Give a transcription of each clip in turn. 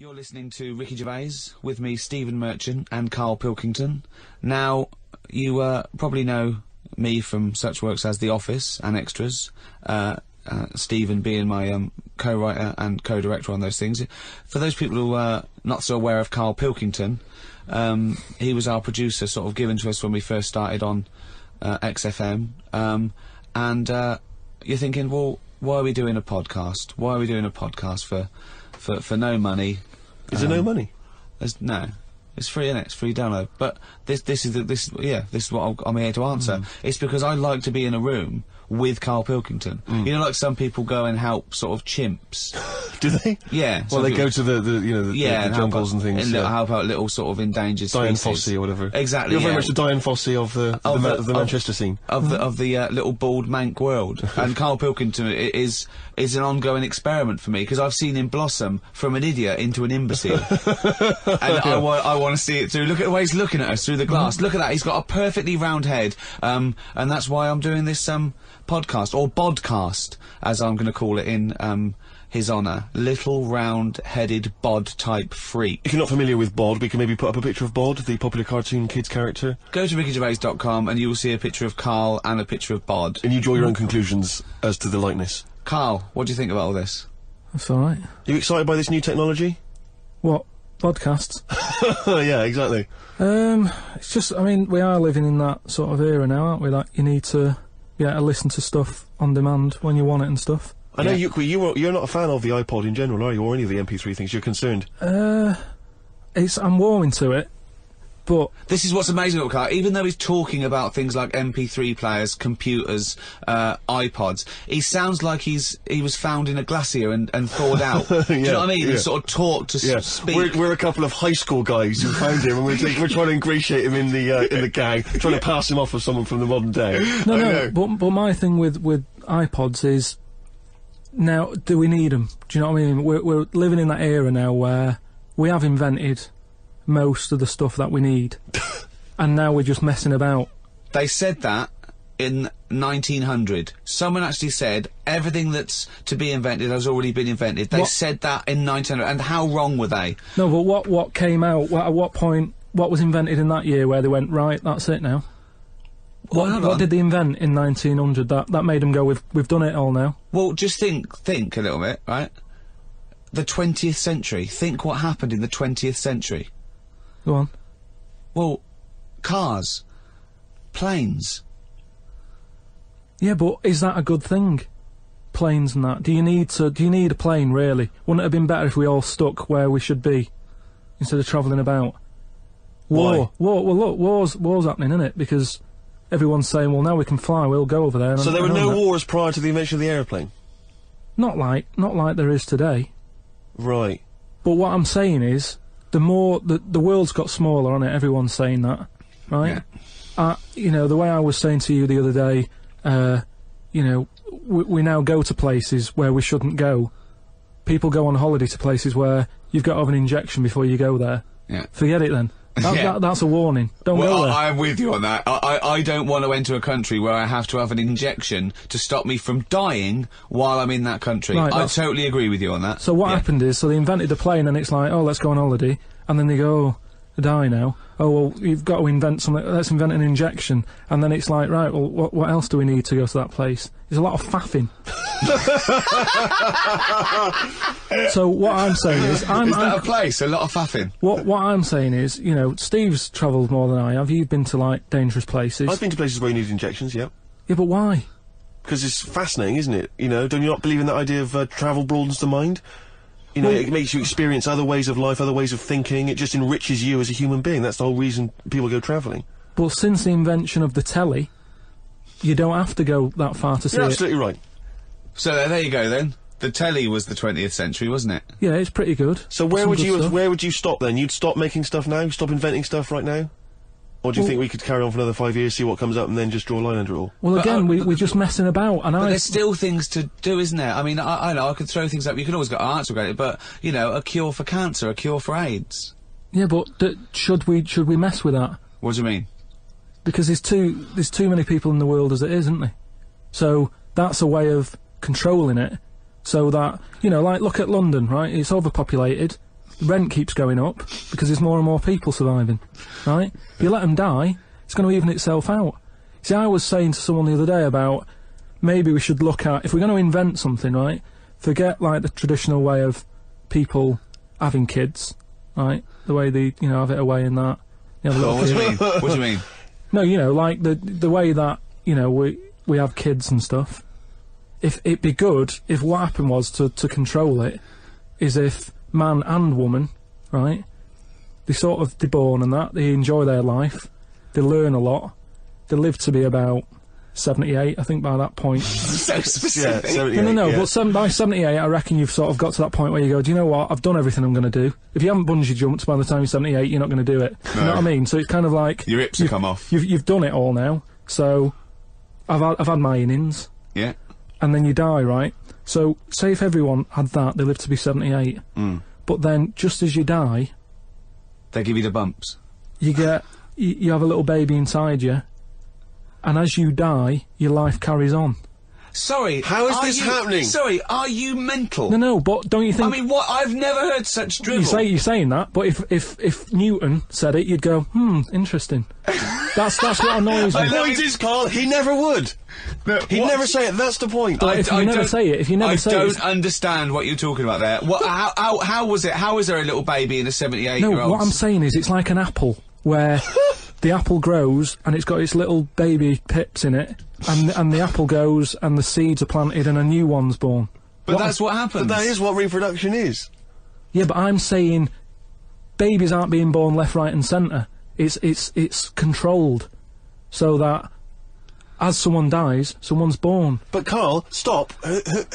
You're listening to Ricky Gervais, with me, Stephen Merchant, and Carl Pilkington. Now, you probably know me from such works as The Office and Extras, Stephen being my co-writer and co-director on those things. For those people who are not so aware of Carl Pilkington, he was our producer, sort of given to us when we first started on XFM, and you're thinking, well, why are we doing a podcast? Why are we doing a podcast for no money? Is there no money? No. It's free, innit? It's free download. But this is what I'm here to answer. It's because I like to be in a room with Carl Pilkington. You know, like some people go and help sort of chimps. Do they? Yeah. Well, they go to the jungles and things. And help out little sort of endangered Diane species. Fossey or whatever. Exactly. You're very much the Diane Fossey of the Manchester scene. Of the little bald mank world. And Carl Pilkington is an ongoing experiment for me, because I've seen him blossom from an idiot into an imbecile. And I want to see it through. Look at the way he's looking at us through the glass. Look at that. He's got a perfectly round head. And that's why I'm doing this podcast, or bodcast, as I'm going to call it in his honour. Little round-headed bod-type freak. If you're not familiar with Bod, we can maybe put up a picture of Bod, the popular cartoon kids character. Go to rickygervais.com and you will see a picture of Carl and a picture of Bod. And you draw your own conclusions as to the likeness. Carl, what do you think about all this? That's alright. Are you excited by this new technology? What? Podcasts? Yeah, exactly. It's just, I mean, we are living in that sort of era now, aren't we? That you need to listen to stuff on demand when you want it and stuff. I know you're not a fan of the iPod in general, are you, or any of the MP3 things? You're concerned. I'm warming to it, but this is what's amazing about Carl. Even though he's talking about things like MP3 players, computers, iPods, he sounds like he was found in a glacier and thawed out. Do you know what I mean? He sort of taught to speak. We're a couple of high school guys who found him, and we're trying to ingratiate him in the gang, trying to pass him off as someone from the modern day. No. But my thing with iPods is, now, do we need them? Do you know what I mean? We're living in that era now where we have invented most of the stuff that we need, and now we're just messing about. They said that in 1900. Someone actually said everything that's to be invented has already been invented. They said that in 1900, and how wrong were they? No, but what came out? At what point? What was invented in that year where they went, right, that's it now? What did they invent in 1900 that made them go, we've done it all now? Well, just think a little bit, right? The 20th century. Think what happened in the 20th century. Go on. Well, cars, planes. Yeah, but is that a good thing? Planes and that. Do you need a plane, really? Wouldn't it have been better if we all stuck where we should be, instead of travelling about? War. Well, look, war's happening, isn't it? Because everyone's saying, well, now we can fly, we'll go over there. So there were no wars prior to the invention of the aeroplane? Not like there is today. Right. But what I'm saying is, the world's got smaller on it, everyone's saying that, right? Yeah. You know, the way I was saying to you the other day, you know, we now go to places where we shouldn't go. People go on holiday to places where you've got to have an injection before you go there. Yeah. Forget it then. That's a warning. Don't go there. I'm with you on that. I don't want to enter a country where I have to have an injection to stop me from dying while I'm in that country. Right, I totally agree with you on that. So what happened is, so they invented a plane, and it's like, oh, let's go on holiday, and then they go, oh, I die now. Oh, well, you've got to invent something, let's invent an injection. And then it's like, right, well, what else do we need to go to that place? There's a lot of faffing. So what I'm saying is... Is that a place? A lot of faffing? What I'm saying is, you know, Steve's travelled more than I have. You've been to, like, dangerous places. I've been to places where you need injections, yeah. Yeah, but why? Because it's fascinating, isn't it? You know, don't you not believe in that idea of travel broadens the mind? You know, it makes you experience other ways of life, other ways of thinking. It just enriches you as a human being. That's the whole reason people go travelling. But since the invention of the telly, you don't have to go that far to see it. You're absolutely right. So there you go then. The telly was the 20th century, wasn't it? Yeah, it's pretty good. So where would you stop then? You'd stop making stuff now? Stop inventing stuff right now? Or do you think we could carry on for another 5 years, see what comes up, and then just draw a line under it all? Well, again, we're just messing about, and but there's still things to do, isn't there? I mean, I know, I could throw things up, you can always go, oh, that's great, but, you know, a cure for cancer, a cure for AIDS. Yeah, but should we mess with that? What do you mean? Because there's too many people in the world as it is, isn't there? So, that's a way of controlling it, so that, you know, like, look at London, right? It's overpopulated. rent keeps going up because there's more and more people surviving, right? If you let them die, it's going to even itself out. See, I was saying to someone the other day about maybe we should look at, if we're going to invent something, right, forget, like, the traditional way of people having kids, right, the way they, you know, have it away in that. You know, What do you mean? What do you mean? No, you know, like, the way that, you know, we have kids and stuff. If it'd be good if what happened was to control it is if man and woman, right, they're born and that, they enjoy their life, they learn a lot, they live to be about 78, I think, by that point. So specific. Yeah, 78, No, yeah. but by 78, I reckon you've sort of got to that point where you go, do you know what, I've done everything I'm going to do. If you haven't bungee jumped by the time you're 78, you're not going to do it. No. You know what I mean? So it's kind of like... Your hips have come off. You've done it all now, so I've had my innings. Yeah. And then you die, right? So, say if everyone had that, they live to be 78. But then, just as you die... They give you the bumps. You get... You have a little baby inside you, and as you die, your life carries on. Sorry. How is are this you- happening? Sorry, are you mental? No, but don't you think... I mean, what? I've never heard such drivel. You're saying that, but if Newton said it, you'd go, interesting. That's what annoys me. The point is, Carl, he never would. No, He'd what- never say it, that's the point. If you never say it, I don't understand what you're talking about there. What? How was it? How is there a little baby in a 78-year-old? No, what I'm saying is it's like an apple, where the apple grows and it's got its little baby pips in it, and the apple goes and the seeds are planted and a new one's born. But that's what happens. But that is what reproduction is. Yeah, but I'm saying babies aren't being born left, right and centre. It's controlled, so that as someone dies, someone's born. But Carl, stop.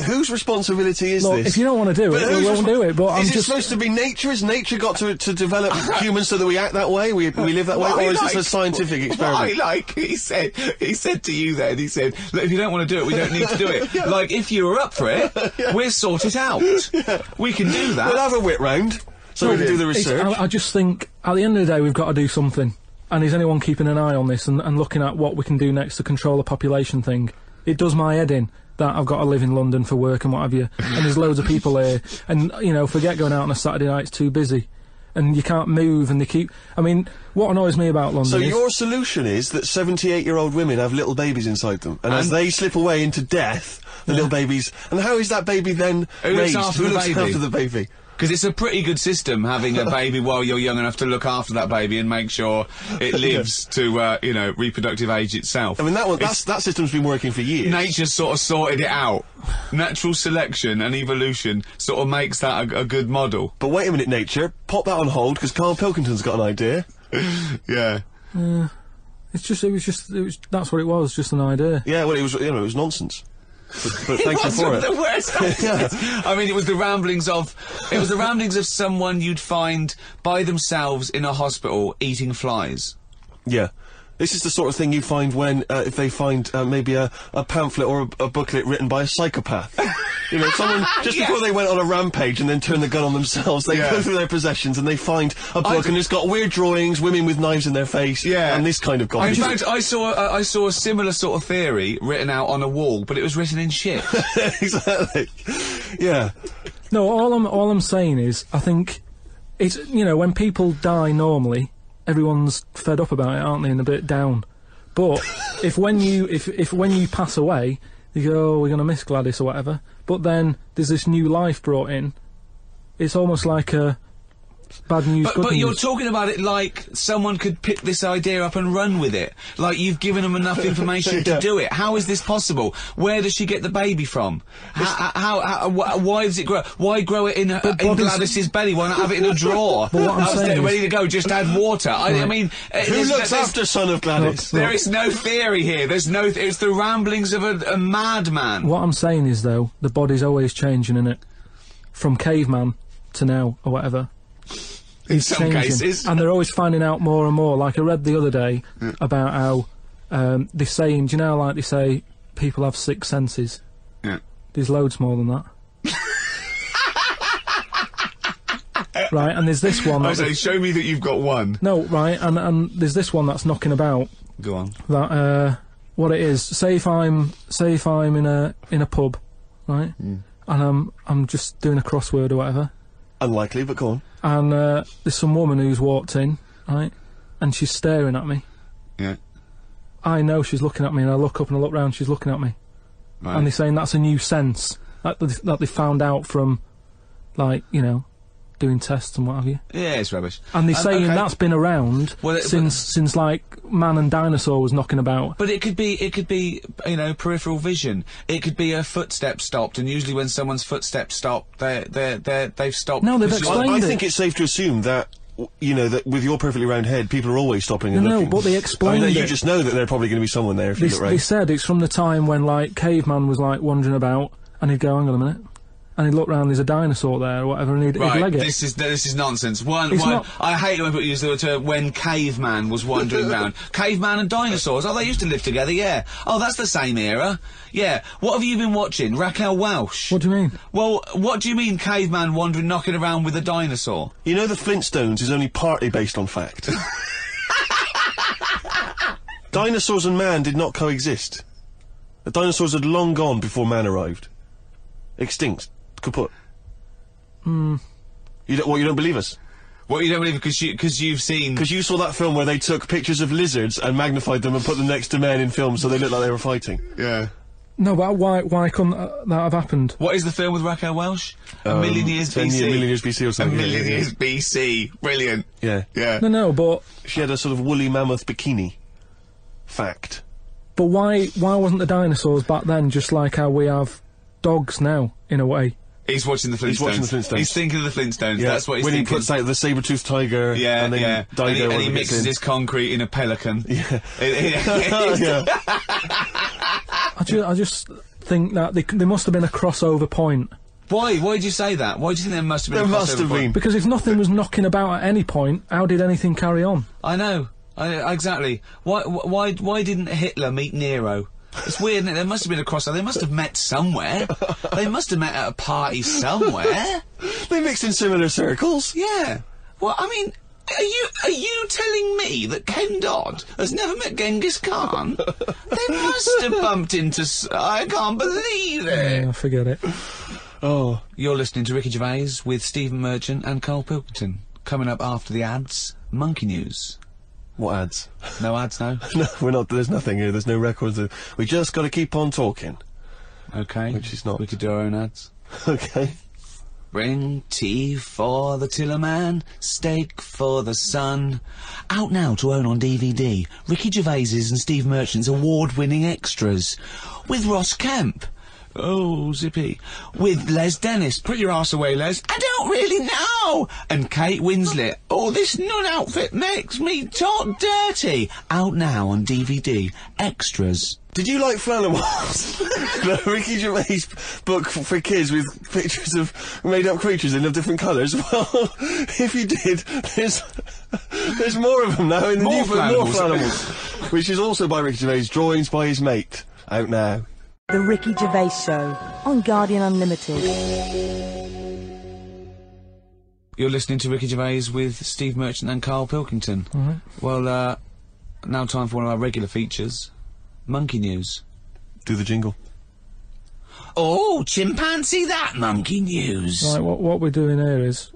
Whose responsibility is Look, this? if you don't want to do it, we won't do it, but I'm is it just... supposed to be nature? Has nature got to develop humans so that we act that way? We live that way? Why, Or is this like- a scientific experiment? Why, like, he said to you then, he said, look, if you don't want to do it, we don't need to do it. Like, if you were up for it, we'll sort it out. We can do that. We'll have a wit round so we can do the research. I just think, at the end of the day, we've got to do something. And is anyone keeping an eye on this and looking at what we can do next to control the population thing? It does my head in that I've got to live in London for work and what have you, and there's loads of people here, and, you know, forget going out on a Saturday night, it's too busy. And you can't move, and they keep... I mean, what annoys me about London So is... your solution is that 78-year-old women have little babies inside them, and as they slip away into death, the little babies... And how is that baby then Who looks raised? after Who the looks baby? after the baby? Because it's a pretty good system, having a baby while you're young enough to look after that baby and make sure it lives to, you know, reproductive age itself. I mean, that system's been working for years. Nature's sort of sorted it out. Natural selection and evolution sort of makes that a good model. But wait a minute, nature. Pop that on hold, because Carl Pilkington's got an idea. Yeah. That's what it was, just an idea. Yeah, well, it was nonsense. But thank you for it. The worst I mean, it was the ramblings of someone you'd find by themselves in a hospital eating flies. Yeah. This is the sort of thing you find when, if they find maybe a pamphlet or a booklet written by a psychopath. You know, someone, just before they went on a rampage and then turned the gun on themselves, they go through their possessions and they find a book and it's got weird drawings, women with knives in their face, and this kind of In garbage. fact, I saw a similar sort of theory written out on a wall, but it was written in shit. Exactly. Yeah. No, all I'm saying is, I think it's, you know, when people die normally, everyone's fed up about it, aren't they, and a bit down. But if when you pass away, you go, oh, we're going to miss Gladys or whatever, but then there's this new life brought in, it's almost like a bad news, good But news. you're talking about it like someone could pick this idea up and run with it. Like you've given them enough information to do it. How is this possible? Where does she get the baby from? Why does it grow? Why grow it in Gladys's belly? Why not have it in a drawer? But what I'm saying is- ready to go, just add water. I mean... Who looks after son of Gladys? There is no theory here. There's no... it's the ramblings of a madman. What I'm saying is, though, the body's always changing, innit? From caveman to now, or whatever. In some changing. cases. And they're always finding out more and more. Like I read the other day about how they're saying, do you know, like they say, people have 6 senses. Yeah. There's loads more than that. Right, and there's this one. I say, show me that you've got one. No, right, and there's this one that's knocking about. Go on. That what it is. Say if I'm in a pub, right, and I'm just doing a crossword or whatever, Unlikely, but go on. And there's some woman who's walked in, right, and she's staring at me. Yeah. I know she's looking at me, and I look up and I look round, she's looking at me. Right. And they're saying that's a new sense that they found out from, like, you know, doing tests and what have you. Yeah, it's rubbish. And they're saying okay. that's been around since like man and dinosaur was knocking about. But it could be, you know, peripheral vision. It could be a footstep stopped, and usually when someone's footsteps stop, they've stopped. No, they've explained I it. think it's safe to assume that, you know, that with your perfectly round head, people are always stopping and No, looking. but they explained it. You just know that there's probably going to be someone there if you look right. They said it's from the time when, like, caveman was, like, wandering about, and he'd go, hang on a minute, and he'd look round, there's a dinosaur there, or whatever, and he'd leg it. This is nonsense. Not. I hate when people use the term when caveman was wandering round. Caveman and dinosaurs, oh, they used to live together, yeah. Oh, that's the same era. Yeah. What have you been watching? Raquel Welch? What do you mean? Well, what do you mean caveman wandering, knocking around with a dinosaur? You know the Flintstones is only partly based on fact. Dinosaurs and man did not coexist. The dinosaurs had long gone before man arrived. Extinct. Kaput. You don't believe us? What, you don't believe because you've seen... Because you saw that film where they took pictures of lizards and magnified them and put them next to men in films so they looked like they were fighting. Yeah. No, but why couldn't that have happened? What is the film with Raquel Welch? A Million Years BC. A Million Years BC or something. A Million Years BC. Brilliant. Yeah. Yeah. No, but... She had a sort of woolly mammoth bikini. Fact. But why wasn't the dinosaurs back then just like how we have dogs now, in a way? He's watching the Flintstones. He's watching the Flintstones. He's thinking of the Flintstones. Yeah. That's what he's when thinking. When he puts out the saber-toothed tiger, yeah, and then yeah. Dido and he mixes his concrete in a pelican. Yeah. Yeah. I just think that there must have been a crossover point. Why? Why did you say that? Why do you think there must have been a crossover point? There must have been. Because if nothing was knocking about at any point, how did anything carry on? I know. Exactly. Why didn't Hitler meet Nero? It's weird, isn't it? There must have been a crossover. They must have met somewhere. They must have met at a party somewhere. They mixed in similar circles. Yeah. Well, I mean, are you telling me that Ken Dodd has never met Genghis Khan? They must have bumped into... I can't believe it. Yeah, forget it. Oh. You're listening to Ricky Gervais with Stephen Merchant and Carl Pilkington. Coming up after the ads, Monkey News. What ads? No ads, no? No, we're not. There's nothing here. There's no records. We just got to keep on talking. Okay. Which is not. We could do our own ads. Okay. Bring tea for the Tillerman, steak for the sun. Out now to own on DVD. Ricky Gervais's and Steve Merchant's award-winning extras. With Ross Kemp. Oh, zippy. With Les Dennis. Put your arse away, Les. I don't really know. And Kate Winslet. Oh, this nun outfit makes me talk dirty. Out now on DVD. Extras. Did you like Flanimals? The Ricky Gervais book for kids with pictures of made-up creatures in different colours? Well, if you did, there's more of them now in the More new book, more Flanimals. Flanimals, which is also by Ricky Gervais, drawings by his mate. Out now. The Ricky Gervais Show on Guardian Unlimited. You're listening to Ricky Gervais with Steve Merchant and Carl Pilkington. Well, now time for one of our regular features. Monkey News. Do the jingle. Oh, chimpanzee that Monkey News. Right, what we're doing here is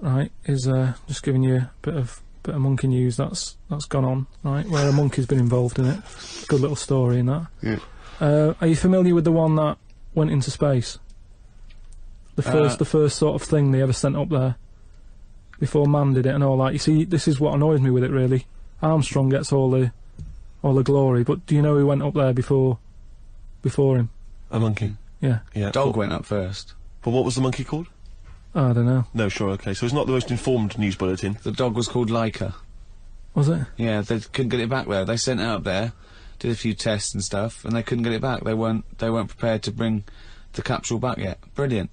just giving you a bit of monkey news that's gone on, right? Where a monkey's been involved in it. Good little story in that. Yeah. Are you familiar with the one that went into space? The first sort of thing they ever sent up there before man did it and all that. You see, this is what annoys me with it really. Armstrong gets all the glory, but do you know who went up there before him? A monkey. Yeah. Yeah. Dog went up first. But what was the monkey called? Oh, I don't know. No, sure, okay. So it's not the most informed news bulletin. The dog was called Laika. Was it? Yeah, they couldn't get it back there. They sent it up there, did a few tests and stuff, and they couldn't get it back. They weren't prepared to bring the capsule back yet. Brilliant.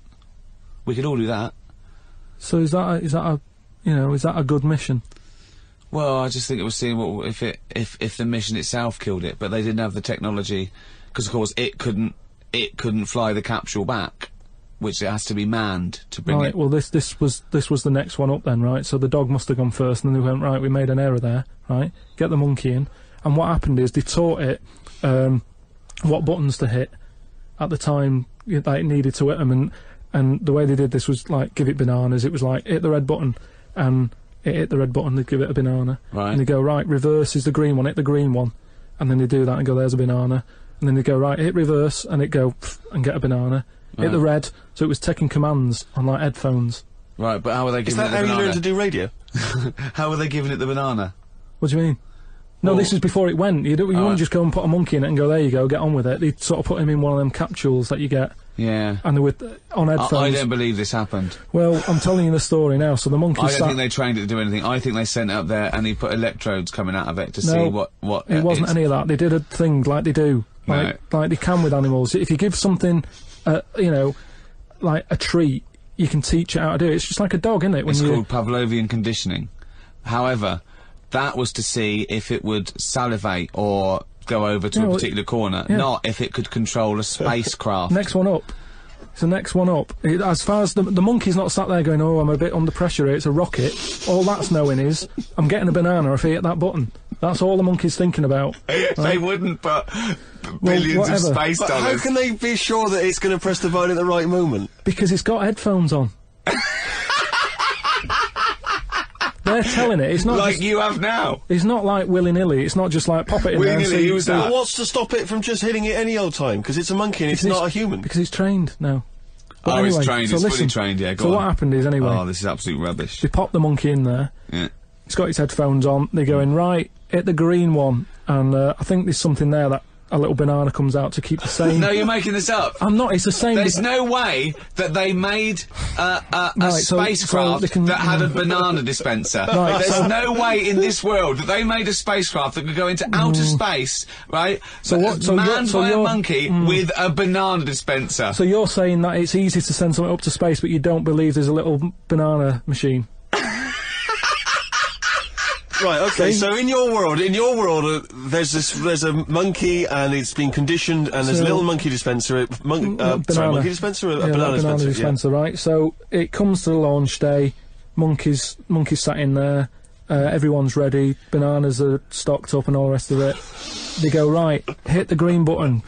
We could all do that. So is that a good mission? Well, I just think it was seeing what if the mission itself killed it, but they didn't have the technology, because of course it couldn't fly the capsule back, which it has to be manned to bring right, it. well this was the next one up then, right? So the dog must have gone first, and then they went, right, we made an error there, right? Get the monkey in, and what happened is they taught it what buttons to hit at the time that it needed to hit them, and And the way they did this was like give it bananas. It was like hit the red button, and it hit the red button. They'd give it a banana, Right. and they go right. Reverse is the green one. Hit the green one, and then they do that and go there's a banana, and then they go right. Hit reverse, and it go and get a banana. Hit the red. So it was taking commands on like headphones. Right, but how were they Is giving that it the how you banana? learn to do radio? How were they giving it the banana? What do you mean? No, Well- this is before it went. You wouldn't just go and put a monkey in it and go, there you go, get on with it. They'd sort of put him in one of them capsules that you get, Yeah. and they were on headphones. I don't believe this happened. Well, I'm telling you the story now. So the monkey I don't sat... think they trained it to do anything. I think they sent it up there and he put electrodes coming out of it to No, see what It wasn't it's- any of that. They did a thing like they do, like they can with animals. If you give something, you know, like a treat, you can teach it how to do it. It's just like a dog, isn't it? When It's you called Pavlovian conditioning. However, that was to see if it would salivate or go over to Yeah, a well, particular corner, yeah. not if it could control a spacecraft. next one up. It's the next one up. As far as the monkey's not sat there going, oh, I'm a bit under pressure here, it's a rocket. All that's knowing is, I'm getting a banana if I hit that button. That's all the monkey's thinking about. They wouldn't put billions of whatever. space But how dollars. can they be sure that it's going to press the button at the right moment? Because it's got headphones on. They're telling it. It's not Like just, you have now. it's not like willy-nilly. It's not just like pop it in there and Willy-nilly, see. who's see- that? What's to stop it from just hitting it any old time? Because it's a monkey and it's Because not a human. Because he's trained now. But Oh, he's anyway, trained, so he's fully listen, trained, yeah, go So on. what happened is, anyway, Oh, this is absolute rubbish. they pop the monkey in there. Yeah. He's got his headphones on. They're going, right, hit the green one. And I think there's something there that a little banana comes out to keep the same... No, you're making this up. I'm not, it's the same... There's no way that they made a Right, so spacecraft they can- that had a banana dispenser. Right, There's so- no way in this world that they made a spacecraft that could go into outer space, right? So what- so manned you're- so by a you're- monkey with a banana dispenser. So you're saying that it's easy to send something up to space, but you don't believe there's a little banana machine? Right, okay, so in your world, there's a monkey and it's been conditioned and there's a So- little monkey dispenser, Banana. monkey dispenser, a Yeah, banana like banana dispenser, dispenser, right? So it comes to the launch day, monkeys sat in there, everyone's ready, bananas are stocked up and all the rest of it. They go, right, hit the green button.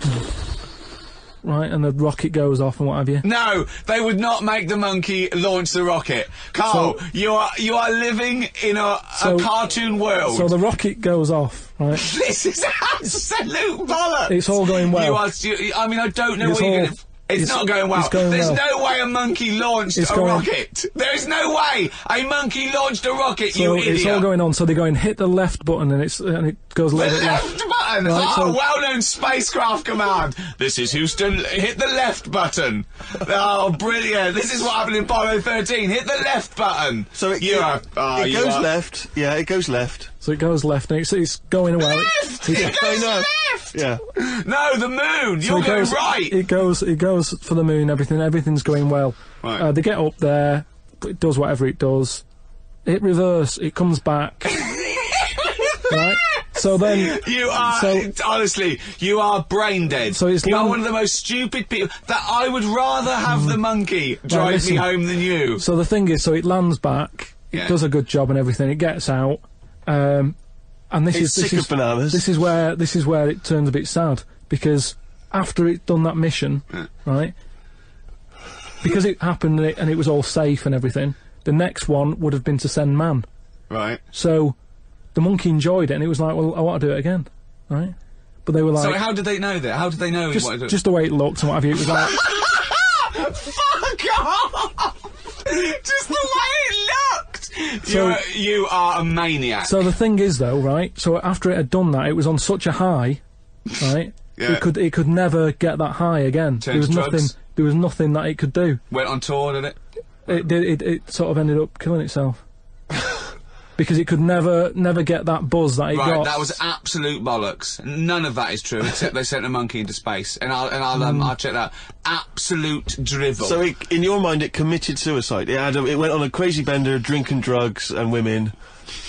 Right, and the rocket goes off and what have you. No, they would not make the monkey launch the rocket. Carl, So- you are living in a So- cartoon world. So the rocket goes off, right? This is absolute bollocks. It's all going well. I mean, I don't know It's what you're all- going to... It's it's- not going well. it's going There's well. no way a monkey launched It's a going- rocket. There is no way a monkey launched a rocket, So you it's idiot. all going on, so they go and hit the left button and it goes a The little bit left. left button! Right, Oh, so- well-known spacecraft command. This is Houston. Hit the left button. Oh, brilliant. This is what happened in Apollo 13. Hit the left button. So it, You it, are- oh, it you goes are- left, yeah, it goes left. So it goes left and it's going away. Left! It- It goes know. left! Yeah. No, the moon. So You're it going goes, right. It goes for the moon. Everything's going well. Right. They get up there. It does whatever it does. It reverse. It comes back. Right. So then. You are, So- honestly, you are brain dead. So it's you are long- one of the most stupid people. That I would rather have the monkey drive me listen. home than you. So the thing is, so it lands back. Yeah. It does a good job and everything. It gets out. And this It's is sick of bananas. This is where it turns a bit sad, because after it done that mission, right? Because it happened and it was all safe and everything. The next one would have been to send man. Right. So the monkey enjoyed it, and it was like, well, I want to do it again, right? But they were like, So how did they know that? How did they know he wanted to... just the way it looked and what have you. It was like, Fuck off! Just the way it looked! So- you are a maniac. so the thing is though, right? So after it had done that, it was on such a high, right? Yeah. It could never get that high again. Turn to drugs. There was nothing that it could do. Went on tour, did it? It sort of ended up killing itself. Because it could never get that buzz that it Right, got. that was absolute bollocks. None of that is true, except they sent a monkey into space. And I'll check that. Absolute drivel. So in your mind, it committed suicide. It went on a crazy bender, drinking drugs and women.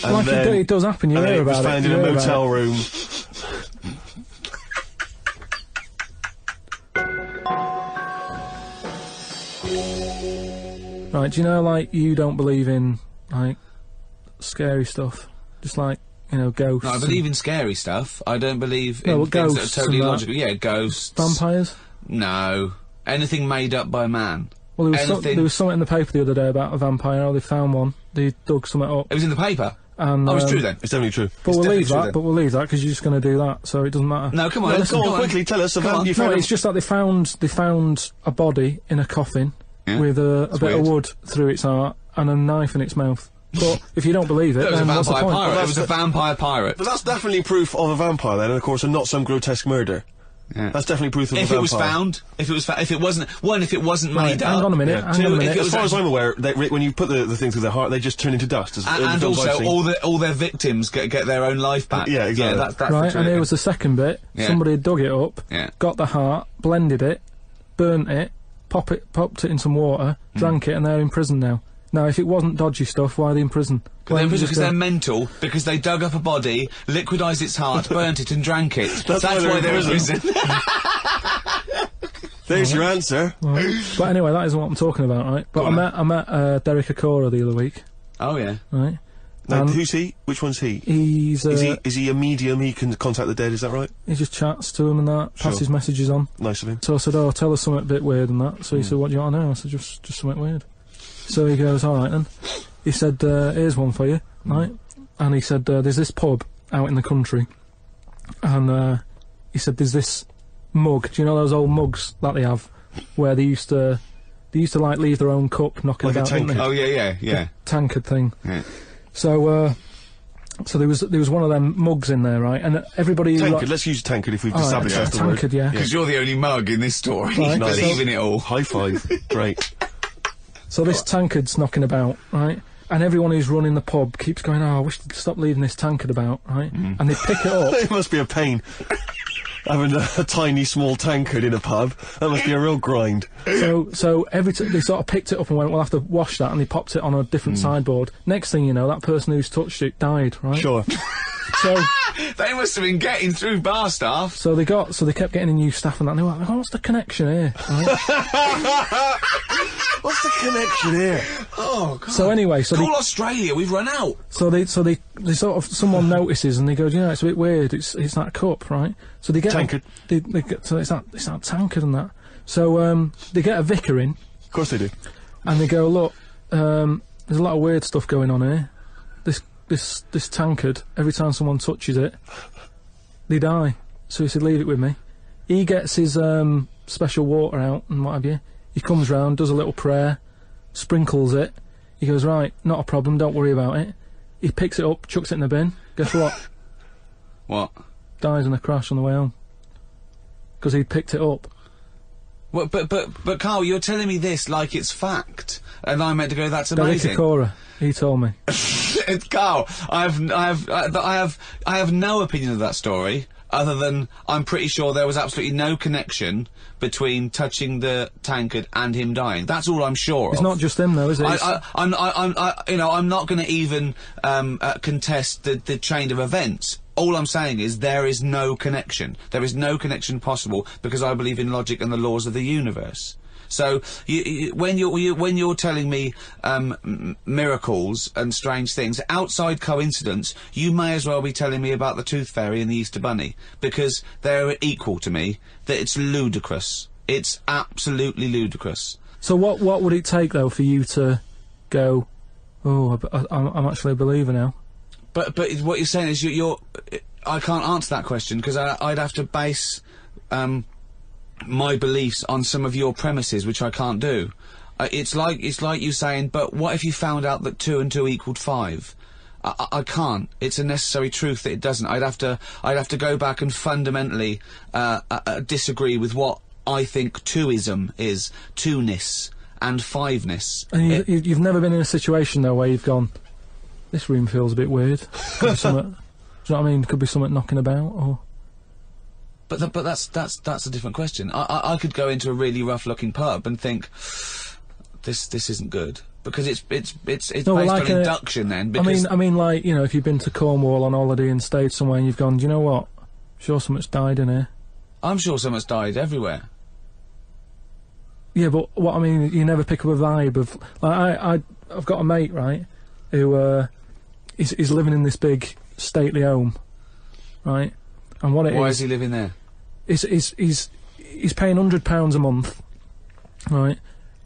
And like then, it does happen. You and then hear it was about found it. in you a hear about motel it. room. Right, do you know, like, you don't believe in, like, scary stuff? Just like, you know, ghosts. No, I believe in scary stuff. I don't believe in No, well, things that ghosts are totally and that. logical. Yeah, ghosts. Vampires? No. Anything made up by man. Well, anything? there was something in the paper the other day about a vampire. How they found one. They dug something up. It was in the paper. And, oh, it's true then. It's definitely true. But we'll leave that. Then. But we'll leave that because you're just going to do that, so it doesn't matter. No, come on. Let's go on quickly. Tell us. No, it's just that they found a body in a coffin with a bit weird. of wood through its heart and a knife in its mouth. But if you don't believe it, it was then a what's the vampire point? pirate. It was a vampire pirate. But that's definitely proof of a vampire then, and of course, and not some grotesque murder. Yeah. That's definitely proof of a If vampire. it was found, if it wasn't made up. Hang on a minute. Yeah. Hang on a minute. if it As was far as I'm aware, when you put the thing through their heart, they just turn into dust. As, in the and films I've also seen. all their victims get their own life back. Yeah, exactly. Yeah, that's Right, the and truth. here was the second bit. Yeah. Somebody had dug it up, Yeah. got the heart, blended it, burnt it, popped it in some water, drank it, and they're in prison now. Now, if it wasn't dodgy stuff, why are they in prison? Why don't you Because just they're go- mental, because they dug up a body, liquidised its heart, burnt it and drank it. That's why they're in prison. There's your answer. Right. But anyway, that isn't what I'm talking about, right? But I met Derek Acora the other week, Oh, yeah. right? Now, And who's he? Which one's he? he's Is he a medium? He can contact the dead. Is that right? he just chats to him and that, passes messages on. Nice of him. So I said, "Oh, tell us something a bit weird and that." So he said, "What do you want to know?" I said, "Just something weird." So he goes, "All right then." He said, "Here's one for you, right?" And he said, "There's this pub out in the country, and he said there's this mug. Do you know those old mugs that they have, where they used to like leave their own cup knocking Like a about, didn't they? tankard. Oh, yeah. Tankard thing." Yeah. So there was one of them mugs in there, right? And everybody Tankard. Let's use tankard if we've All right, established that's the word. tankard, yeah. Because you're the only mug in this story. Right, You believe in it all. High five. Great. So this tankard's knocking about, right? And everyone who's running the pub keeps going, "Oh, I wish they'd stop leaving this tankard about," right? And they pick it up. It must be a pain. Having a tiny, small tankard in a pub. That must be a real grind. So every they sort of picked it up and went, "We'll have to wash that," and they popped it on a different sideboard. Next thing you know, that person who's touched it died, right? Sure. So They must have been getting through bar staff. so they kept getting in new staff and that. And they were like, "Oh, what's the connection here?" Right? What's the connection here? Oh, God. So anyway, so Call Australia, we've run out. they sort of someone notices and they go, "You know, it's a bit weird. It's that cup, right?" So they get Tankard. They get, so it's that tankard and that. So they get a vicar in. Of course they do. And they go, "Look, there's a lot of weird stuff going on here. This tankard, every time someone touches it, they die." So he said, "Leave it with me." He gets his special water out and what have you. He comes round, does a little prayer, sprinkles it. He goes, "Right, not a problem, don't worry about it." He picks it up, chucks it in the bin. Guess what? What? Dies in a crash on the way home. Because he'd picked it up. Well, but Carl, you're telling me this like it's fact, and I'm meant to go, "That's amazing." Derek Acora, he told me. Carl, I have no opinion of that story, other than I'm pretty sure there was absolutely no connection between touching the tankard and him dying. That's all I'm sure of. It's not just him though, is it? I'm not going to even contest the chain of events. All I'm saying is there is no connection. There is no connection possible because I believe in logic and the laws of the universe. So when you're telling me miracles and strange things outside coincidence, you may as well be telling me about the Tooth Fairy and the Easter Bunny, because they're equal to me. That it's ludicrous. It's absolutely ludicrous. So what would it take though for you to go, "Oh, I'm actually a believer now"? But what you're saying is you're I can't answer that question because I'd have to base my beliefs on some of your premises, which I can't do. It's like you saying, "But what if you found out that 2 and 2 equaled 5?" I can't. It's a necessary truth that it doesn't. I'd have to go back and fundamentally disagree with what I think twoism is, two-ness and fiveness. And you've never been in a situation though where you've gone, "This room feels a bit weird." Could be something, do you know what I mean? Could be something knocking about, or. But that's a different question. I could go into a really rough-looking pub and think, this isn't good, because it's No, based like on induction then. Because I mean, like, you know, if you've been to Cornwall on holiday and stayed somewhere and you've gone, "Do you know what? Sure, something's died in here." I'm sure someone's died everywhere. Yeah, but what I mean, you never pick up a vibe of like I've got a mate, right, who he's living in this big stately home, right, and what it Why is he living there? he's paying £100 a month, right,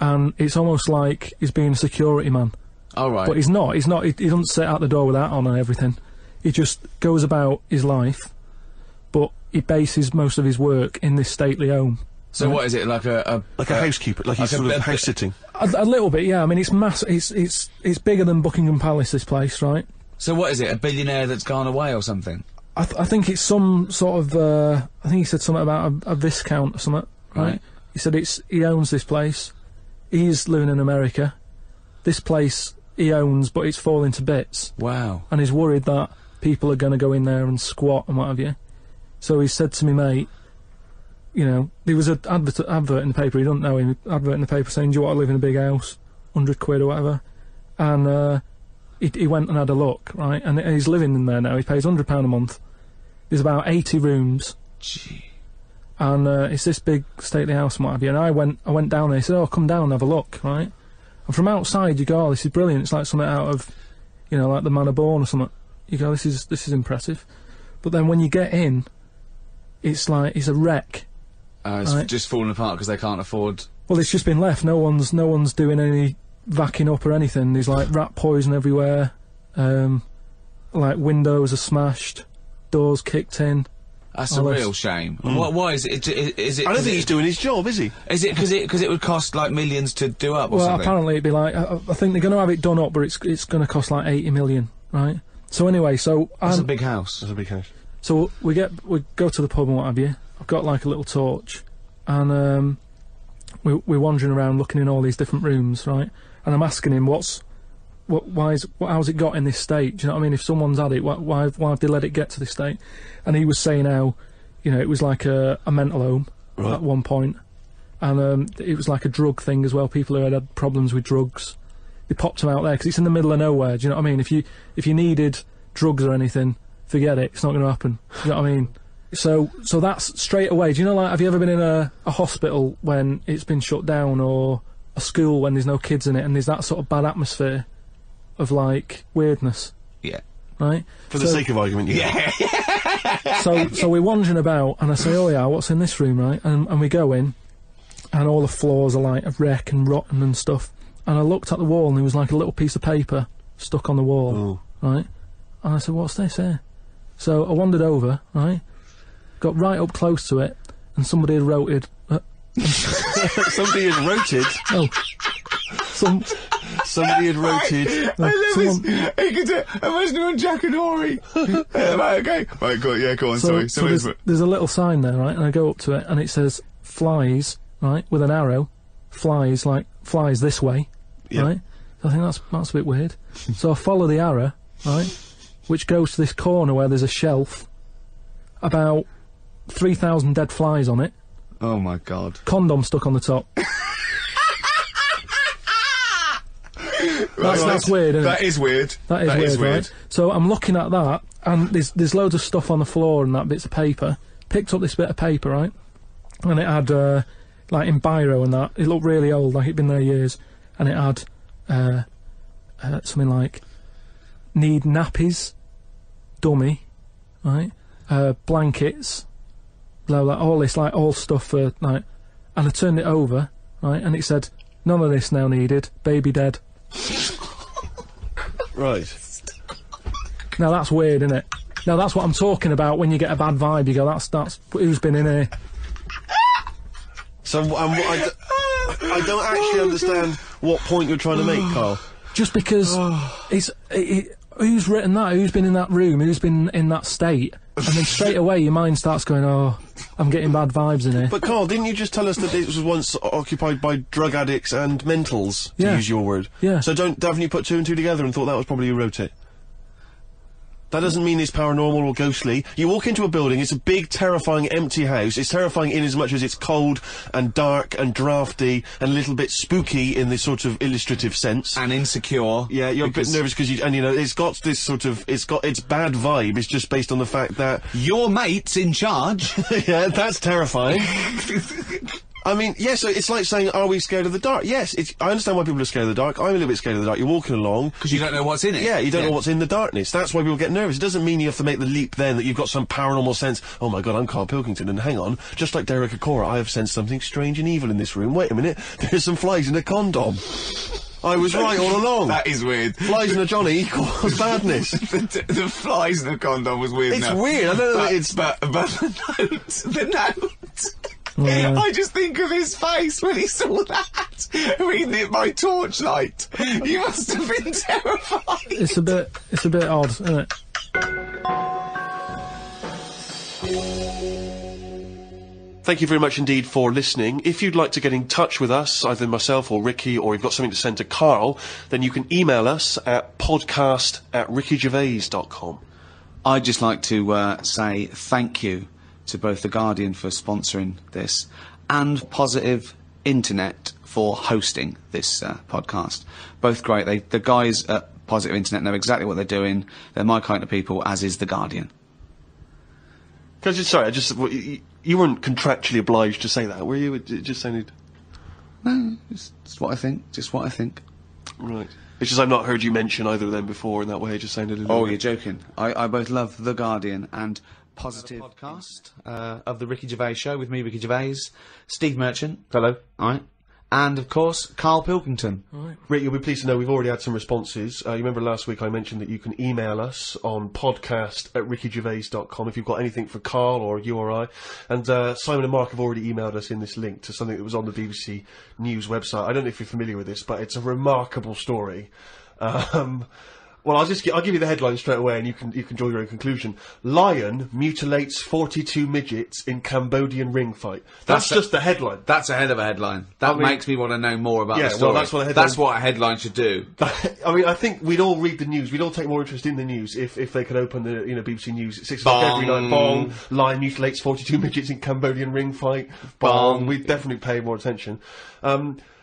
and it's almost like he's being a security man. All right. But he's not. He's not. He doesn't sit out the door with that on and everything. He just goes about his life, but he bases most of his work in this stately home. So what is it, like a housekeeper, like he's sort of house sitting? A little bit, yeah. I mean, it's it's bigger than Buckingham Palace, this place, right? So what is it, a billionaire that's gone away or something? I think it's some sort of, I think he said something about a viscount or something, right? He said he owns this place. He's living in America. This place he owns, but it's falling to bits. Wow. And he's worried that people are going to go in there and squat and what have you. So he said to me, mate, you know, there was an advert in the paper, he doesn't know him, advert in the paper saying, do you want to live in a big house? 100 quid or whatever. And he went and had a look, right? And he's living in there now. He pays £100 a month. There's about 80 rooms. Gee. And it's this big stately house and what have you. And I went down there, he said, oh, come down and have a look, right? And from outside you go, oh, this is brilliant. It's like something out of, you know, like the Man of Born or something. You go, this is impressive. But then when you get in, it's like, it's a wreck. It's just falling apart because they can't afford... Well, it's just been left. No one's doing any vacuuming up or anything. There's like rat poison everywhere. Like windows are smashed, doors kicked in. That's a real shame. Why is it? Is it? I don't think he's doing his job, is he? Is it because it would cost like millions to do up or well, something? Apparently it'd be like, I think they're going to have it done up, but it's going to cost like 80 million, right? So anyway, so that's a big house. That's a big house. So we go to the pub and what have you. I've got like a little torch, and we're wandering around looking in all these different rooms, right? And I'm asking him how's it got in this state? Do you know what I mean? If someone's had it, why have they let it get to this state? And he was saying how, you know, it was like a mental home at one point, and it was like a drug thing as well. People who had problems with drugs, they popped them out there because it's in the middle of nowhere. Do you know what I mean? If you needed drugs or anything, forget it. It's not going to happen. Do you know what I mean? So that's straight away. Do you know, like, have you ever been in a hospital when it's been shut down, or a school when there's no kids in it, and there's that sort of bad atmosphere of like weirdness? Yeah. Right. For the sake of argument, yeah. So we're wandering about, and I say, oh yeah, what's in this room, right? And we go in, and all the floors are like a wreck and rotten and stuff. And I looked at the wall, and there was like a little piece of paper stuck on the wall, right? And I said, what's this here? So I wandered over, right? Got right up close to it, and somebody had wrote it. Somebody had wrote it? Oh. Somebody had wrote it. I love this. Imagine on Jack and Ori. Right, okay. Right, go on, sorry. So there's a little sign there, right? And I go up to it, and it says, flies, right? With an arrow. Flies, like, flies this way, right? So I think that's a bit weird. So I follow the arrow, right? Which goes to this corner where there's a shelf. About 3,000 dead flies on it. Oh my god. Condom stuck on the top. That's weird, isn't it? That is weird. That is weird, right? So I'm looking at that, and there's loads of stuff on the floor and that, bits of paper. Picked up this bit of paper, right? And it had, like, in biro and that, it looked really old, like it'd been there years. And it had, something like, need nappies, dummy, right? Blankets, blah, blah, all this, like, all stuff for, like... And I turned it over, right, and it said, none of this now needed, baby dead. Right. Now that's weird, isn't it? Now that's what I'm talking about when you get a bad vibe, you go, that's who's been in here? So, I don't actually understand what point you're trying to make, Carl. Just because who's written that? Who's been in that room? Who's been in that state? And then straight away your mind starts going, oh, I'm getting bad vibes in here. But Carl, didn't you just tell us that it was once occupied by drug addicts and mentals, to use your word? Yeah. So haven't you put two and two together and thought that was probably who wrote it? That doesn't mean it's paranormal or ghostly. You walk into a building, it's a big, terrifying, empty house. It's terrifying in as much as it's cold and dark and drafty and a little bit spooky in this sort of illustrative sense. And insecure. Yeah, you're a bit nervous because you know, it's got this sort of, it's got its bad vibe. It's just based on the fact that... Your mate's in charge. Yeah, that's terrifying. I mean, yes, so it's like saying, are we scared of the dark? Yes, I understand why people are scared of the dark. I'm a little bit scared of the dark. You're walking along. Because you don't know what's in it. Yeah, you don't know what's in the darkness. That's why people get nervous. It doesn't mean you have to make the leap then that you've got some paranormal sense. Oh my god, I'm Carl Pilkington, and hang on, just like Derek Acora, I have sensed something strange and evil in this room. Wait a minute, there's some flies in a condom. I was right all along. That is weird. Flies in a Johnny equals badness. The flies in the condom was weird. It's weird. I don't know. But the note. Yeah. I just think of his face when he saw that, reading it by torchlight. You must have been terrified. It's a bit odd, isn't it? Thank you very much indeed for listening. If you'd like to get in touch with us, either myself or Ricky, or you've got something to send to Carl, then you can email us at podcast@rickygervais.com. I'd just like to say thank you to both The Guardian for sponsoring this and Positive Internet for hosting this podcast. Both great. The guys at Positive Internet know exactly what they're doing. They're my kind of people, as is The Guardian. You weren't contractually obliged to say that, were you? It just sounded... No, it's what I think. Just what I think. Right. It's just I've not heard you mention either of them before in that way. It just sounded a little... Oh, you're joking. I both love The Guardian and Positive podcast of the Ricky Gervais Show with me, Ricky Gervais, Steve Merchant. Hello. All right. And, of course, Carl Pilkington. Right. Rick, you'll be pleased to know we've already had some responses. You remember last week I mentioned that you can email us on podcast@rickygervais.com if you've got anything for Carl or you or I. And Simon and Mark have already emailed us in this link to something that was on the BBC News website. I don't know if you're familiar with this, but it's a remarkable story. Well, I'll give you the headline straight away, and you can draw your own conclusion. Lion mutilates 42 midgets in Cambodian ring fight. That's just the headline. That's a hell of a headline. That makes me want to know more about the well, story. that's what a headline should do. I mean, I think we'd all read the news. We'd all take more interest in the news if they could open the BBC News at 6 o'clock every night. Bong. Lion mutilates 42 midgets in Cambodian ring fight. Bong. We'd definitely pay more attention.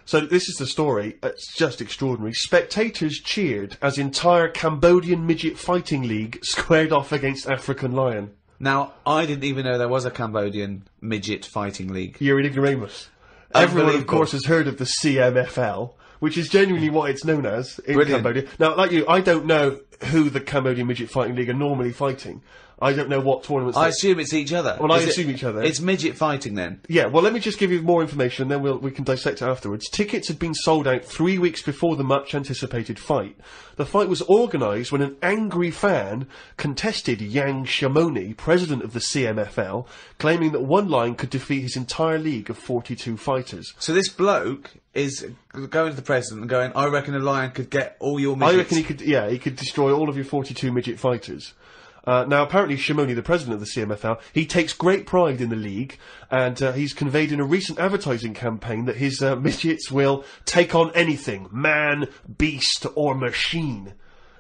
So this is the story. It's just extraordinary. Spectators cheered as entire Cambodian midget fighting league squared off against African lion. Now, I didn't even know there was a Cambodian midget fighting league. You're an ignoramus. Everyone, of course, has heard of the CMFL, which is genuinely what it's known as in Cambodia. Now, like you, I don't know who the Cambodian midget fighting league are normally fighting. I don't know what tournaments... I assume it's each other. Well, I assume each other. It's midget fighting, then? Yeah, well, let me just give you more information, and then we can dissect it afterwards. Tickets had been sold out 3 weeks before the much-anticipated fight. The fight was organised when an angry fan contested Yang Shamoni, president of the CMFL, claiming that one lion could defeat his entire league of 42 fighters. So this bloke is going to the president and going, I reckon a lion could get all your midgets. I reckon he could destroy all of your 42 midget fighters. Now, apparently, Shamoni, the president of the CMFL, he takes great pride in the league, and he's conveyed in a recent advertising campaign that his midgets will take on anything, man, beast, or machine.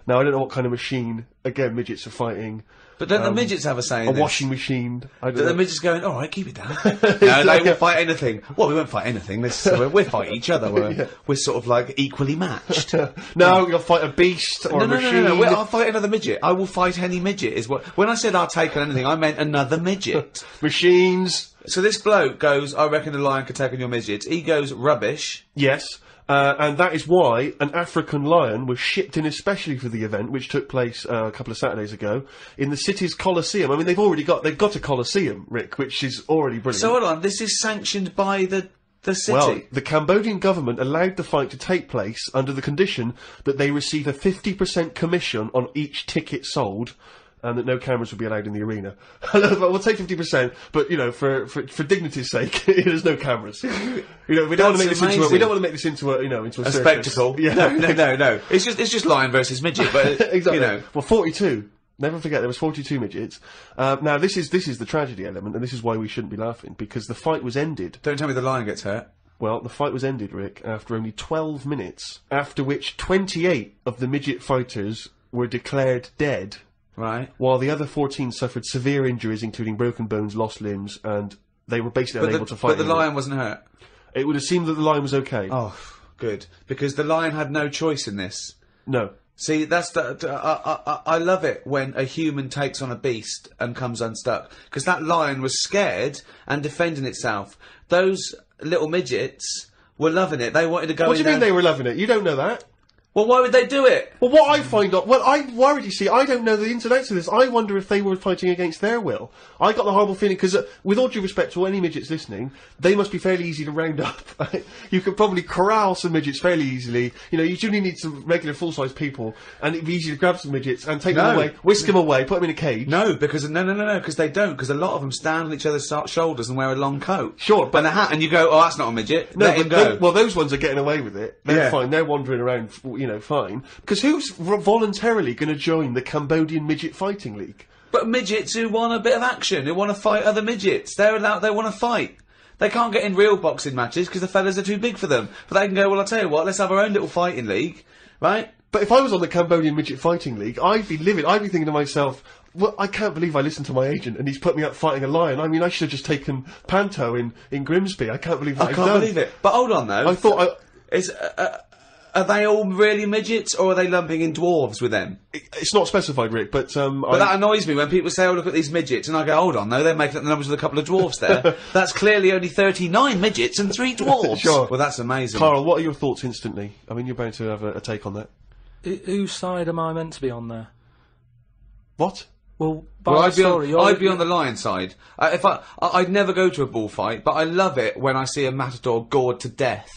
Now, I don't know what kind of machine, again, midgets are fighting. But don't the midgets have a say in this? Washing machine. The midgets going, all right, keep it down. No, they will fight anything. Well, we won't fight anything. We'll fight each other. We're sort of like equally matched. No, you'll fight a beast or a machine. No. I'll fight another midget. I will fight any midget. Is what. When I said I'll take on anything, I meant another midget. Machines. So this bloke goes, I reckon a lion could take on your midgets. He goes, rubbish. Yes. And that is why an African lion was shipped in especially for the event, which took place a couple of Saturdays ago, in the city's Colosseum. I mean, they've got a Colosseum, Rick, which is already brilliant. So hold on, this is sanctioned by the city? Well, the Cambodian government allowed the fight to take place under the condition that they receive a 50% commission on each ticket sold, and that no cameras would be allowed in the arena. We'll take 50%, but for dignity's sake, there's no cameers. We don't want to make this into a circus. Spectacle. Yeah. No. It's just lion versus midget, but exactly. Well, 42. Never forget there was 42 midgets. Now this is the tragedy element, and this is why we shouldn't be laughing, because the fight was ended. Don't tell me the lion gets hurt. Well, the fight was ended, Rick, after only 12 minutes, after which 28 of the midget fighters were declared dead. Right. While the other 14 suffered severe injuries, including broken bones, lost limbs, and they were basically unable to fight. But the lion wasn't hurt? It would have seemed that the lion was okay. Oh, good. Because the lion had no choice in this. No. See, that's I love it when a human takes on a beast and comes unstuck. Because that lion was scared and defending itself. Those little midgets were loving it. They wanted to go. What do you mean they were loving it? You don't know that. Well, why would they do it? Well, what I find out... Well, I'm worried, you see. I don't know the ins and outs of this. I wonder if they were fighting against their will. I got the horrible feeling, because with all due respect to any midgets listening, they must be fairly easy to round up. You could probably corral some midgets fairly easily. You know, you only need some regular full-size people, and it'd be easy to grab some midgets and take them away, whisk them away, put them in a cage. No, because... No, because they don't. Because a lot of them stand on each other's shoulders and wear a long coat. Sure, but... And a hat, and you go, oh, that's not a midget. No, Let him go. well, those ones are getting away with it. They're fine. They're wandering around, you know, fine. Because who's voluntarily going to join the Cambodian Midget Fighting League? But midgets who want a bit of action, who want to fight other midgets. They're allowed, they want to fight. They can't get in real boxing matches because the fellas are too big for them. But they can go, well, I'll tell you what, let's have our own little fighting league, right? But if I was on the Cambodian Midget Fighting League, I'd be livid. I'd be thinking to myself, well, I can't believe I listened to my agent and he's put me up fighting a lion. I mean, I should have just taken Panto in Grimsby. I can't believe what I've done. I can't believe it. But hold on, though. I thought Are they all really midgets, or are they lumping in dwarves with them? It's not specified, Rick, but But that annoys me when people say, oh, look at these midgets, and I go, hold on, no, they're making up the numbers with a couple of dwarves there. That's clearly only 39 midgets and 3 dwarves. Sure. Well, that's amazing. Carl, what are your thoughts instantly? I mean, you're bound to have a take on that. Whose side am I meant to be on there? What? Well, I'd be on the lion side. I'd never go to a bullfight, but I love it when I see a matador gored to death.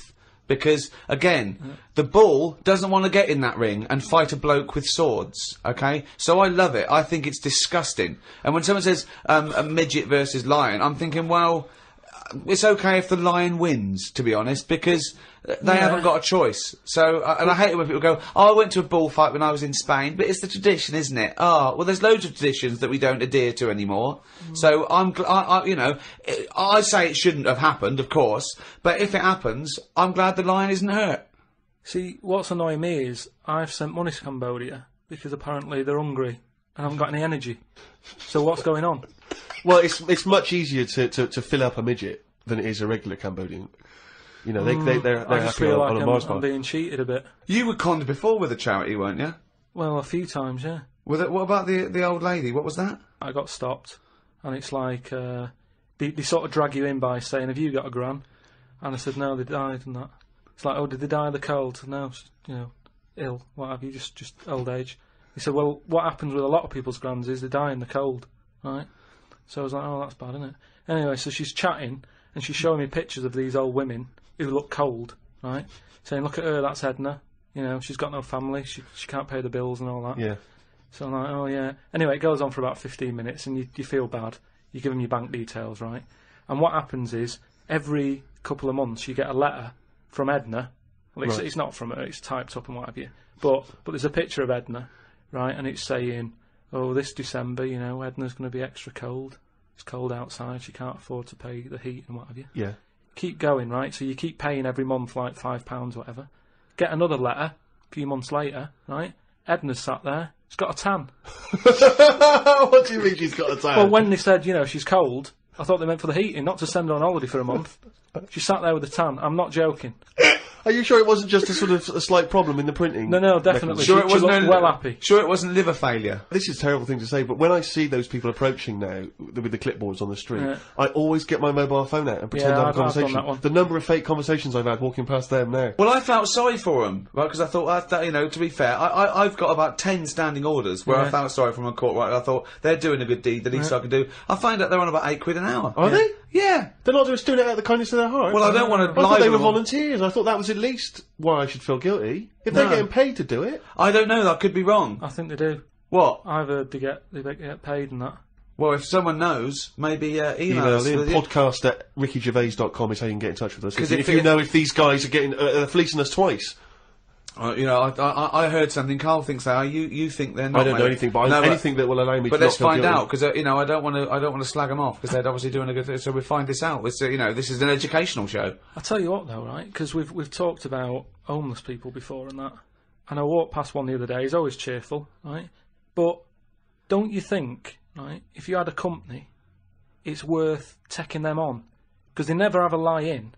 Because, again, the bull doesn't want to get in that ring and fight a bloke with swords, okay? So I love it. I think it's disgusting. And when someone says, a midget versus lion, I'm thinking, well, it's okay if the lion wins, to be honest, because they haven't got a choice. So, and I hate it when people go, oh, I went to a bullfight when I was in Spain, but it's the tradition, isn't it? Oh, well, there's loads of traditions that we don't adhere to anymore. So I say it shouldn't have happened, of course, but if it happens, I'm glad the lion isn't hurt. See, what's annoying me is I've sent money to Cambodia because apparently they're hungry and haven't got any energy. So what's going on? Well, it's much easier to fill up a midget than it is a regular Cambodian. You know, they're I just happy feel on like a Mars bar. I'm being cheated a bit. You were conned before with a charity, weren't you? Well, a few times, yeah. What about the old lady? What was that? I got stopped, and it's like they sort of drag you in by saying, "Have you got a gran?" And I said, "No, they died," and that. It's like, "Oh, did they die of the cold?" No, ill. What have you? Just old age. He said, "Well, what happens with a lot of people's grans is they die in the cold, right?" So I was like, "Oh, that's bad, isn't it?" Anyway, so she's chatting and she's showing me pictures of these old women who look cold, right? Saying, "Look at her, that's Edna. You know, she's got no family. She can't pay the bills and all that." Yeah. So I'm like, "Oh yeah." Anyway, it goes on for about 15 minutes, and you feel bad. You give them your bank details, right? And what happens is every couple of months you get a letter from Edna. Well, it's not from her; it's typed up and what have you. But there's a picture of Edna, right? And it's saying, "Oh, this December, Edna's going to be extra cold. It's cold outside. She can't afford to pay the heat and what have you." Yeah. Keep going, right? So you keep paying every month like £5 or whatever. Get another letter a few months later, right? Edna's sat there. She's got a tan. What do you mean she's got a tan? Well, when they said, she's cold, I thought they meant for the heating, not to send her on holiday for a month. She sat there with a tan. I'm not joking. Are you sure it wasn't just a slight problem in the printing? No, definitely. Sure, it wasn't well happy. Sure, it wasn't liver failure. This is a terrible thing to say, but when I see those people approaching now with the clipboards on the street, I always get my mobile phone out and pretend to have a conversation. I've done that one. The number of fake conversations I've had walking past them now. Well, I felt sorry for them, right? Because I thought, to be fair, I've got about 10 standing orders where I felt sorry for them in court. Right? I thought they're doing a good deed. The least I can do. I find out they're on about £8 an hour. Are they? Yeah. They're not just doing it out of the kindness of their heart. Well, I don't want to. I thought they were volunteers. I thought that was at least why I should feel guilty. If they're getting paid to do it. I don't know. I could be wrong. I think they do. What? I've heard they get paid and that. Well, if someone knows, maybe email us. Podcast@rickygervais.com is how you can get in touch with us. If you know if these guys are getting fleecing us twice. I heard something. Carl thinks that. You think they're not. I don't know anything, but anything that will allow me. But to let's not feel find guilty. out because I don't want to slag them off because they're obviously doing a good thing. So we'll find this out. It's, this is an educational show. I tell you what, though, right? Because we've talked about homeless people before and that, and I walked past one the other day. He's always cheerful, right? But don't you think, right? If you had a company, it's worth taking them on because they never have a lie-in.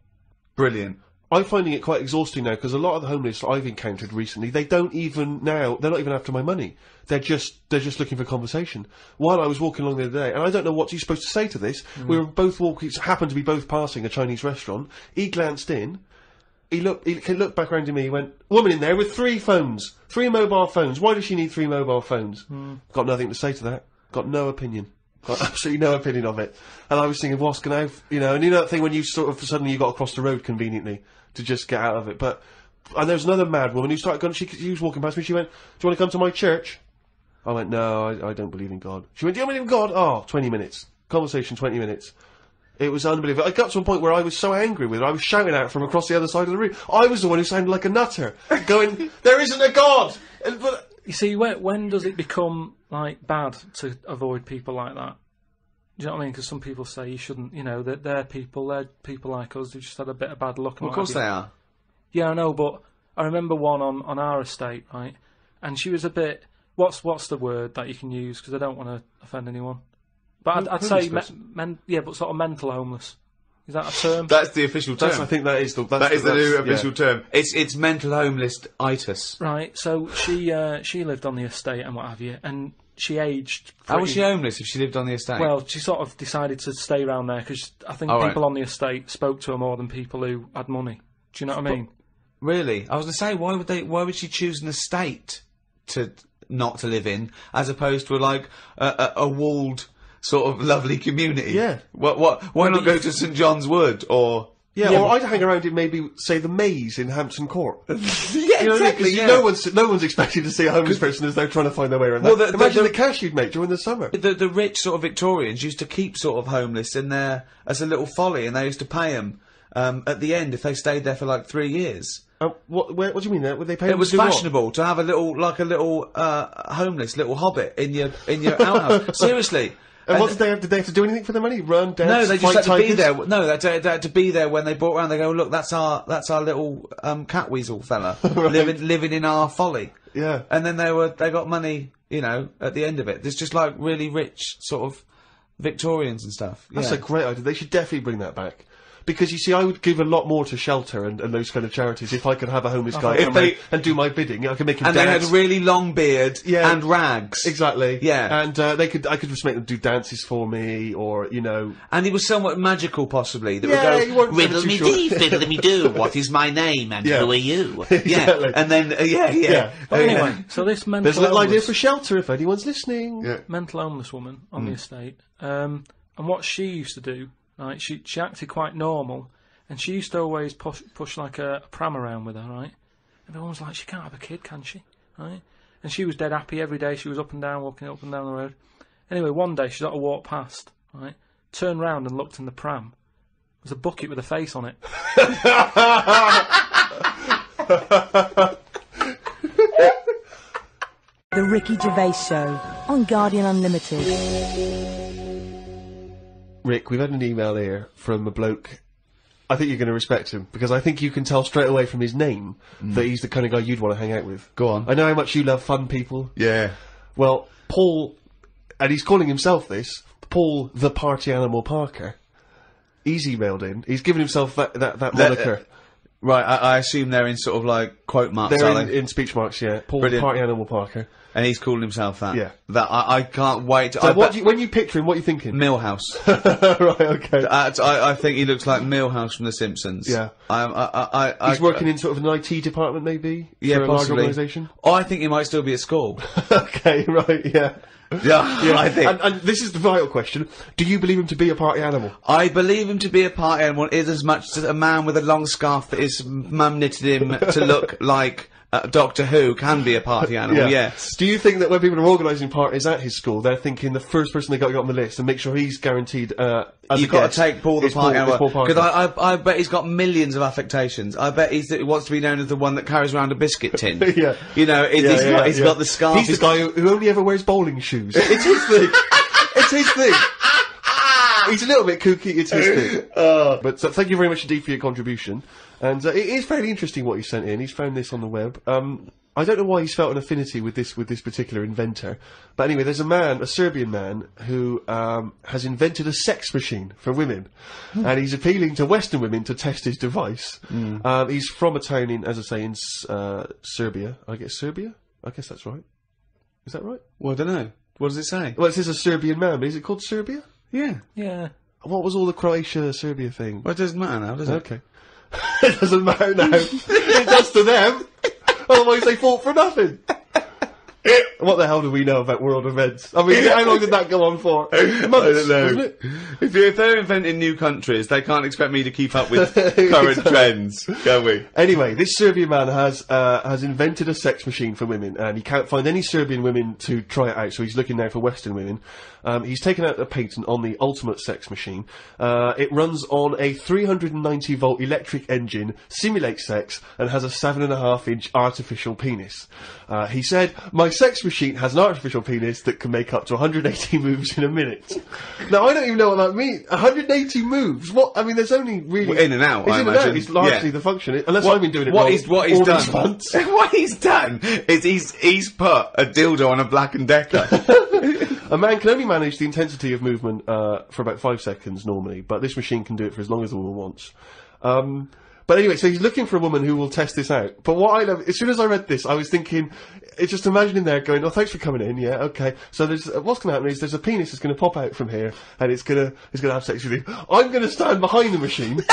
Brilliant. I'm finding it quite exhausting now, because a lot of the homeless I've encountered recently, they're not even after my money. They're just looking for conversation. While I was walking along the other day, and I don't know what you're supposed to say to this, we were both walking, happened to be both passing a Chinese restaurant. He glanced in, he looked back around at me, he went, woman in there with 3 phones, 3 mobile phones, why does she need 3 mobile phones? Got nothing to say to that, got no opinion. Got absolutely no opinion of it. And I was thinking, what's going to, and you know that thing when you sort of, suddenly you got across the road conveniently to just get out of it. But, and there was another mad woman who started going, she was walking past me, she went, do you want to come to my church? I went, no, I don't believe in God. She went, do you believe in God? Oh, 20 minutes. Conversation, 20 minutes. It was unbelievable. I got to a point where I was so angry with her, I was shouting out from across the other side of the room. I was the one who sounded like a nutter, going, there isn't a God! But, you see, when does it become, like, bad to avoid people like that? Do you know what I mean? Because some people say you shouldn't, that they're people like us who just had a bit of bad luck. Well, of course they are. Yeah, I know, but I remember one on our estate, right? And she was a bit, what's the word that you can use? Because I don't want to offend anyone. But I'd say, but sort of mental homeless. Is that a term? That's the official term. I think that is the new official term. It's mental homeless-itis. Right, so she lived on the estate and what have you, and she aged... How was she homeless if she lived on the estate? Well, she sort of decided to stay around there, because I think people on the estate spoke to her more than people who had money. Do you know what I mean? Really? I was going to say, why would she choose an estate not to live in, as opposed to, like, a walled... sort of lovely community. Yeah. Why not go to St John's Wood or... Yeah, or I'd hang around in maybe, say, the Maze in Hampton Court. Yeah, exactly. No one's expecting to see a homeless person as they're trying to find their way around. Well, imagine the cash you'd make during the summer. The rich sort of Victorians used to keep sort of homeless in there as a little folly, and they used to pay them at the end if they stayed there for like 3 years. What do you mean there? Would they pay them It was to do fashionable to have a little homeless little hobbit in your outhouse. Seriously. And what did they have? Did they have to do anything for the money? Run, dance, no, they just had to tigers? be there. No, they had to be there when they brought around. They go, look, that's our little cat weasel fella Right. living in our folly. Yeah. And then they got money, at the end of it. There's just like really rich sort of Victorians and stuff. That's a great idea. They should definitely bring that back. Because, you see, I would give a lot more to shelter and those kind of charities if I could have a homeless guy and do my bidding. I could make him dance. And they had a really long beard and rags. Exactly. Yeah. And I could just make them do dances for me, or, And he was somewhat magical, possibly. That Yeah, would go, riddle me dee, fiddle me do, what is my name and who are you? Exactly. Yeah. And then, But anyway, so this mental There's a little idea homeless, for shelter if anyone's listening. Yeah. mental homeless woman on the estate, and what she used to do, right, she acted quite normal, and she used to always push like a pram around with her, right? And everyone was like, she can't have a kid, can she? Right? And she was dead happy every day. She was up and down, walking up and down the road. Anyway, one day she sort of walked past, right? Turned round and looked in the pram. There was a bucket with a face on it. The Ricky Gervais Show on Guardian Unlimited. Rick, we've had an email here from a bloke. I think you're going to respect him, because I think you can tell straight away from his name that he's the kind of guy you'd want to hang out with. Go on. I know how much you love fun people. Yeah. Well, Paul, and he's calling himself this, Paul the Party Animal Parker. He's emailed in. He's given himself that moniker. Right, I assume they're in sort of like quote marks, They're are they? in speech marks, yeah. Paul Brilliant. the Party Animal Parker. And he's calling himself that. Yeah. That I can't wait. So when you picture him, what are you thinking? Millhouse. Right, okay. I think he looks like Millhouse from The Simpsons. Yeah. He's He's working in sort of an IT department, maybe? Yeah, for a large possibly. organisation? I think he might still be at school. Okay, right, yeah. Yeah, I think. And this is the vital question. Do you believe him to be a party animal? I believe him to be a party animal is as much as a man with a long scarf that his mum knitted him to look like Doctor Who can be a party animal, yes. Do you think that when people are organising parties at his school, they're thinking the first person they got to get on the list and make sure he's guaranteed as You've got to take Paul the party animal. Because Because I bet he's got millions of affectations. I bet he wants to be known as the one that carries around a biscuit tin. Yeah. He's got the scarf. He's the guy who only ever wears bowling shoes. It's his thing. It's his thing. He's a little bit kooky, it's his thing. But thank you very much indeed for your contribution. And it is fairly interesting what he sent in. He's found this on the web. I don't know why he's felt an affinity with this particular inventor, but anyway, there's a Serbian man, who has invented a sex machine for women, and he's appealing to Western women to test his device. He's from a town in, as I say, in Serbia. I guess Serbia. I guess that's right. Is that right? Well, I don't know. What does it say? Well, it says a Serbian man, but is it called Serbia? Yeah. Yeah. What was all the Croatia-Serbia thing? Well, it doesn't matter now, does it? Okay. It doesn't matter now. It does to them. Otherwise they fought for nothing. What the hell do we know about world events? I mean, how long did that go on for? Months, I don't know. wasn't it? If they're inventing new countries, they can't expect me to keep up with current trends, can we? Anyway, this Serbian man has invented a sex machine for women, and he can't find any Serbian women to try it out, so he's looking now for Western women. He's taken out a patent on the ultimate sex machine. It runs on a 390-volt electric engine, simulates sex, and has a 7.5-inch artificial penis. He said, "My sex machine has an artificial penis that can make up to 180 moves in a minute." Now, I don't even know what that means. 180 moves? What? I mean, there's only really... Well, in and out, it's I in imagine. And out. It's largely the function, unless I've been doing it wrong. What he's all done... these months. What he's done is he's put a dildo on a Black & Decker. A man can only manage the intensity of movement for about 5 seconds normally, but this machine can do it for as long as the woman wants. But anyway, so he's looking for a woman who will test this out. But what I love, as soon as I read this, I was thinking, it's just imagining there going, "Oh, thanks for coming in, yeah, okay." So there's, what's going to happen is there's a penis that's going to pop out from here, and it's going to have sex with you. I'm going to stand behind the machine.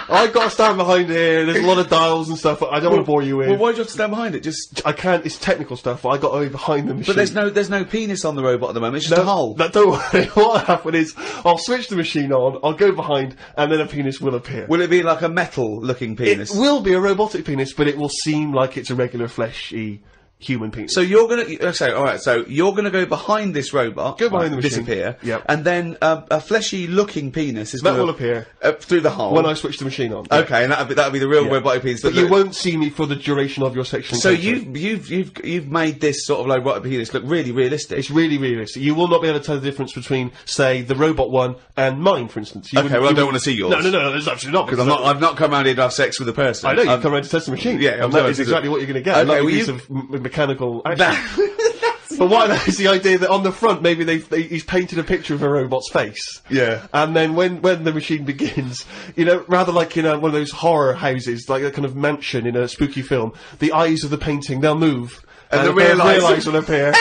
I've got to stand behind here, there's a lot of dials and stuff, I don't want to bore you with. Well, why do you have to stand behind it? I can't, it's technical stuff, but I got to be behind the machine. But there's no penis on the robot at the moment, it's just a hole. No, don't worry, what'll happen is, I'll switch the machine on, I'll go behind, and then a penis will appear. Will it be like a metal-looking penis? It will be a robotic penis, but it will seem like it's a regular fleshy human penis. So you're gonna so you're gonna go behind this robot, go behind the machine, disappear, yep, and then a fleshy-looking penis is will appear through the hole when I switch the machine on. Okay, and that'll be the real robotic penis. But you won't see me for the duration of your sexual So encounter. you've made this sort of like robotic penis look really realistic. It's really realistic. You will not be able to tell the difference between, say, the robot one and mine, for instance. Okay, well I don't want to see yours. No, there's absolutely not. Because I've not come around here to have sex with a person. I know, you've come around to test the machine. Yeah, and that is exactly what you're going to get. Okay, a piece of mechanical action. But what is the idea that on the front maybe he's painted a picture of a robot's face. Yeah. And then when the machine begins, you know, rather like in one of those horror houses, like a kind of mansion in a spooky film, the eyes of the painting, they'll move. And the real eyes will appear,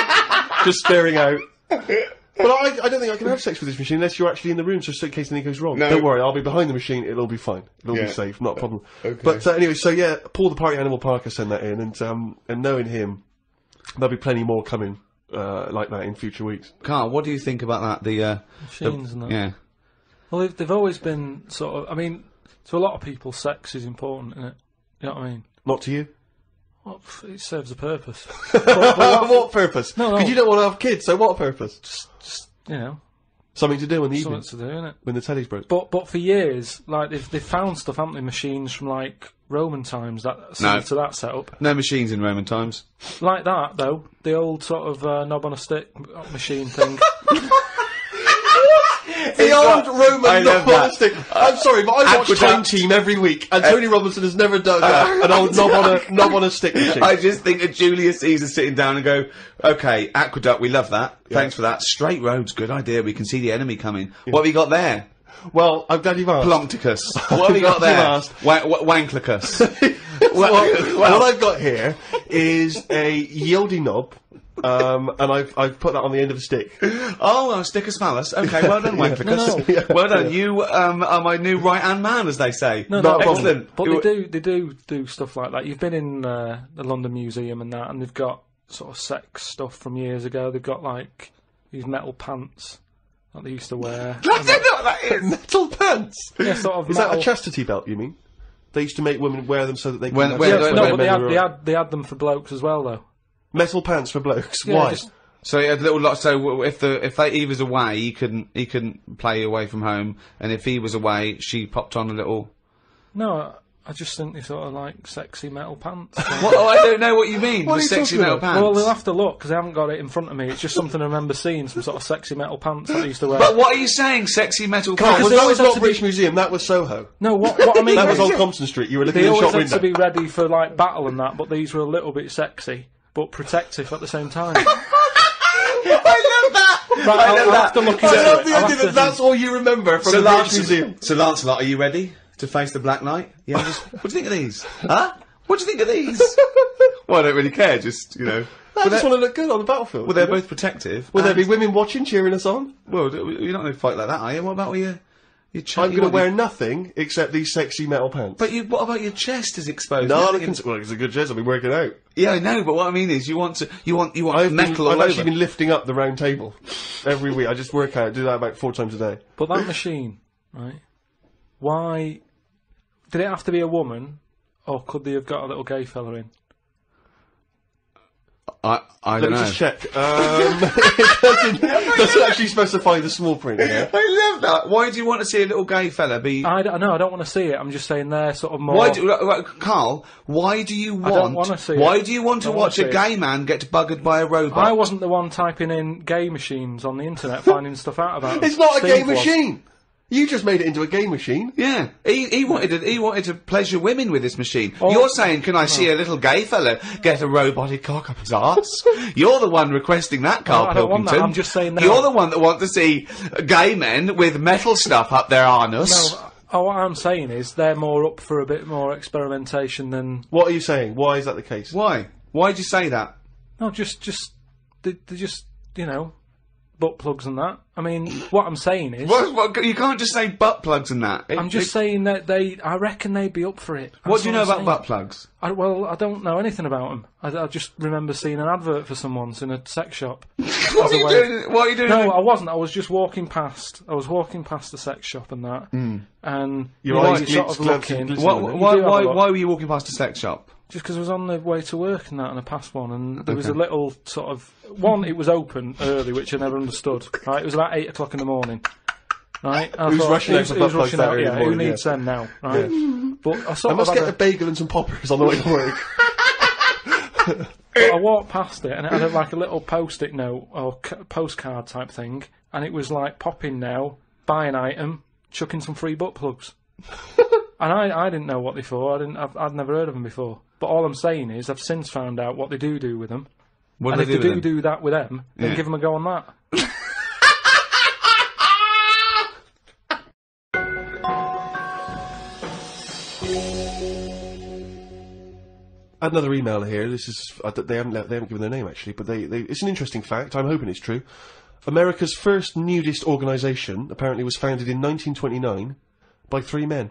just staring out. But I don't think I can have sex with this machine unless you're actually in the room, just in case anything goes wrong. No. Don't worry, I'll be behind the machine, it'll be fine. It'll be safe, not a problem. Okay. But anyway, so yeah, Paul the Party Animal Parker sent that in, and knowing him, there'll be plenty more coming like that in future weeks. Carl, what do you think about that? Machines and that. Yeah. Well, they've always been sort of... I mean, to a lot of people, sex is important, isn't it? You know what I mean? Not to you? Well, it serves a purpose. What purpose? No. Because you don't want to have kids, so what purpose? Just, you know... Something to do in the evening. Something to do, innit? When the telly's broke. But for years, like, they've found stuff, haven't they? Machines from, like, Roman times, similar to that setup. No machines in Roman times. Like that, though. The old sort of knob on a stick machine thing. The old Roman knob on a stick. I'm sorry, but I watch Time Team every week, and Tony Robinson has never done an old knob on a stick machine. I just think of Julius Caesar sitting down and go, "Okay, aqueduct, we love that. Thanks for that. Straight roads, good idea. We can see the enemy coming. What have you got there? Well, I'm glad you've asked. Ploncticus. What have you got there? Wanklicus. What I've got here is a Yieldy knob. And I've put that on the end of a stick. Oh, a stick of smallus. Okay, well done, Wanklicus. Yeah. Well done. You are my new right-hand man, as they say. No, excellent. But they do stuff like that. You've been in the London Museum and that, and they've got sort of sex stuff from years ago. They've got like these metal pants that they used to wear. I don't know what that is. Metal pants. Yeah, sort of. Is metal. that a chastity belt? You mean? They used to make women wear them so that they could. But they had them for blokes as well, though. Metal pants for blokes. Yeah, why? So he had a little lot. So if he was away, he couldn't play away from home, and if he was away, she popped on a little. No, I just think they sort of like sexy metal pants. What? Oh, I don't know what you mean. What The are you sexy talking metal about? pants. Well, they'll have to look, because I haven't got it in front of me. It's just something I remember seeing, some sort of sexy metal pants that I used to wear. But what are you saying? Sexy metal Carl, pants? they that always was have not to British Museum, that was Soho. No, what I mean That was is, on Compton Street, you were looking they in the always shop had to window. be ready for, like, battle and that, but these were a little bit sexy, but protective at the same time. I love that! Right, I'll have to look into I love it. the I'll idea have that that's all you remember from the British Museum. So Lancelot, are you ready to face the Black Knight? Yeah. What do you think of these? Huh? What do you think of these? Well, I don't really care. Just I just want to look good on the battlefield. Well, they're both protective. Will there be women watching, cheering us on? Well, you're not going to fight like that, are you? What about your chest? I'm going to wear nothing except these sexy metal pants. But what about your chest is exposed? No, Nothing- well, it's a good chest. I've been working out. Yeah, I know. But what I mean is, you want metal all I've over. actually been lifting up the round table every week. I just work out, do that about 4 times a day. But that machine, right? Why did it have to be a woman, or could they have got a little gay fella in? I Let don't me know. just check. It doesn't actually specify the small print here. I love that. Why do you want to see a little gay fella be? I don't want to see it. I'm just saying they're sort of more. Carl? Why do you want? don't wanna see Why it. do you want to Don't wanna watch a see it. gay man get buggered by a robot? I wasn't the one typing in gay machines on the internet, finding stuff out about them. It's not a Steve game was. machine. You just made it into a game machine. Yeah, he wanted to pleasure women with this machine. You're saying, can I see a little gay fella get a robotic cock up his arse? You're the one requesting that, Carl I don't want Pilkington. that, I'm just saying that. You're the one that wants to see gay men with metal stuff up their anus. No, what I'm saying is they're more up for a bit more experimentation than. What are you saying? Why is that the case? Why? Why'd you say that? No, they're just butt plugs and that. I mean, what I'm saying is. What, you can't just say butt plugs and that. I'm just saying that I reckon they'd be up for it. What do you know That's what about I'm butt saying. plugs? I don't know anything about them. I just remember seeing an advert for some once in a sex shop. What are you doing? What are you doing? No, I wasn't. I was just walking past. I was walking past the sex shop and that, and Your eyes sort of glancing, looking. glistening. Why were you walking past a sex shop? Just because I was on the way to work and that, and I passed one, and there was a little sort of one. It was open early, which I never understood. Right, it was about 8 o'clock in the morning. Right, I Who's thought, rushing out who's for butt plugs rushing that out? early in Yeah, the who morning, needs yeah. them now? Right, but I I sort must of get had a bagel and some poppers on the way to work. But I walked past it, and it had like a little post-it note or postcard type thing, and it was like, pop in now, buy an item, chuck in some free butt plugs. And I didn't know what they for. I'd never heard of them before. But all I'm saying is, I've since found out what they do with them. What And do if they they do with them? do that with them, then Yeah. give them a go on that. Another email here. This is they haven't given their name actually, but it's an interesting fact. I'm hoping it's true. America's first nudist organisation apparently was founded in 1929 by 3 men.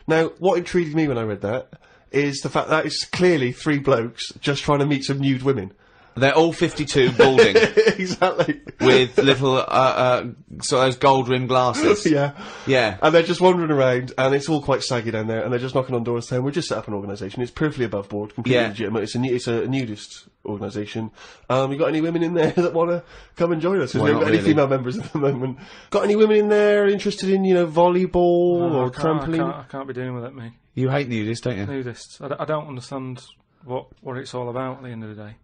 Now, what intrigued me when I read that is the fact that it's clearly 3 blokes just trying to meet some nude women. They're all 52, balding, Exactly. with little sort of those gold-rimmed glasses. Yeah. Yeah. And they're just wandering around, and it's all quite saggy down there, and they're just knocking on doors saying, we've just set up an organisation, it's perfectly above board, completely Yeah. legitimate, it's a nudist organisation. You got any women in there that want to come and join us? 'Cause Why we haven't not got any really? female members at the moment. Got any women in there interested in, volleyball No, or I trampoline? can't be doing with it, me. You hate nudists, don't you? Nudists. I don't understand what it's all about at the end of the day.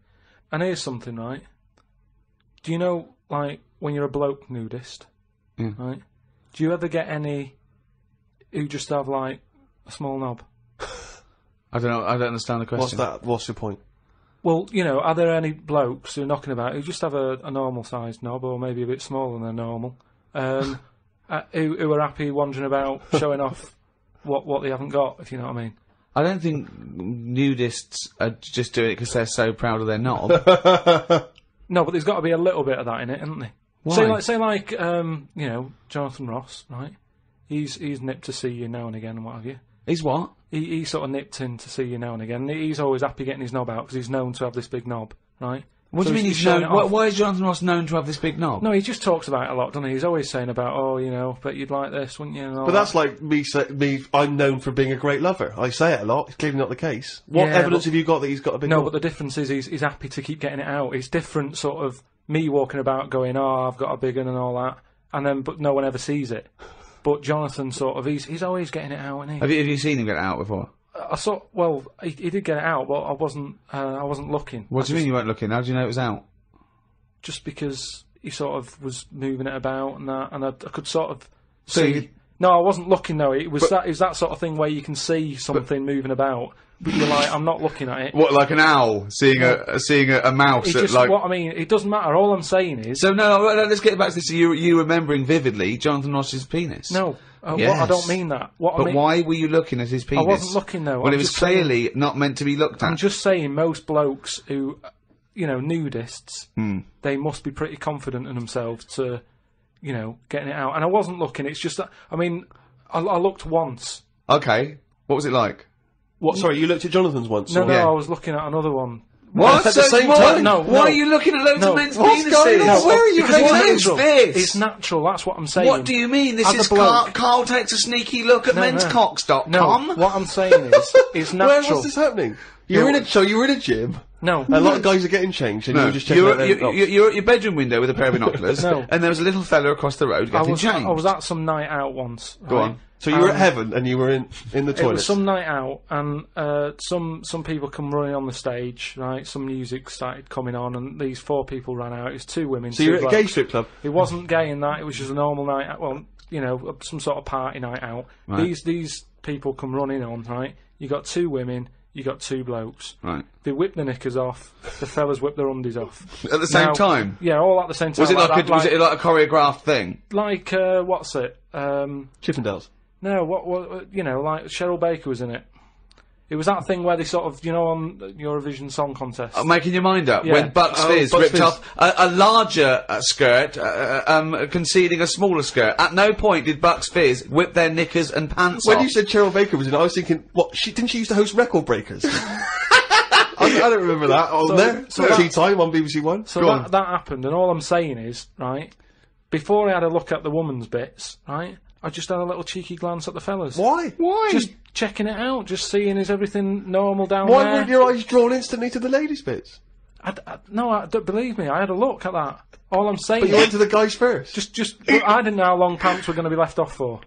And here's something, right? Do you know, like, when you're a bloke nudist, right? Do you ever get any who just have, like, a small knob? I don't know. I don't understand the question. What's that? What's your point? Well, are there any blokes who are knocking about who just have a normal-sized knob, or maybe a bit smaller than normal, who are happy wandering about showing off what they haven't got, if you know what I mean? I don't think nudists are just doing it because they're so proud of their knob. No, but there's got to be a little bit of that in it, isn't there? Why? Say like Jonathan Ross, right? He's nipped to see you now and again and what have you. He's what? He sort of nipped in to see you now and again. He's always happy getting his knob out because he's known to have this big knob, right? What So do you mean he's showing known? it off. Why is Jonathan Ross known to have this big knob? No, he just talks about it a lot, doesn't he? He's always saying about, bet you'd like this, wouldn't you? And all But that's that. like me, I'm known for being a great lover. I say it a lot, it's clearly not the case. What Yeah, evidence but- have you got that he's got a big No, knob? but the difference is he's happy to keep getting it out. It's different, sort of me walking about going, I've got a big one and all that, and then but no one ever sees it. But Jonathan sort of, he's always getting it out, isn't he? Have you seen him get it out before? I saw, well, he did get it out, but I wasn't looking. What do you mean you weren't looking? How do you know it was out? Just because he sort of was moving it about and that, and I could sort of So see. you- No, I wasn't looking though. It was that sort of thing where you can see something moving about, but you're like, I'm not looking at it. What, like an owl seeing a mouse? It just, what I mean, it doesn't matter. All I'm saying is, So no, let's get back to this. You remembering vividly Jonathan Ross's penis? no, Yes. I don't mean that. What I But mean, why were you looking at his penis? I wasn't looking though. Well, I'm it was just saying- clearly not meant to be looked at. I'm just saying, most blokes who, nudists, Hmm. they must be pretty confident in themselves to, getting it out. And I wasn't looking. It's just that, I mean, I looked once. Okay, what was it like? What? Sorry, you looked at Jonathan's once. No, or- no, Yeah. I was looking at another one. What? At the same what? time? No, Why no. are you looking at loads No. of men's What's penises? going on? Where are you Because going? it's Men's natural. fist. It's natural. That's what I'm saying. What do you mean? This As a is bloke- Carl takes a sneaky look at No, no. menscocks.com. No, what I'm saying is, it's Where natural. was this happening? You were in a gym. No. A lot of guys are getting changed, and you No, were just checking out their you're at your bedroom window with a pair of binoculars, No. and there was a little fella across the road I getting was changed. at some night out once. Go right? on. So you were at heaven, and you were in the It was toilet. some night out, and some people come running on the stage, right? Some music started coming on, and these 4 people ran out. It was 2 women. So you were 2 at a gay blokes. strip club. It wasn't gay in that. It was just a normal night out. Well, some sort of party night out. Right. These people come running on, right? You got 2 women. You got 2 blokes. Right. They whip their knickers off. The fellas whip their undies off. At the same Now- time? Yeah, all at the same time. Was it like, that, was it like a choreographed thing? like what's it? Chippendales. No, what like Cheryl Baker was in it. It was that thing where they sort of, on Eurovision Song Contest. Making your mind up Yeah. when Bucks Fizz Bucks ripped Fizz. off a larger skirt, conceding a smaller skirt. At no point did Bucks Fizz whip their knickers and pants When off. you said Cheryl Baker was in, I was thinking, what? Didn't she used to host Record Breakers? I don't remember that on there. so that- Tea Time on BBC One. So Go on. that happened, and all I'm saying is, right, before I had a look at the woman's bits, right, I just had a little cheeky glance at the fellas. Why? Why? Just checking it out, just seeing is everything normal down Why there. weren't your eyes drawn instantly to the ladies' bits? Don't believe me, I had a look at that. All I'm saying But you went to the guys first. I didn't know how long pants were going to be left off for.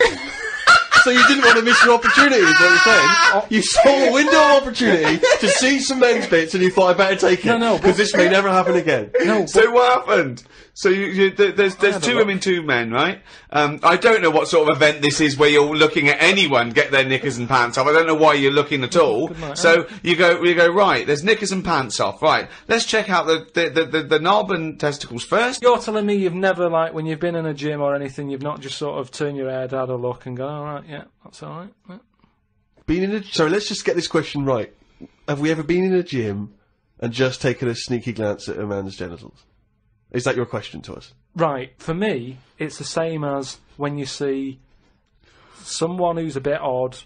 So you didn't want to miss your opportunity, is what you're saying? You saw a window of opportunity to see some men's bits, and you thought, I better take it. No, because this may never happen again. No, So what happened? So there's had a 2 look. women, 2 men, right? I don't know what sort of event this is where you're looking at anyone get their knickers and pants off. I don't know why you're looking at all. night, So you go right. There's knickers and pants off. Right. Let's check out the knob and testicles first. You're telling me you've never, like, when you've been in a gym or anything, you've not just sort of turned your head, had a look, and gone, all right, yeah, that's all right. Yeah. Been in a... Sorry, let's just get this question right. Have we ever been in a gym and just taken a sneaky glance at a man's genitals? Is that your question to us? Right, for me, it's the same as when you see someone who's a bit odd,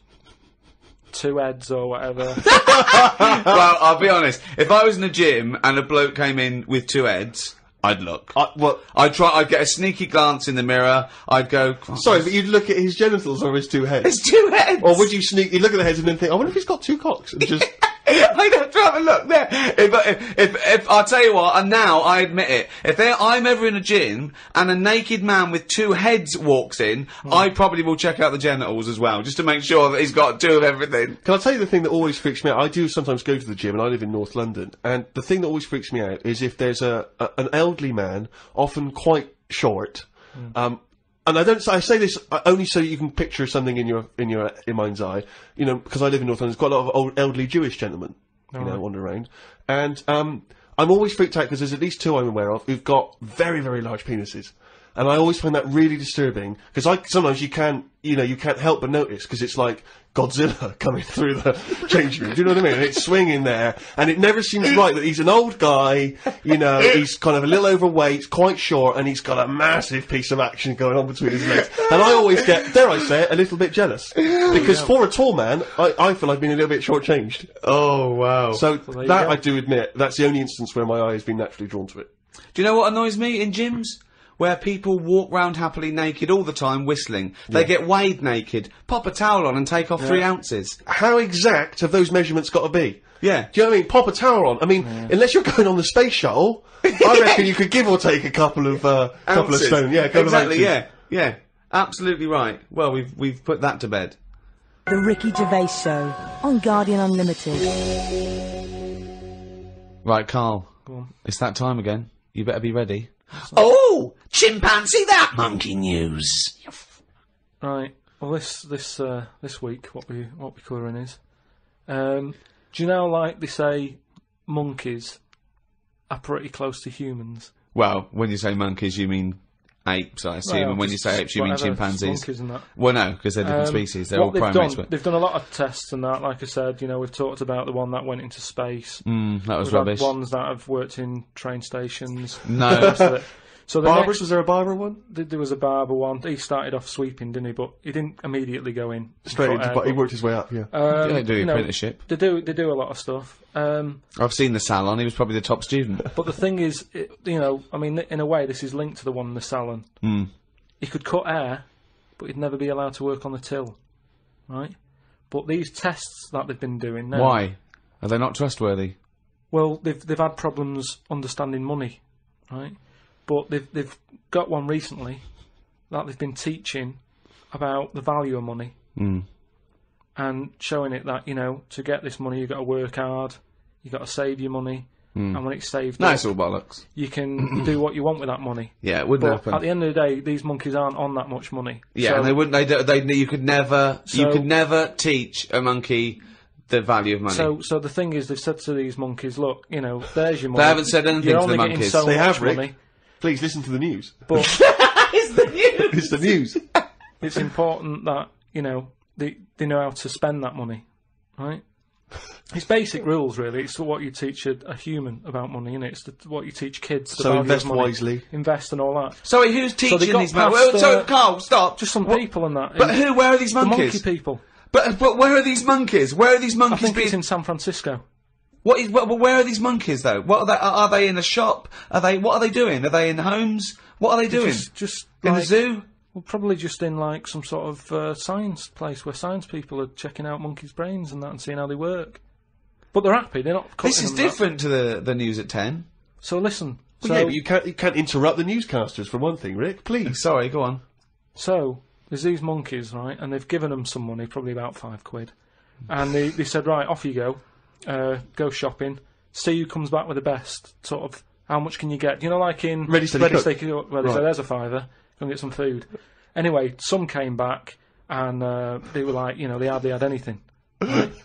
2 heads or whatever. Well, I'll be honest. If I was in a gym and a bloke came in with 2 heads, I'd look. I'd get a sneaky glance in the mirror. I'd go. Sorry, but you'd look at his genitals or his 2 heads? There's 2 heads. Or would you you'd look at the heads and then think, I wonder if he's got 2 cocks? And just... I'd have to have a look there. If I'll tell you what, and now I admit it, if I'm ever in a gym and a naked man with 2 heads walks in, I probably will check out the genitals as well, just to make sure that he's got 2 of everything. Can I tell you the thing that always freaks me out? I do sometimes go to the gym, and I live in North London, and the thing that always freaks me out is if there's an elderly man, often quite short, and I say this only so you can picture something in your mind's eye, because I live in North London. There's quite a lot of old elderly Jewish gentlemen, wander around, and I'm always freaked out because there's at least 2 I'm aware of who've got very, very large penises, and I always find that really disturbing because sometimes you can't help but notice because it's like Godzilla coming through the change room. Do you know what I mean? And it's swinging there, and it never seems right that he's an old guy, he's kind of a little overweight, quite short, and he's got a massive piece of action going on between his legs. And I always get, dare I say it, a little bit jealous. Because for a tall man, I feel I've been a little bit shortchanged. Oh, wow. So there you that go. I do admit, that's the only instance where my eye has been naturally drawn to it. Do you know what annoys me in gyms? Where people walk round happily naked all the time whistling. They get weighed naked, pop a towel on and take off 3 ounces. How exact have those measurements got to be? Yeah. Do you know what I mean? Pop a towel on. I mean, unless you're going on the space shuttle, I reckon you could give or take a couple of Ounces. stone. Yeah, a couple exactly, of ounces. yeah. Absolutely right. Well, we've put that to bed. The Ricky Gervais Show on Guardian Unlimited. Right, Carl. Go on. It's that time again. You better be ready. Oh, chimpanzee that monkey news. Right. Well, this week, what we covering is, do you know, like they say, monkeys are pretty close to humans. Well, when you say monkeys, you mean apes, I assume, Well, and when you say apes, you mean whatever, chimpanzees. monkeys and that. Well, no, because they're different species. They're all What primates. they've done a lot of tests and that. Like I said, you know, we've talked about the one that went into space. That was We've rubbish. had ones that have worked in train stations. No. So the Barbers? next, Was there a barber one? there was a barber one. He started off sweeping, didn't he? But he didn't immediately go in. Straight into, but he worked his way up, yeah. They do you know, apprenticeship. They do a lot of stuff. I've seen the salon. He was probably the top student. But the thing is, you know, I mean, in a way, this is linked to the one in the salon. He could cut hair, but he'd never be allowed to work on the till, right? But these tests that they've been doing now, Why? Are they not trustworthy? well, they've had problems understanding money, right? But they've got one recently that they've been teaching about the value of money and showing it that, you know, to get this money you've got to work hard, you've got to save your money, and when it's saved No, up, it's all bollocks. you can do what you want with that money. Yeah, it wouldn't But happen. at the end of the day, these monkeys aren't on that much money. Yeah, So- and they wouldn't. You could never. you So- could never teach a monkey the value of money. So the thing is, they've said to these monkeys, look, you know, there's your money. They haven't said anything You're to the only getting monkeys. so They much have, Rick. money, Please listen to the news. but it's the news. It's the news. it's important that, you know, they know how to spend that money, right? It's basic rules, really. It's what you teach a human about money, isn't it? It's what you teach kids. The So value invest of money. wisely. Invest and all that. Sorry, who's teaching they got these monkeys? past, So, Carl, stop. Just some What- people and that. But who? Where are these The monkeys? monkey people. But where are these monkeys? Where are these I monkeys think being? it's in San Francisco. Where are these monkeys though? What are they? Are they in a shop? What are they doing? Are they in homes? What are they doing? Just in like, the zoo? Well, probably just in like some sort of science place where science people are checking out monkeys' brains and that and seeing how they work. But they're happy. They're not. This cutting is them that. different to the news at 10. So listen. Well, So yeah, but you can't interrupt the newscasters for one thing, Rick. Please. Sorry, go on. So there's these monkeys, right? And they've given them some money, probably about £5, and they said, right, off you go, go shopping. See who comes back with the best. Sort of, how much can you get? You know, like in Ready, Steady, Cook. Steady, Cook, where they Right. said, there's a £5, go and get some food. Anyway, some came back and they were like, you know, they hardly had anything.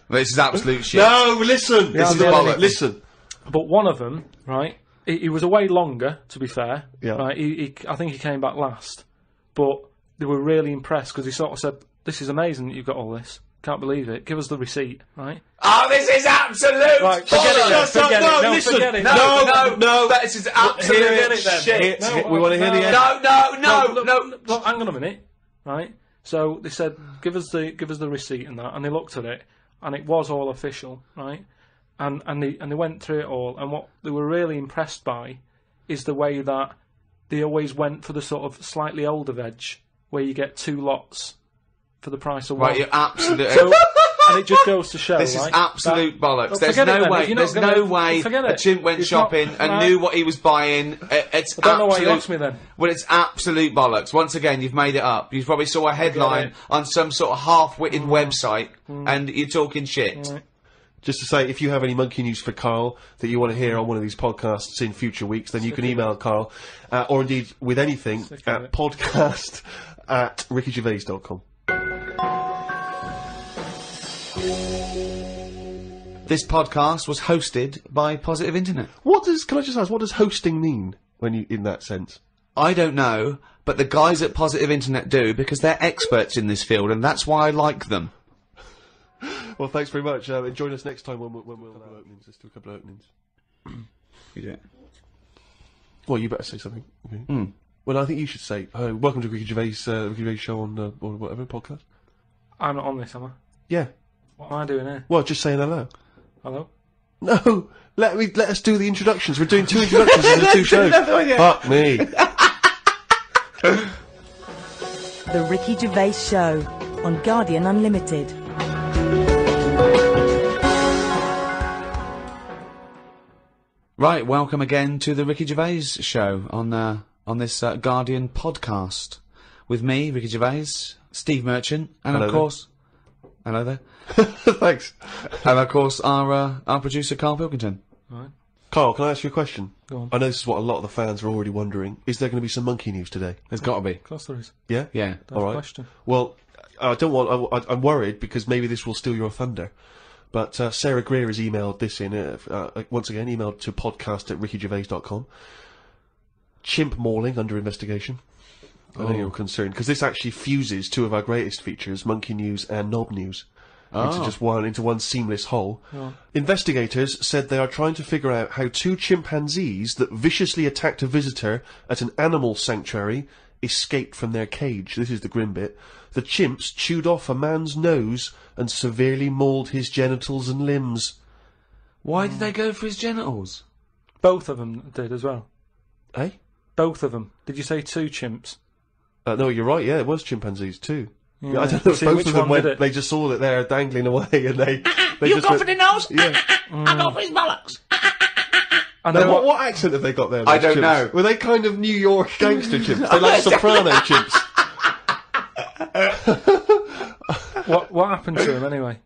This is absolute shit. No, listen. Yeah, This is yeah, bollocks. yeah. Listen. But one of them, right, he was away longer, to be fair. Yeah. Right, I think he came back last. But they were really impressed because he sort of said, this is amazing that you've got all this. Can't believe it. Give us the receipt, right? Oh, this is absolute Right, forget it then. bollocks. Forget it. No, listen. forget it. No. This is absolute Forget it then. shit. No, We want to hear the end. Look, hang on a minute, right? So they said, give us the receipt and that, and they looked at it, and it was all official, right? And they went through it all, and what they were really impressed by is the way that they always went for the sort of slightly older veg, where you get 2 lots for the price of one. Right, you're absolute. So, and it just goes to show, This is right, absolute that- bollocks. Well, There's forget it no then. way. If you're not There's gonna- no way forget a it. chimp went It's not- shopping and right. knew what he was buying. It's I don't know why absolute. you asked me then. Well, it's absolute bollocks. Once again, you've made it up. You probably saw a headline it. on some sort of half-witted website, and you're talking shit. Just to say, if you have any monkey news for Carl that you want to hear on one of these podcasts in future weeks, then you can email Carl, or indeed with anything, Sick of at it. podcast@rickygervais.com. This podcast was hosted by Positive Internet. Can I just ask, what does hosting mean when you, in that sense? I don't know, but the guys at Positive Internet do because they're experts in this field, and that's why I like them. Well, thanks very much. Join us next time when we'll have openings. Let's do a couple of openings. Well, you better say something. Okay. Well, I think you should say, welcome to Ricky Gervais show on, or whatever, podcast. I'm not on this, am I? Yeah. What am I doing here? Well, just saying hello. Hello? No! Let us do the introductions. We're doing 2 introductions in the 2 shows. Fuck me. The Ricky Gervais Show on Guardian Unlimited. Right, welcome again to the Ricky Gervais show on this Guardian podcast. with me, Ricky Gervais, Steve Merchant, and Hello of there. course, hello there, Thanks. and of course our producer Carl Pilkington. Right. Carl, can I ask you a question? Go on. I know this is what a lot of the fans are already wondering. Is there going to be some monkey news today? There's got to be. Of course there is. Yeah? Yeah. That's All the right. question. Well, I don't want... I'm worried because maybe this will steal your thunder. But Sarah Greer has emailed this in, once again, emailed to podcast@rickygervais.com. Chimp mauling under investigation. I know you're concerned, because this actually fuses two of our greatest features, Monkey News and Knob News, into one seamless whole. Oh. Investigators said they are trying to figure out how two chimpanzees that viciously attacked a visitor at an animal sanctuary escaped from their cage. This is the grim bit. The chimps chewed off a man's nose and severely mauled his genitals and limbs. Why did they go for his genitals? Both of them did as well. Eh? Both of them. Did you say two chimps? No, you're right, yeah, it was chimpanzees too. Yeah. I don't know if See, both which of them one went, did it? they just saw that they're dangling away and they You just go went, for the nose? Yeah. I go for his bollocks. And Now, then what accent have they got there? I those don't chimps? know. Were they kind of New York gangster chimps? They're like soprano chimps. what happened to them anyway?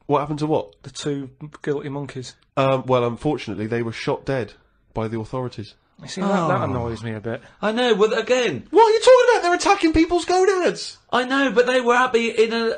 What happened to what? The two guilty monkeys. Well, unfortunately, they were shot dead by the authorities. You see, that annoys me a bit. I know, but again, What are you talking about? They're attacking people's gonads! I know, but they were happy in an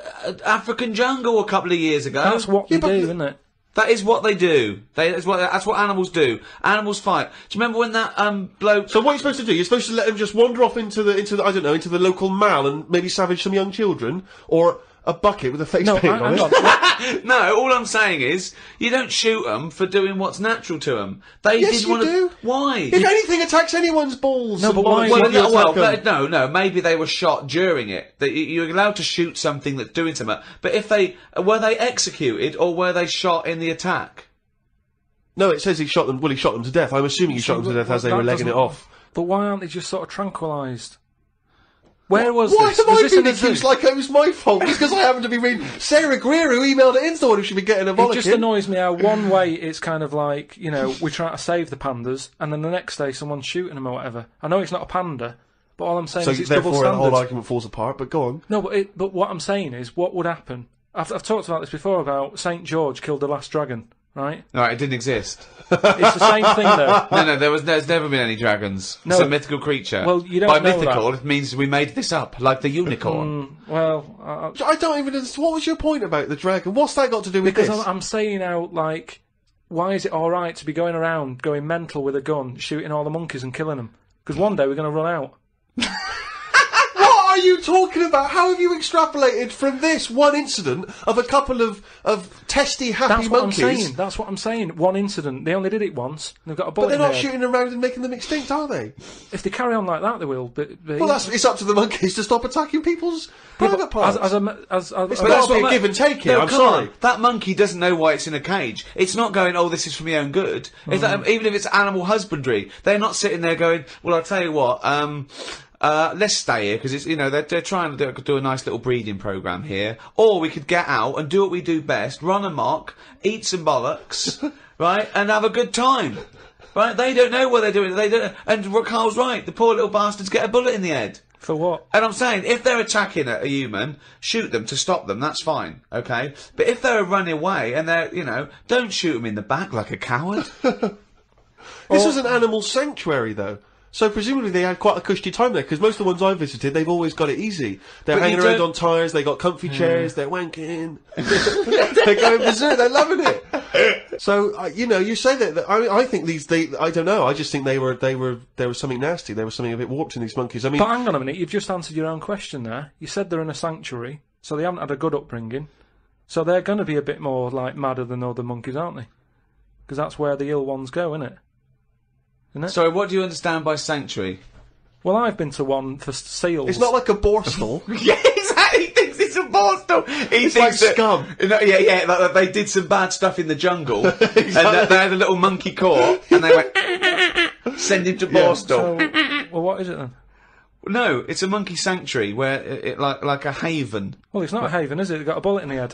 African jungle a couple of years ago. That's what they but do, the- isn't it? That is what they do. That's what animals do. Animals fight. Do you remember when that bloke? So what are you supposed to do? You're supposed to let them just wander off into the I don't know, into the local mall and maybe savage some young children? Or a bucket with a face No, paint on hang it? on. No, all I'm saying is you don't shoot them for doing what's natural to them. They Yes, didn't you want to. do. Why? If anything attacks anyone's balls... No, and but why bollocks, is you it- attack 'em. no. Maybe they were shot during it. That you're allowed to shoot something that's doing something. But if were they executed or were they shot in the attack? No, it says he shot them. Well, he shot them to death. I'm assuming he shot them to death as they were legging it off. But why aren't they just sort of tranquilised? Where was Why this? have Was I this in been a zoo? accused like it was my fault? Just because I happen to be reading Sarah Greer, who emailed it in, the one who should be getting a It bollock just in. annoys me how one way it's kind of like, you know, we're trying to save the pandas, and then the next day someone's shooting them or whatever. I know it's not a panda, but all I'm saying So is it's double therefore the whole standards. argument falls apart, but go on. No, but what I'm saying is, what would happen? I've talked about this before about St. George killed the last dragon, right? No, it didn't exist. It's the same thing though. No, there's never been any dragons. No. It's a mythical creature. Well, you don't By know mythical, that. it means we made this up, like the unicorn. Well, I don't even understand. What was your point about the dragon? What's that got to do with because this? I'm saying out like, why is it all right to be going around going mental with a gun, shooting all the monkeys and killing them? Because one day we're going to run out. What are you talking about? How have you extrapolated from this one incident of a couple of testy, happy That's what monkeys? I'm saying. That's what I'm saying. One incident. They only did it once. And they've got a bullet But they're in not their head. shooting around and making them extinct, are they? If they carry on like that, they will. But Well, it's up to the monkeys to stop attacking people's private parts. It's But not that's a what a give and take here, No, I'm come sorry. on. That monkey doesn't know why it's in a cage. It's not going, oh, this is for my own good. It's Mm. like, even if it's animal husbandry, they're not sitting there going, well, I'll tell you what, let's stay here, because it's, you know, they're trying to do a nice little breeding programme here. Or we could get out and do what we do best, run amok, eat some bollocks, right, and have a good time. Right? They don't know what they're doing. They don't, and Carl's right, the poor little bastards get a bullet in the head. For what? And I'm saying, if they're attacking a human, shoot them to stop them, that's fine, okay? But if they're running away and they're, you know, don't shoot them in the back like a coward. This was an animal sanctuary, though. So presumably they had quite a cushy time there, because most of the ones I've visited, they've always got it easy. They're But you hanging around don't- on tyres, they got comfy chairs, they're wanking. They're going berserk, they're loving it. So, you know, you say that, I think I don't know, I just think there was something nasty, there was something a bit warped in these monkeys. I mean, But hang on a minute. You've just answered your own question there. You said they're in a sanctuary, so they haven't had a good upbringing. So they're going to be a bit more like madder than other monkeys, aren't they? Because that's where the ill ones go, isn't it? Isn't it? Sorry, what do you understand by sanctuary? Well, I've been to one for seals. it's not like a borstal. Yeah, exactly. He thinks it's a borstal. He thinks like that, scum. Yeah, like they did some bad stuff in the jungle, and they had a little monkey caught, and they went, send him to borstal. So, well, what is it then? No, it's a monkey sanctuary where it like a haven. Well, it's not a haven, is it? They've got a bullet in the head.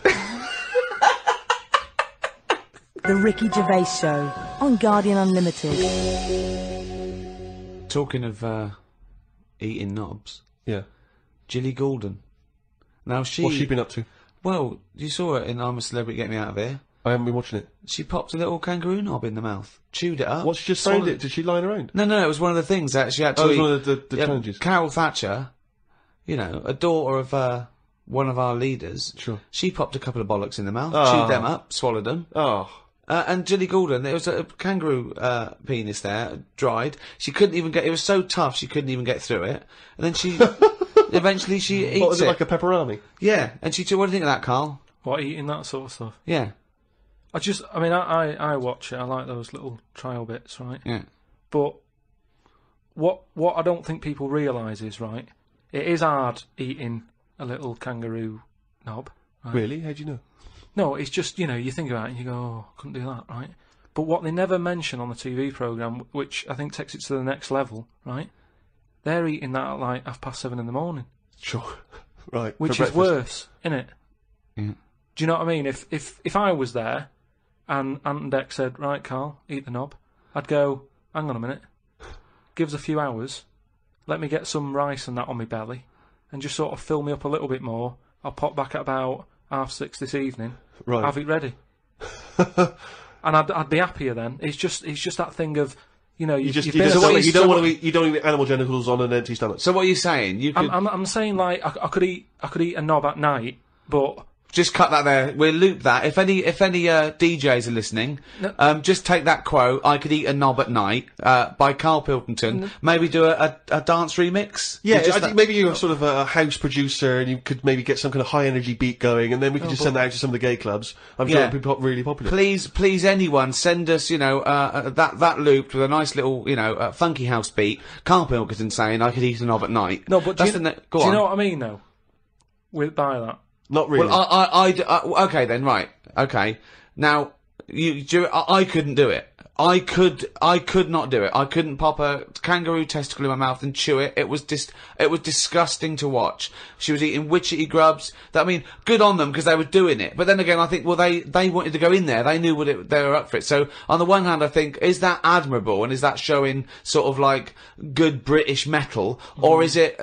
The Ricky Gervais Show on Guardian Unlimited. Talking of eating knobs, Yeah. Gilly Gouldon. Now she... What's she been up to? Well, you saw it in I'm a Celebrity, Get Me Out of Here. I haven't been watching it. She popped a little kangaroo knob in the mouth, chewed it up. What, she just found it? Did she line around? No, it was one of the things that she had to Oh, it eat. was one of the challenges. Carol Thatcher, you know, a daughter of one of our leaders. Sure. She popped a couple of bollocks in the mouth, Oh. chewed them up, swallowed them. Oh. And Gilly Gouldon, there was a kangaroo penis there, dried. She couldn't even get... It was so tough, she couldn't even get through it. And then she... eventually she eats What was it, like a pepperoni? Yeah, and she... What do you think of that, Carl? What, eating that sort of stuff? Yeah. I watch it. I like those little trial bits, right? Yeah. But what I don't think people realise is, right, it is hard eating a little kangaroo knob. Right? Really? How do you know? No, it's just, you know, you think about it and you go, oh, I couldn't do that, right? But what they never mention on the TV programme, which I think takes it to the next level, right, they're eating that at like 7:30 in the morning. Sure. Right. Which is worse, innit? Yeah. Do you know what I mean? If I was there and Ant and Dec said, right, Carl, eat the knob, I'd go, hang on a minute, give us a few hours, let me get some rice and that on my belly, and just sort of fill me up a little bit more. I'll pop back at about 6:30 this evening, Right. have it ready. And I'd be happier then. It's just that thing of, you know, you don't want to eat animal genitals on an empty stomach. So what are you saying? You could... I'm saying, like, I could eat a knob at night, but... Just cut that there. We'll loop that. If any DJs are listening, just take that quote, I could eat a knob at night, by Carl Pilkington. Maybe do a dance remix. Yeah, I think maybe you're sort of a house producer and you could maybe get some kind of high energy beat going and then we could just send that out to some of the gay clubs. I'm sure it'd be really popular. Please anyone, send us, you know, that looped with a nice little, you know, funky house beat. Carl Pilkington saying I could eat a knob at night. No, but do you know what I mean, though? By that. Not really. Well, okay then, right. Okay. Now, I couldn't do it. I could not do it. I couldn't pop a kangaroo testicle in my mouth and chew it. It was disgusting to watch. She was eating witchetty grubs. I mean, good on them because they were doing it. But then again, I think, well, they wanted to go in there. They knew they were up for it. So on the one hand, I think, is that admirable and is that showing sort of like good British metal, or is it,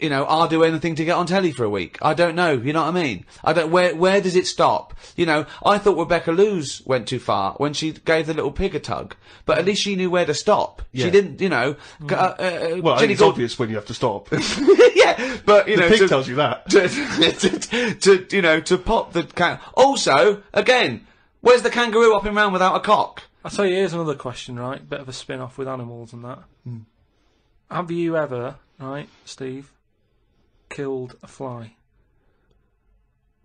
you know, I'll do anything to get on telly for a week? I don't know. You know what I mean? I don't. Where does it stop? You know, I thought Rebecca Lewis went too far when she gave the little pig a tug, but at least she knew where to stop. Yeah. She didn't, you know. Well, I think it's obvious when you have to stop. Yeah, but you know, the pig tells you that. To pop the Also, again, where's the kangaroo hopping around without a cock? I'll tell you, here's another question, right? Bit of a spin-off with animals and that. Have you ever, right, Steve, killed a fly?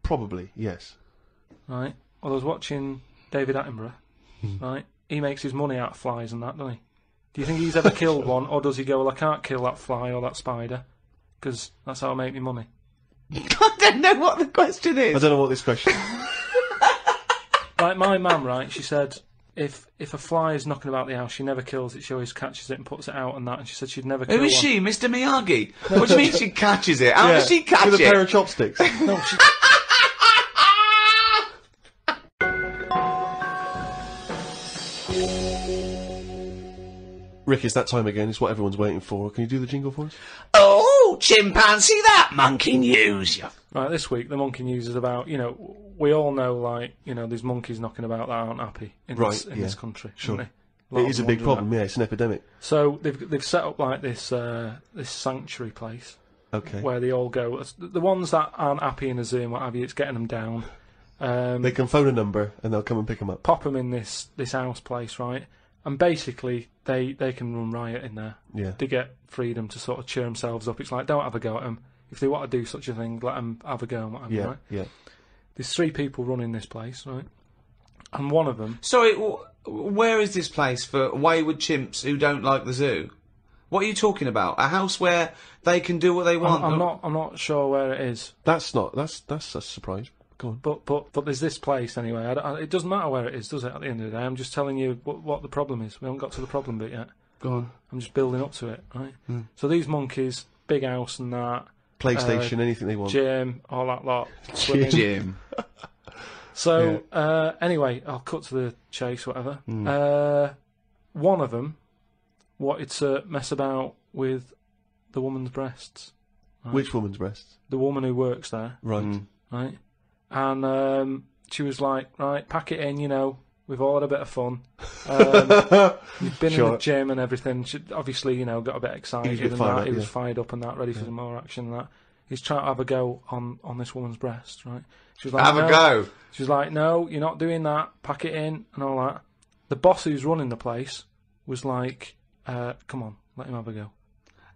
Probably, yes. Right? Well, I was watching David Attenborough, right? He makes his money out of flies and that, doesn't he? Do you think he's ever killed one, or does he go, well, I can't kill that fly or that spider, because that's how I make my money? I don't know what the question is. I don't know what this question is. Like my mum, right, she said, if a fly is knocking about the house, she never kills it, she always catches it and puts it out and that, and she said she'd never kill Who is one. she, Mr. Miyagi? What do you mean she catches it? How does she catch With a it? pair of chopsticks. No, she... Rick, it's that time again. It's what everyone's waiting for. Can you do the jingle for us? Oh, chimpanzee that monkey news. Right, this week, the monkey news is about, you know, we all know, like, you know, there's monkeys knocking about that aren't happy in this country. Sure. Aren't It is a big problem, yeah, it's an epidemic. So they've set up, like, this sanctuary place. Okay. Where they all go. The ones that aren't happy in a zoo and what have you, it's getting them down. They can phone a number and they'll come and pick them up. Pop them in this house place, right? And basically, they can run riot in there. Yeah. To get freedom to sort of cheer themselves up. It's like, don't have a go at them. If they want to do such a thing, let them have a go and whatever, right? Yeah. There's 3 people running this place, right? And one of them... Sorry, where is this place for wayward chimps who don't like the zoo? What are you talking about? A house where they can do what they want? I'm not sure where it is. That's a surprise. Go on. But there's this place anyway. It doesn't matter where it is, does it? At the end of the day, I'm just telling you what the problem is. We haven't got to the problem bit yet. Go on. I'm just building up to it, right? So these monkeys, big house and that, PlayStation, anything they want. Gym, all that lot. Gym. So anyway, I'll cut to the chase, whatever. One of them wanted to mess about with the woman's breasts. Right? Which woman's breasts? The woman who works there. Right. Right? And she was like, right, pack it in, you know, we've all had a bit of fun. You've been in the gym and everything. She obviously, you know, got a bit excited and that. He was fired up and that, ready for some more action and that. He's trying to have a go on this woman's breast, right? She was like, Have a go. She was like, no, you're not doing that. Pack it in and all that. The boss who's running the place was like, come on, let him have a go.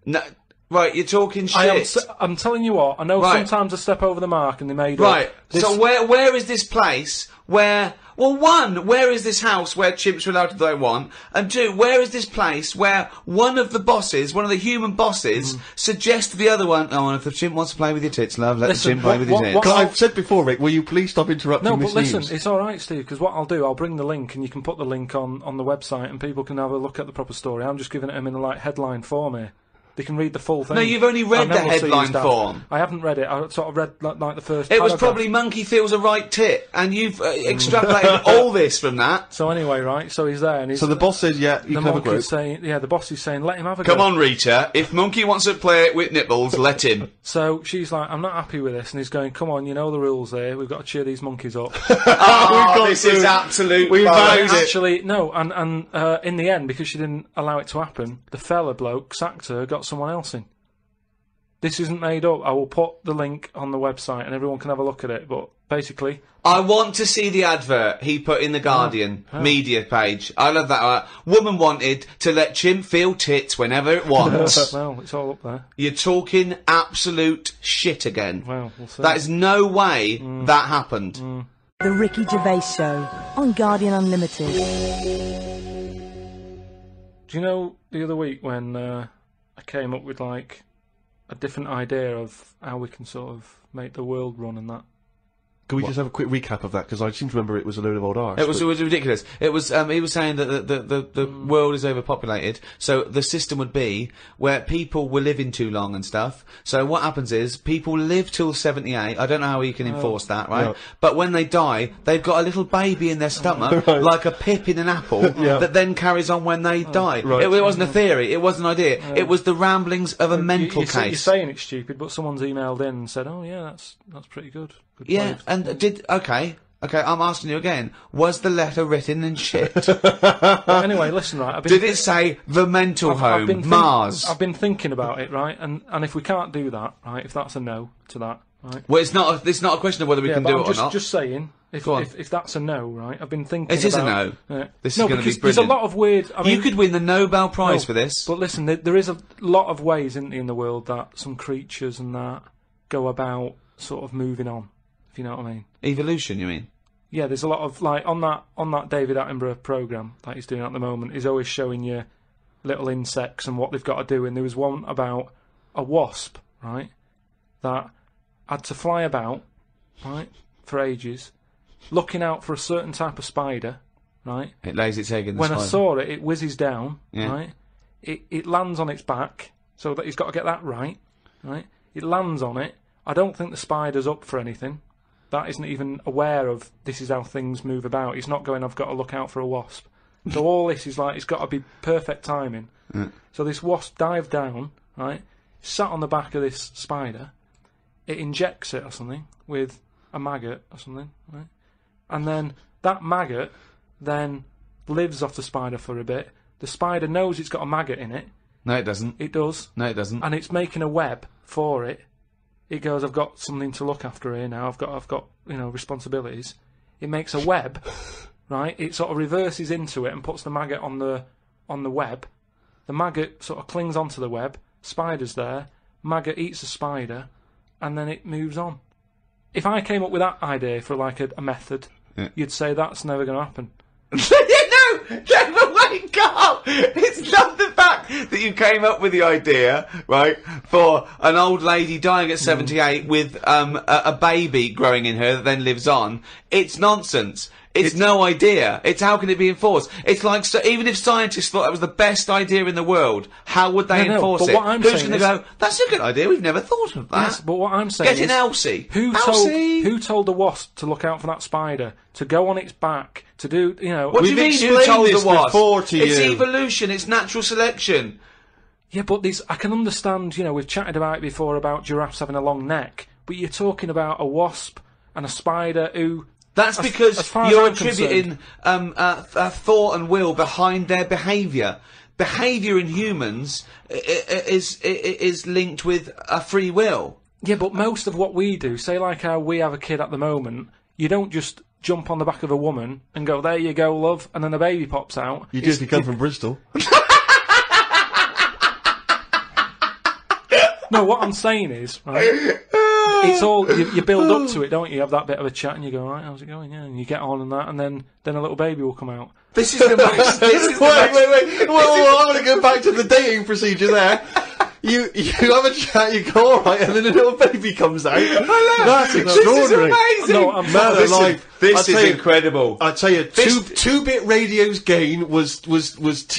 No, right, you're talking shit. I'm telling you what, I know sometimes I step over the mark and they made Right, so where is this place where... Well, one, where is this house where chimps are allowed to do what they want? And two, where is this place where one of the bosses, one of the human bosses, suggests to the other one, oh, and if the chimp wants to play with your tits, love, let the chimp play with your tits. I've said before, Rick, will you please stop interrupting this news? Listen, it's alright, Steve, because what I'll do, I'll bring the link and you can put the link on the website and people can have a look at the proper story. I'm just giving it them in a, like, headline form here. They can read the full thing. No, you've only read the headline form. I haven't read it. I sort of read like the first. It was probably Monkey feels a right tit, and you've extrapolated all this from that. So anyway, right? So he's there, and he's, so the boss says, "Yeah, you can have a go." The boss is saying, "Let him have a go." Come on, Rita. If Monkey wants to play with nipples, let him. So she's like, "I'm not happy with this," and he's going, "Come on, you know the rules here. We've got to cheer these monkeys up." This is absolute. We valued it. Actually, no, and in the end, because she didn't allow it to happen, the fella bloke sacked her, got someone else in. This isn't made up. I will put the link on the website and everyone can have a look at it, but basically... I want to see the advert he put in the Guardian media page. I love that. Woman wanted to let chimp feel tits whenever it wants. Well, it's all up there. You're talking absolute shit again. Well, we'll see. That is no way that happened. The Ricky Gervais Show on Guardian Unlimited. Do you know the other week when I came up with, like, a different idea of how we can sort of make the world run and that? Can we just have a quick recap of that? Because I seem to remember it was a load of old arse. It was ridiculous. It was he was saying that the world is overpopulated, so the system would be where people were living too long and stuff. So what happens is people live till 78. I don't know how you can enforce that, right? Yeah. But when they die, they've got a little baby in their stomach, like a pip in an apple, that then carries on when they die. Right. It wasn't a theory. It wasn't an idea. It was the ramblings of a mental case. You're saying it's stupid, but someone's emailed in and said, "Oh yeah, that's pretty good." Yeah, and okay, I'm asking you again, was the letter written in shit? Anyway, listen, right, did it say the mental home, Mars? I've been thinking about it, right, and if we can't do that, right, if that's a no to that, right. Well, it's not a question of whether we can do it or not. Just saying, if that's a no, right, I've been thinking It is a about, no. This is going to be brilliant. There's a lot of weird... I mean, you could win the Nobel Prize for this. But listen, there is a lot of ways, isn't there, in the world that some creatures and that go about sort of moving on. If you know what I mean. Evolution, you mean? Yeah, there's a lot of, like, on that David Attenborough programme that he's doing at the moment, he's always showing you little insects and what they've got to do, and there was one about a wasp, right, that had to fly about, right, for ages, looking out for a certain type of spider, right? It lays its egg in the When spider. I saw it, it whizzes down, right? It lands on its back, so that he's got to get that right? It lands on it. I don't think the spider's up for anything. That isn't even aware of this is how things move about. He's not going, I've got to look out for a wasp. So all this is like, it's got to be perfect timing. So this wasp dived down, right, sat on the back of this spider, it injects it or something with a maggot or something, right? And then that maggot then lives off the spider for a bit. The spider knows it's got a maggot in it. No, it doesn't. It does. No, it doesn't. And it's making a web for it. It goes, I've got something to look after here now. I've got responsibilities. It makes a web, right? It sort of reverses into it and puts the maggot on the web. The maggot sort of clings onto the web. Spider's there. Maggot eats the spider, and then it moves on. If I came up with that idea for like a method, you'd say that's never going to happen. No, wait, Carl! It's not the fact that you came up with the idea, right, for an old lady dying at 78 with a baby growing in her that then lives on. It's nonsense. It's no idea. It's how can it be enforced? It's like, so even if scientists thought that was the best idea in the world, how would they enforce it? What I'm Who's saying going to go, that's a good idea, we've never thought of that. Yes, but what I'm saying Get in Elsie. Who told the wasp to look out for that spider, to go on its back, to do, What do you mean, who told the wasp? Before to it's you. evolution, it's natural selection. Yeah, but I can understand, you know, we've chatted about it before about giraffes having a long neck, but you're talking about a wasp and a spider who... That's because as far as you're I'm attributing thought and will behind their behaviour. Behaviour in humans is linked with a free will. Yeah, but most of what we do, say like how we have a kid at the moment, you don't just jump on the back of a woman and go, there you go, love, and then a baby pops out. You do if you come from Bristol. No, what I'm saying is, right, it's all, you build up to it, don't you? You have that bit of a chat and you go, right, how's it going? Yeah, and you get on and that, and then a little baby will come out. This is the most... Wait. Well, I'm going to go back to the dating procedure there. You have a chat, you go, alright, and then a little baby comes out. That's extraordinary. This is amazing. No, I'm sorry. This is incredible. I tell you, two-bit radio's gain was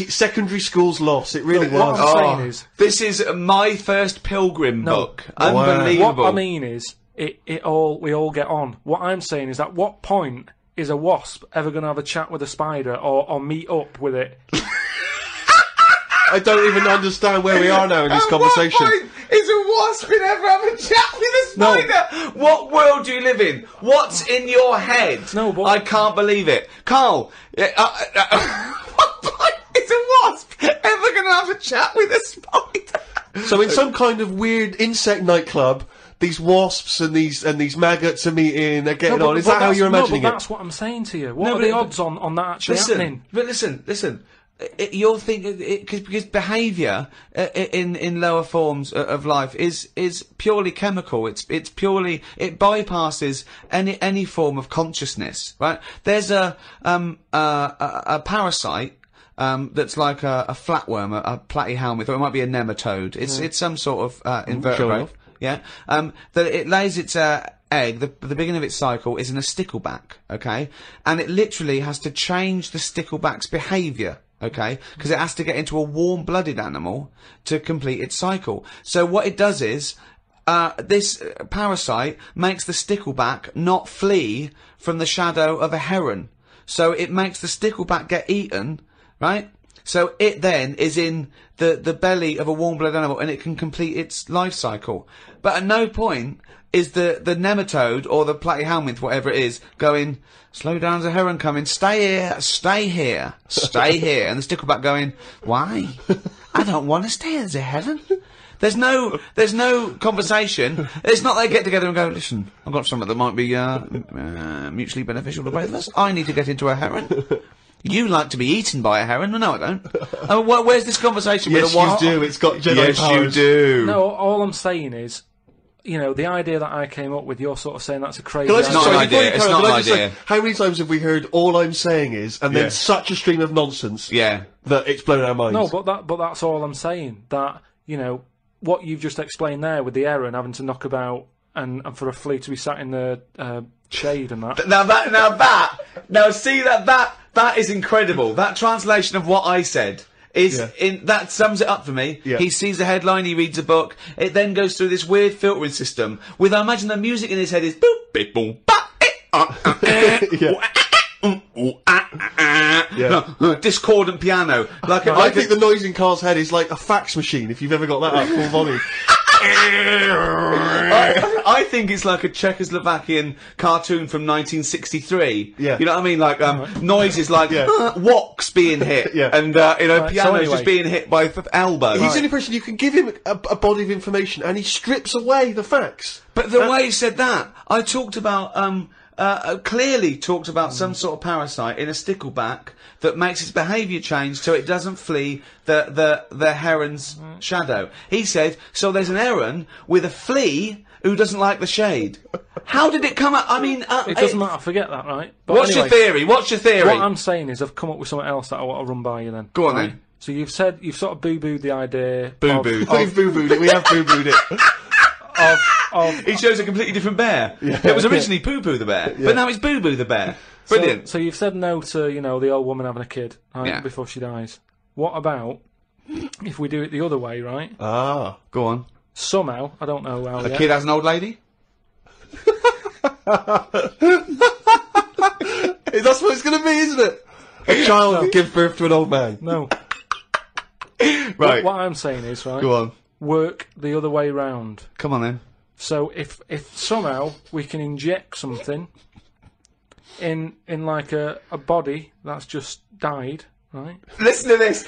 secondary school's loss. It really was. What I'm saying is... This is my first Pilgrim book. Unbelievable. What I mean is, we all get on. What I'm saying is, at what point is a wasp ever going to have a chat with a spider or meet up with it? I don't even understand where we are now in this conversation. What point is a wasp going to ever have a chat with a spider? What world do you live in? What's in your head? No, but... I can't believe it. Carl, what point is a wasp ever going to have a chat with a spider? So in some kind of weird insect nightclub, these wasps and these maggots are meeting, they're getting on. Is that how you're imagining it? That's what I'm saying to you. What are the odds on that actually happening? But listen. You're thinking because behaviour in lower forms of life is purely chemical. It bypasses any form of consciousness. Right? There's a parasite. That's like a flatworm, a platyhelminth, or it might be a nematode. It's some sort of invertebrate. Yeah. That it lays its egg. The beginning of its cycle is in a stickleback. Okay, and it literally has to change the stickleback's behaviour. Okay, because it has to get into a warm-blooded animal to complete its cycle. So what it does is, this parasite makes the stickleback not flee from the shadow of a heron. So it makes the stickleback get eaten, right? So it then is in the belly of a warm-blooded animal and it can complete its life cycle. But at no point is the nematode or the platyhelminth, whatever it is, going, slow down, there's a heron coming, stay here, stay here, stay here. And the stickleback going, why? I don't want to stay, there's a heron. There's no conversation. It's not they get together and go, listen, I've got something that might be mutually beneficial to both of us. I need to get into a heron. You like to be eaten by a heron? No, I don't. Where's this conversation with a wasp? Yes, you do. It's got Jedi Yes, powers. you do. No, all I'm saying is, you know, the idea that I came up with, you're sort of saying that's a crazy Can I just, It's not sorry, an before idea, you it's carry on, not can I an just say, idea. how many times have we heard all I'm saying is, and then such a stream of nonsense Yeah. that it's blown our minds? No, but that's all I'm saying. That, you know, what you've just explained there with the heron having to knock about and for a flea to be sat in the shade and that. That is incredible. That translation of what I said is that sums it up for me. Yeah. He sees the headline, he reads a book, it then goes through this weird filtering system with, I imagine the music in his head is boop, beep, boom, discordant piano. Like I think the noise in Carl's head is like a fax machine, if you've ever got that up full volume. I think it's like a Czechoslovakian cartoon from 1963. Yeah. You know what I mean? Like, noises like, woks being hit. Yeah. And, pianos just being hit by elbow. He's the only person you can give him a body of information and he strips away the facts. But the way he said that, I talked about, clearly talked about some sort of parasite in a stickleback that makes its behaviour change so it doesn't flee the heron's shadow. He said, so there's an heron with a flea who doesn't like the shade. How did it come out? I mean... it doesn't matter, forget that, right? But What's your theory? What's your theory? What I'm saying is I've come up with something else that I want to run by you then. Go on right? then. So you've sort of boo-booed the idea... Boo-booed. We've boo-booed it, we have boo-booed it. He shows a completely different bear. Yeah. It was originally Poo-Poo the bear, but now it's Boo-Boo the bear. Brilliant. So you've said no to, you know, the old woman having a kid, right, Yeah. before she dies. What about if we do it the other way, right? Ah. Go on. Somehow, I don't know how A yet. kid has an old lady? That's what it's going to be, isn't it? A child gives birth to an old man. No. Right. What I'm saying is, right, Go on. work the other way round. Come on then. So if somehow we can inject something in like a body that's just died, right? Listen to this.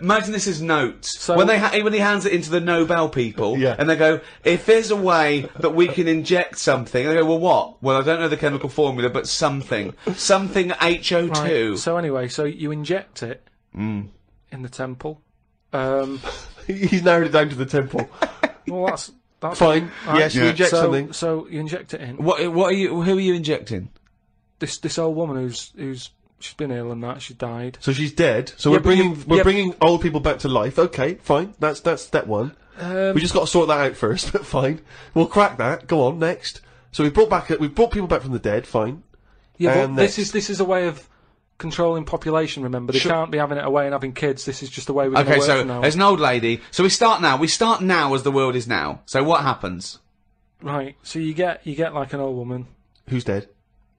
Imagine this is notes. So- when he hands it into the Nobel people, Yeah. and they go, if there's a way that we can inject something, they go, well, what? Well, I don't know the chemical formula, but something HO2. Right. So anyway, so you inject it in the temple. He's narrowed it down to the temple. Well, that's Fine. right. Yes, we inject something. So you inject it in. What are you? Who are you injecting? This old woman who's she's been ill and that she died. So she's dead. So Yeah, we're bringing old people back to life. Okay, fine. That's step one. Um, We just got to sort that out first. But fine, we'll crack that. Go on, next. So we brought people back from the dead. Fine. Yeah, And but this is a way of controlling population. Remember, they can't be having it away and having kids. This is just the way we're going to Okay, work so from now. there's an old lady. So we start now. We start now as the world is now. So what happens? Right. So you get like an old woman. Who's dead?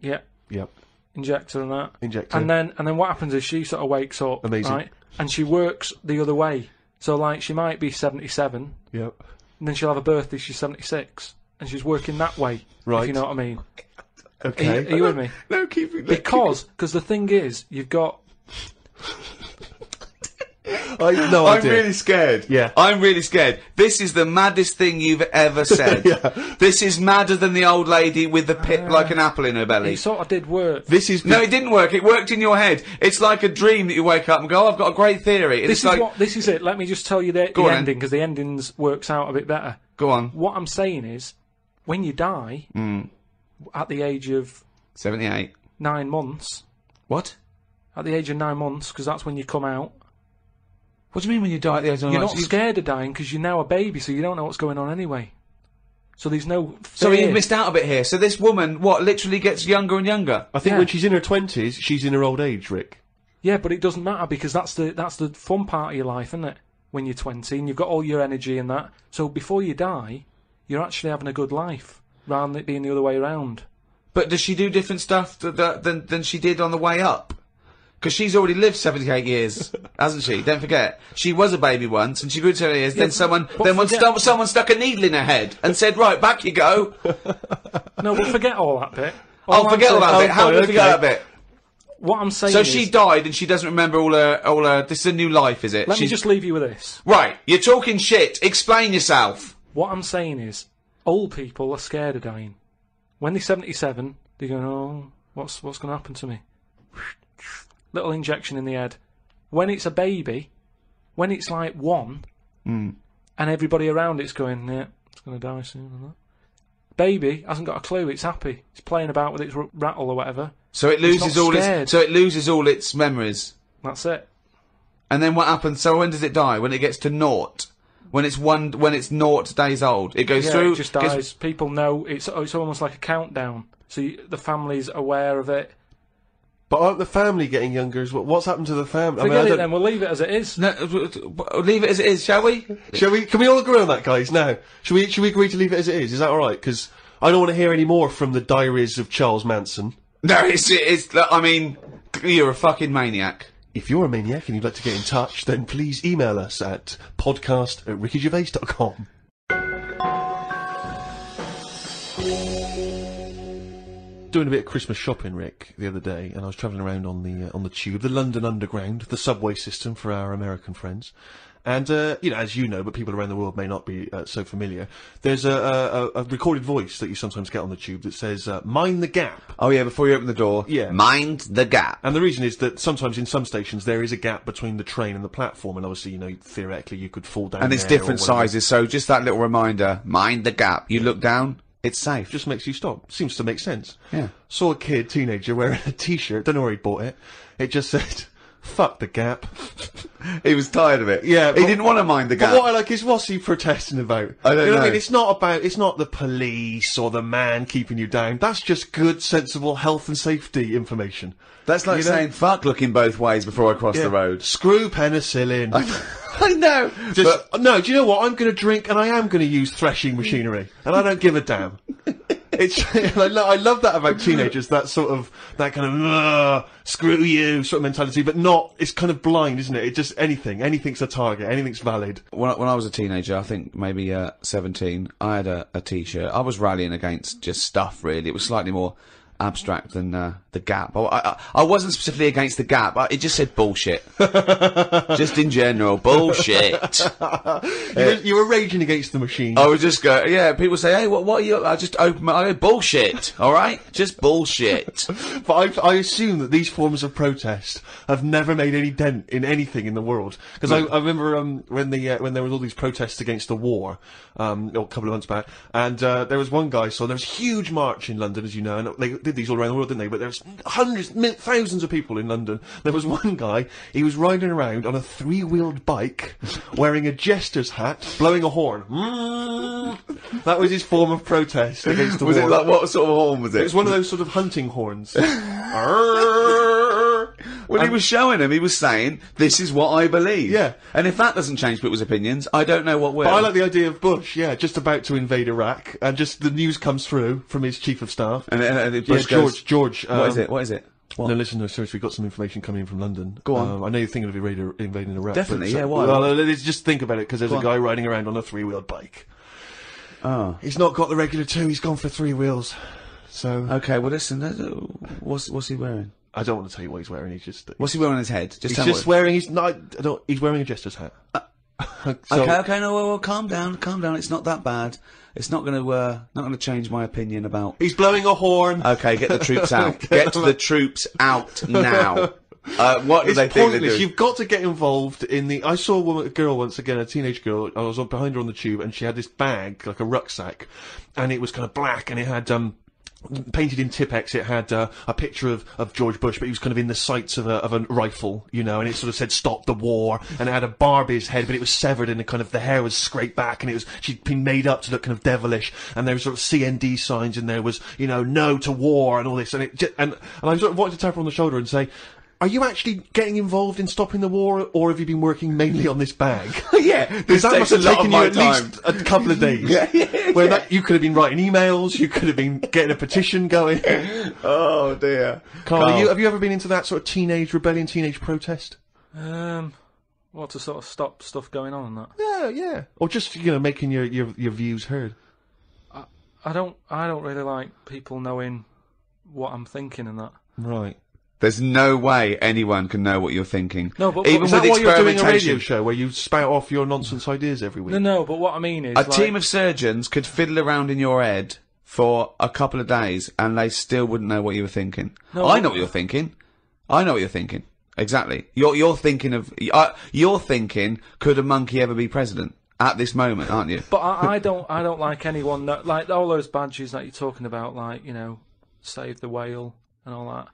Yeah. Yep. Injector and that. Injector. And then what happens is she sort of wakes up. Amazing. Right. And she works the other way. So like she might be 77, Yep. and then she'll have a birthday. She's 76, and she's working that way. Right. If you know what I mean. Okay. Are you with me? No, keep it. Because the thing is, you've got. No I'm idea. really scared. Yeah. I'm really scared. This is the maddest thing you've ever said. Yeah. This is madder than the old lady with the pit like an apple in her belly. It sort of did work. This is No, it didn't work. It worked in your head. It's like a dream that you wake up and go, oh, I've got a great theory. And This it's is like, this is it. Let me just tell you the Go on then. ending, because the endings works out a bit better. go on. What I'm saying is, when you die at the age of 78. 9 months, What? at the age of 9 months, because that's when you come out. What do you mean when you die at the age of You're 9 not scared of dying because you're now a baby, so you don't know what's going on anyway. So there's no So fear. you missed out a bit here. So this woman, what, literally gets younger and younger? I think Yeah. when she's in her 20s, she's in her old age, Rick. Yeah, but it doesn't matter because that's the fun part of your life, isn't it? When you're 20 and you've got all your energy and that. So before you die, you're actually having a good life rather than it being the other way around. But does she do different stuff than she did on the way up? Because she's already lived 78 years, hasn't she? Don't forget. She was a baby once, and she grew to 70 years, then someone stuck a needle in her head and said, right, back you go. No, but forget all that bit. Oh, forget all that bit. How do we okay. forget that bit? What I'm saying So is... she died and she doesn't remember all her, this is a new life, is it? Let me just leave you with this. Right, you're talking shit. Explain yourself. What I'm saying is, old people are scared of dying. When they're 77, they go, oh, what's going to happen to me? Little injection in the head. When it's a baby, when it's like 1, and everybody around it's going, yeah, it's going to die soon. And that. Baby hasn't got a clue. It's happy. It's playing about with its rattle or whatever. So it loses not all scared. its, so it loses all its memories. That's it. And then what happens? So when does it die? When it gets to naught? When it's 0 days old? It goes Yeah, through. it just dies. People know it's almost like a countdown. So the family's aware of it. But aren't the family getting younger as well? What's happened to the family? Forget it then. We'll leave it as it is. No, leave it as it is, shall we? Shall we? Can we all agree on that, guys? Now, should we agree to leave it as it is? Is that all right? Because I don't want to hear any more from the diaries of Charles Manson. No, it's. I mean, you're a fucking maniac. If you're a maniac and you'd like to get in touch, then please email us at podcast@rickygervais.com. Doing a bit of Christmas shopping, Rick, the other day, and I was travelling around on the tube, the London Underground, the subway system for our American friends. And, you know, as you know, but people around the world may not be so familiar, there's a recorded voice that you sometimes get on the tube that says, mind the gap. Oh yeah, before you open the door. Yeah. Mind the gap. And the reason is that sometimes in some stations there is a gap between the train and the platform, and obviously, you know, theoretically you could fall down And it's there or different whatever. sizes, so just that little reminder, mind the gap. You look down, it's safe. Just makes you stop. Seems to make sense. Yeah. Saw a kid, teenager, wearing a t-shirt, don't know where he bought it. It just said, fuck the gap. He was tired of it. Yeah, He but- didn't want to mind the gap. But what I like is, what's he protesting about? I don't you know. What I know. mean? It's not the police or the man keeping you down. That's just good, sensible health and safety information. That's like You know? saying fuck looking both ways before I cross Yeah. the road. Screw penicillin. I know. Just, no, do you know what? I'm going to drink and I am going to use threshing machinery. And I don't give a damn. I love that about teenagers, that kind of, screw you sort of mentality, but not, it's kind of blind, isn't it? It just, anything's a target, anything's valid. When I was a teenager, I think maybe 17, I had a t-shirt. I was rallying against just stuff, really. It was slightly more abstract than the Gap. I wasn't specifically against the Gap. It just said bullshit. Just in general, bullshit. You were raging against the machine. I would just go, yeah, people say, hey, what are you, I just open I go, bullshit, alright? Just bullshit. But I assume that these forms of protest have never made any dent in anything in the world. Because I remember when there was all these protests against the war, a couple of months back, and there was one guy, so there was a huge march in London, as you know, and they did these all around the world, didn't they? But there was thousands of people in London. There was one guy, he was riding around on a 3-wheeled bike, wearing a jester's hat, blowing a horn. That was his form of protest against the war. Was it like, what sort of horn was it? It was one of those sort of hunting horns. Well, he was showing him, he was saying, this is what I believe. Yeah. And if that doesn't change people's opinions, I don't know what will. But I like the idea of Bush, just about to invade Iraq, and just the news comes through from his chief of staff. And Bush goes, George. What is it? What? No, listen, seriously, we've got some information coming in from London. Go on. I know you're thinking of invading Iraq. Definitely, but, yeah, why? Well, let's just think about it, because there's a guy riding around on a 3-wheeled bike. Oh. He's not got the regular 2, he's gone for 3 wheels. So... Okay, well listen, what's he wearing? I don't want to tell you what he's wearing, he's just... What's he wearing on his head? He's just wearing, he's wearing a jester's hat. Okay, no, well, calm down, it's not that bad. It's not gonna change my opinion about... He's blowing a horn! Okay, get the troops out. Get the troops out now. What do they think they're doing? You've got to get involved in the... I saw a girl once again, a teenage girl, I was behind her on the tube, and she had this bag, like a rucksack, and it was kind of black, and it had, painted in Tipex, it had a picture of George Bush, but he was kind of in the sights of a rifle, you know, and it sort of said "Stop the War," and it had a Barbie's head, but it was severed, and the hair was scraped back, and she'd been made up to look kind of devilish, and there was sort of CND signs, and there was, you know, "No to war," and all this, and and I sort of wanted to tap her on the shoulder and say, are you actually getting involved in stopping the war, or have you been working mainly on this bag? Yeah, because that must have taken you at least a couple of days. You could have been writing emails, you could have been getting a petition going. Oh dear. Carl, have you ever been into that sort of teenage rebellion, teenage protest? What, to sort of stop stuff going on and that? Yeah. Or just, you know, making your views heard. I don't really like people knowing what I'm thinking and that. Right. There's no way anyone can know what you're thinking. No, but even is with that why you're doing a radio experimentation. show where you spout off your nonsense ideas every week? No, but what I mean is... A team of surgeons could fiddle around in your head for a couple of days and they still wouldn't know what you were thinking. No, I know what you're thinking. I know what you're thinking. Exactly. You're thinking of... you're thinking, could a monkey ever be president? At this moment, aren't you? But I don't like anyone... like, all those badges that you're talking about, like, you know, Save the Whale and all that.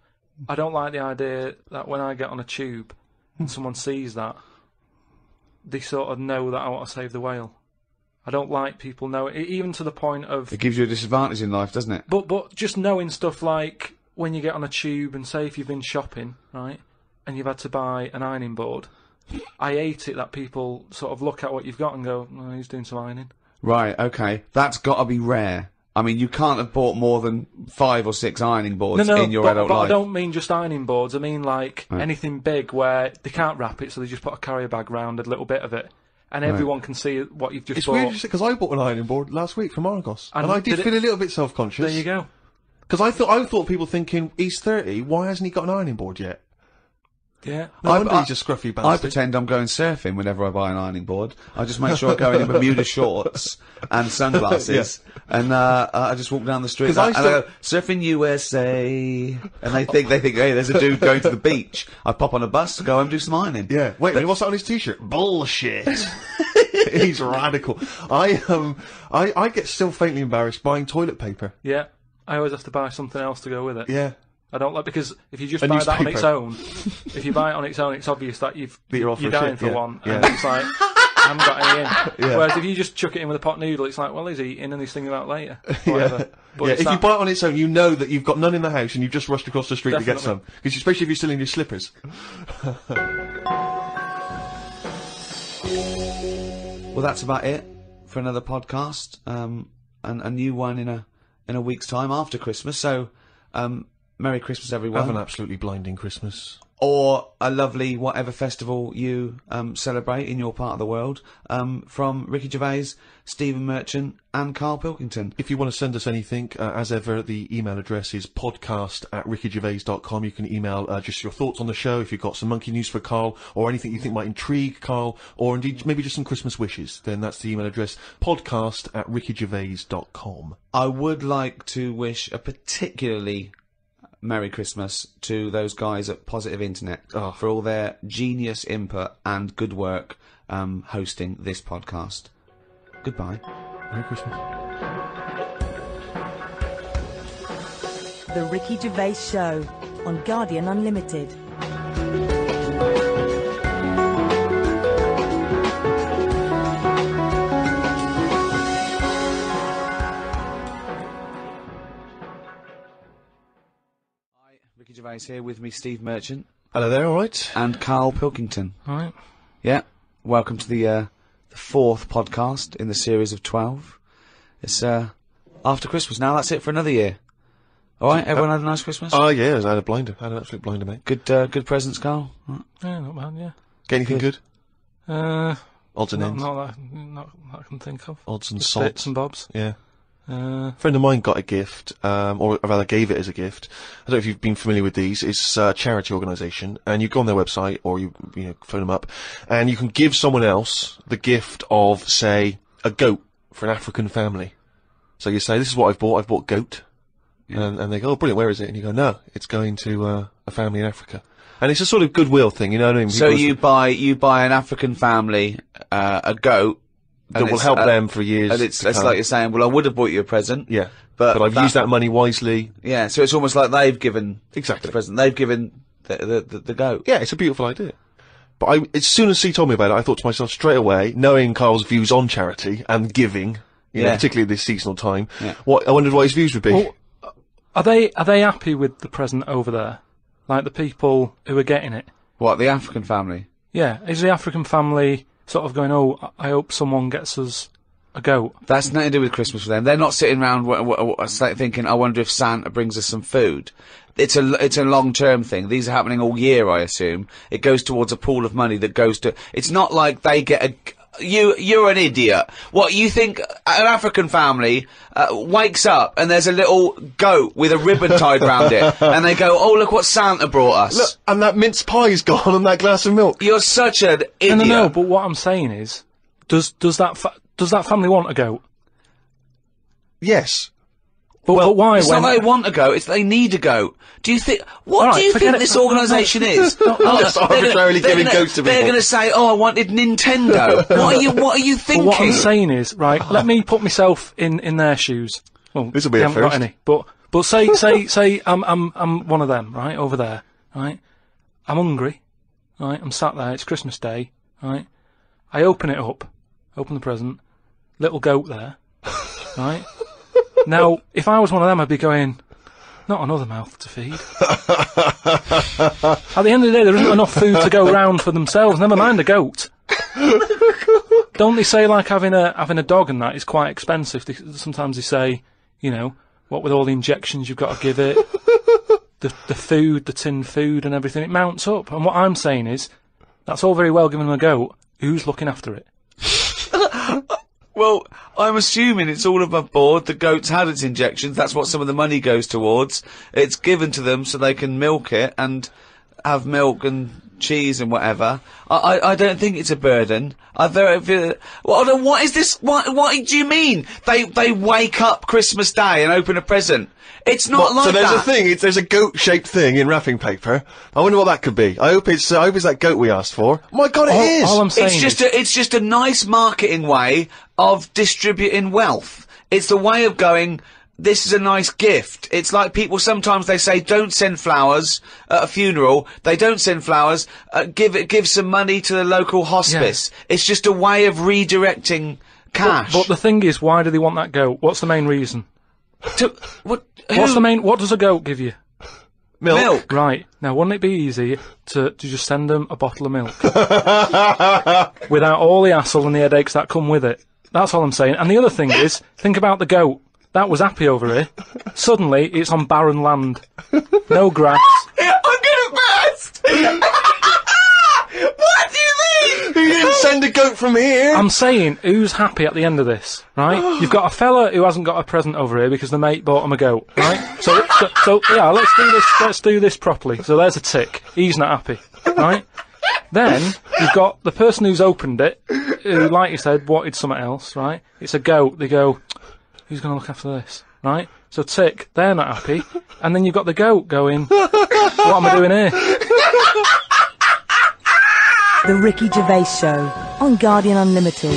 I don't like the idea that when I get on a tube and someone sees that, they sort of know that I want to save the whale. I don't like people knowing, even to the point of... It gives you a disadvantage in life, doesn't it? But just knowing stuff like when you get on a tube and say if you've been shopping, right, and you've had to buy an ironing board, I hate it that people sort of look at what you've got and go, oh, he's doing some ironing. Right, okay. That's got to be rare. I mean, you can't have bought more than 5 or 6 ironing boards in your adult life. But I don't mean just ironing boards. I mean, like, anything big where they can't wrap it, so they just put a carrier bag round a little bit of it, and everyone can see what you've just bought. It's weird, because I bought an ironing board last week from Argos, and I did feel a little bit self-conscious. There you go. Because I thought people thinking, he's 30, why hasn't he got an ironing board yet? Yeah. No wonder he's a scruffy bastard. I pretend I'm going surfing whenever I buy an ironing board. I just make sure I go in Bermuda shorts and sunglasses, and I just walk down the street and I go, surfing USA, and they think, hey, there's a dude going to the beach. I pop on a bus, go home, do some ironing. Yeah. Wait a minute, what's that on his t-shirt? Bullshit. He's radical. I get still faintly embarrassed buying toilet paper. Yeah. I always have to buy something else to go with it. Yeah. I don't like, because if you just buy that on its own, it's obvious that you're dying for one, and it's like, I haven't got any in. Yeah. Whereas if you just chuck it in with a pot noodle, it's like, well, he's eating and he's thinking about later. Whatever. But if you buy it on its own, you know that you've got none in the house and you've just rushed across the street to get some. Because especially if you're still in your slippers. Well, that's about it for another podcast. A new one in in a week's time after Christmas. So, Merry Christmas, everyone. Have an absolutely blinding Christmas. Or a lovely whatever festival you celebrate in your part of the world. From Ricky Gervais, Stephen Merchant, and Carl Pilkington. If you want to send us anything, as ever, the email address is podcast@rickygervais.com. You can email just your thoughts on the show, if you've got some monkey news for Carl, or anything you think might intrigue Carl, or indeed maybe just some Christmas wishes. Then that's the email address, podcast@rickygervais.com. I would like to wish a particularly Merry Christmas to those guys at Positive Internet for all their genius input and good work hosting this podcast. Goodbye. Merry Christmas. The Ricky Gervais Show on Guardian Unlimited. Ricky Gervais here, with me Steve Merchant. Hello there, alright? And Carl Pilkington. Right. Yeah, welcome to the fourth podcast in the series of 12. It's after Christmas now, that's it for another year. Alright, everyone had a nice Christmas? Oh, yeah, I had a blinder. I had an absolute blinder, mate. Good presents, Carl? Right. Yeah, not bad, yeah. Get anything good? Odds and Not, ends. not that I can think of. Odds and Just sods. bits and bobs. Yeah. A friend of mine got a gift, or rather gave it as a gift. I don't know if you've been familiar with these. It's a charity organisation, and you go on their website, or you phone them up, and you can give someone else the gift of, say, a goat for an African family. So you say, this is what I've bought goat. Yeah. And they go, oh, brilliant, where is it? And you go, no, it's going to a family in Africa. And it's a sort of goodwill thing, you know what I mean? So you buy an African family a goat, that will help them for years. And it's like you're saying, well, I would have bought you a present. Yeah. But I've used that money wisely. Yeah, so it's almost like they've given Exactly. the present. They've given the goat. Yeah, it's a beautiful idea. But as soon as he told me about it, I thought to myself straight away, knowing Carl's views on charity and giving, you know, particularly at this seasonal time, I wondered what his views would be. Well, are they happy with the present over there? Like the people who are getting it? What, the African family? Yeah. Is the African family sort of going, oh, I hope someone gets us a goat? That's nothing to do with Christmas for them. They're not sitting around thinking, I wonder if Santa brings us some food. It's a long-term thing. These are happening all year, I assume. It goes towards a pool of money that goes to... It's not like they get a... You're an idiot. What, you think an African family wakes up and there's a little goat with a ribbon tied round it, and they go, oh, look what Santa brought us. Look, and that mince pie's gone and that glass of milk. You're such an idiot. No, but what I'm saying is, does that family want a goat? Yes. But why? It's not they want a goat, it's they need a goat. Do you think... What do you think this organisation is? Just arbitrarily giving goats to people. They're going to say, oh, I wanted Nintendo. What are you thinking? Well, what I'm saying is, right, let me put myself in their shoes. Well, This'll be they a haven't first. got any. But say I'm one of them, right, over there, right? I'm hungry, right? I'm sat there, it's Christmas Day, right? I open it up, open the present, little goat there, right? Now, if I was one of them, I'd be going, not another mouth to feed. At the end of the day, there isn't enough food to go round for themselves, never mind a goat. Don't they say, like, having a dog and that is quite expensive? Sometimes they say, you know, what with all the injections you've got to give it, the food, the tinned food and everything, it mounts up. And what I'm saying is, that's all very well giving them a goat, who's looking after it? Well, I'm assuming it's all above board. The goat's had its injections. That's what some of the money goes towards. It's given to them so they can milk it and have milk and cheese and whatever. I don't think it's a burden. What is this? What do you mean? They wake up Christmas Day and open a present. It's not like so there's that. a thing. There's a goat-shaped thing in wrapping paper. I wonder what that could be. I hope it's that goat we asked for. My God, it is. All I'm saying It's just a nice marketing way of distributing wealth. It's the way of going, this is a nice gift. It's like people, sometimes they say, don't send flowers at a funeral. They don't send flowers. Give some money to the local hospice. Yeah. It's just a way of redirecting cash. But the thing is, why do they want that goat? What's the main reason? What does a goat give you? Milk. Right. Now, wouldn't it be easy to just send them a bottle of milk? Without all the hassle and the headaches that come with it. That's all I'm saying. And the other thing is, think about the goat. that was happy over here. Suddenly, it's on barren land. No grass. I'm gonna burst! What do you mean? You didn't send a goat from here! I'm saying, who's happy at the end of this, right? You've got a fella who hasn't got a present over here because the mate bought him a goat, right? So yeah, let's do this properly. So there's a tick. He's not happy, right? Then, you've got the person who's opened it, who, like you said, wanted something else, right? It's a goat. They go, who's going to look after this, right? So tick, they're not happy. And then you've got the goat going, what am I doing here? The Ricky Gervais Show on Guardian Unlimited.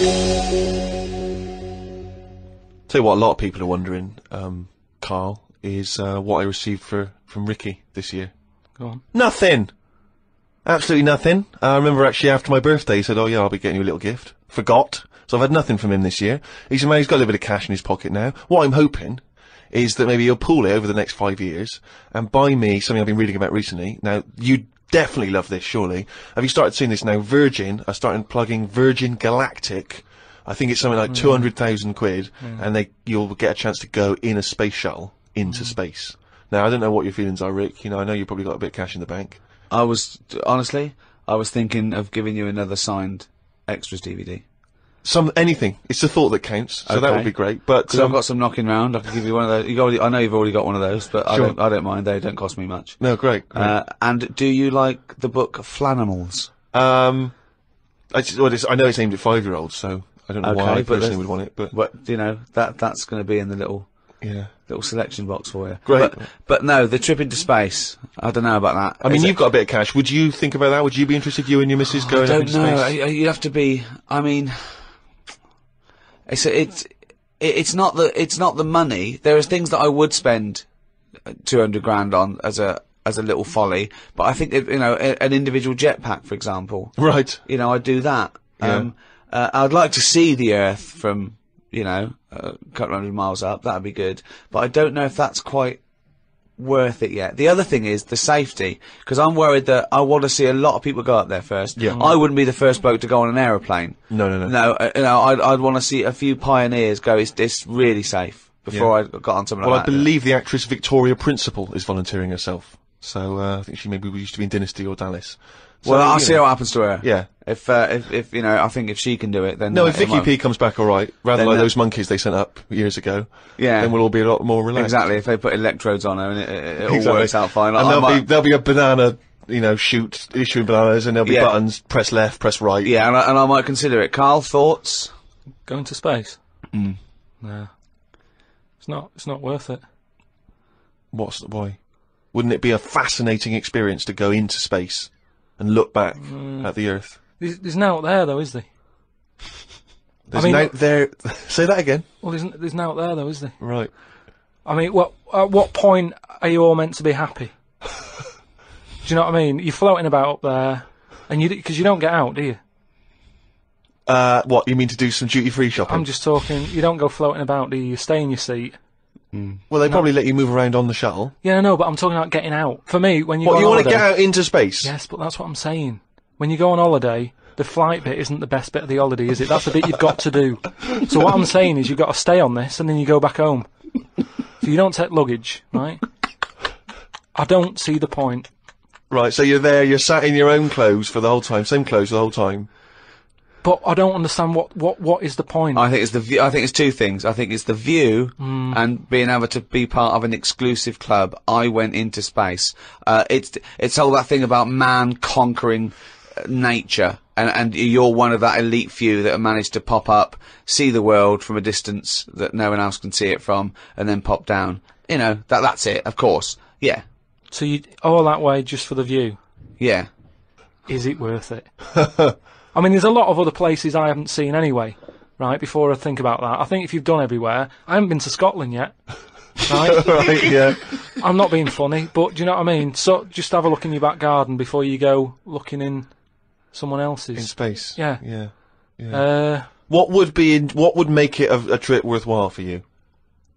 Tell you what, a lot of people are wondering, Carl, is what I received from Ricky this year. Go on. Nothing! Absolutely nothing. I remember actually after my birthday, he said, oh yeah, I'll be getting you a little gift. Forgot. So I've had nothing from him this year. He said, man, he's got a little bit of cash in his pocket now. What I'm hoping is that maybe he'll pool it over the next 5 years and buy me something I've been reading about recently. Now, you definitely love this, surely. Have you started seeing this now? Virgin are starting plugging Virgin Galactic. I think it's something like 200,000 quid, and you'll get a chance to go in a space shuttle into space. Now, I don't know what your feelings are, Rick. You know, I know you've probably got a bit of cash in the bank. Honestly, I was thinking of giving you another signed extras DVD. Anything. It's the thought that counts, so that Okay. would be great. But Because I've got some knocking round. I can give you one of those. I know you've already got one of those, but Sure. I don't mind. They don't cost me much. no, great. And do you like the book Flanimals? I know it's aimed at 5-year-olds, so I don't know why I Okay, but personally would want it, but But you know that's going to be in the little yeah. selection box for you. Great. But no, the trip into space. I don't know about that. I mean, Is you've got a bit of cash. Would you think about that? Would you be interested, you and your missus, going I up don't into know. space? You have to be. I mean, it's not the money. There are things that I would spend 200 grand on as a little folly, but I think an individual jetpack, for example. Right. You know, I'd do that. Yeah. I'd like to see the Earth from a couple hundred miles up. That'd be good, but I don't know if that's quite worth it yet. The other thing is the safety, because I'm worried that I want to see a lot of people go up there first. Yeah. I wouldn't be the first bloke to go on an aeroplane. No. I'd want to see a few pioneers go. It's really safe before I got on something Well, like I that. believe the actress Victoria Principal is volunteering herself. So I think she maybe used to be in Dynasty or Dallas. So, Well, I'll you see know. what happens to her. Yeah. If I think if she can do it, then No, if it Vicky might- P comes back all right, rather Then like that- those monkeys they sent up years ago, Yeah. then we'll all be a lot more relaxed. Exactly. If they put electrodes on her and it all Exactly. works out fine. And I might- there'll be a banana, chute issuing bananas, and there'll be Yeah. buttons, press left, press right. Yeah, and I might consider it. Carl, thoughts? Going to space? No. It's not worth it. Why? Wouldn't it be a fascinating experience to go into space and look back at the Earth? There's no out there, though, is there? There's I mean- no there. Say that again. Well, there's no out there, though, is there? Right. I mean, at what point are you all meant to be happy? Do you know what I mean? You're floating about up there, and because you don't get out, do you? What, you mean to do some duty-free shopping? I'm just talking. You don't go floating about, do you? You stay in your seat. Well, they probably let you move around on the shuttle. Yeah, no, but I'm talking about getting out. For me, when you What, go you on want to holiday, get out into space? yes, but that's what I'm saying. When you go on holiday, the flight bit isn't the best bit of the holiday, is it? That's the bit you've got to do. So what I'm saying is you've got to stay on this, and then you go back home. So you don't take luggage, right? I don't see the point. Right, so you're there, you're sat in your own clothes for the whole time, same clothes the whole time. But I don't understand what is the point. I think it's the view. I think it's two things. I think it's the view and being able to be part of an exclusive club. I went into space. It's all that thing about man conquering nature, and you're one of that elite few that have managed to pop up, see the world from a distance that no one else can see it from, and then pop down. You know, that's it. Of course, yeah, So you all that way just for the view? yeah. Is it worth it? I mean, there's a lot of other places I haven't seen anyway, right, before I think about that. I think if you've done everywhere, I haven't been to Scotland yet, right? Right, yeah. I'm not being funny, but do you know what I mean? So just have a look in your back garden before you go looking in someone else's. In space. Yeah. Yeah. What would make it a trip worthwhile for you?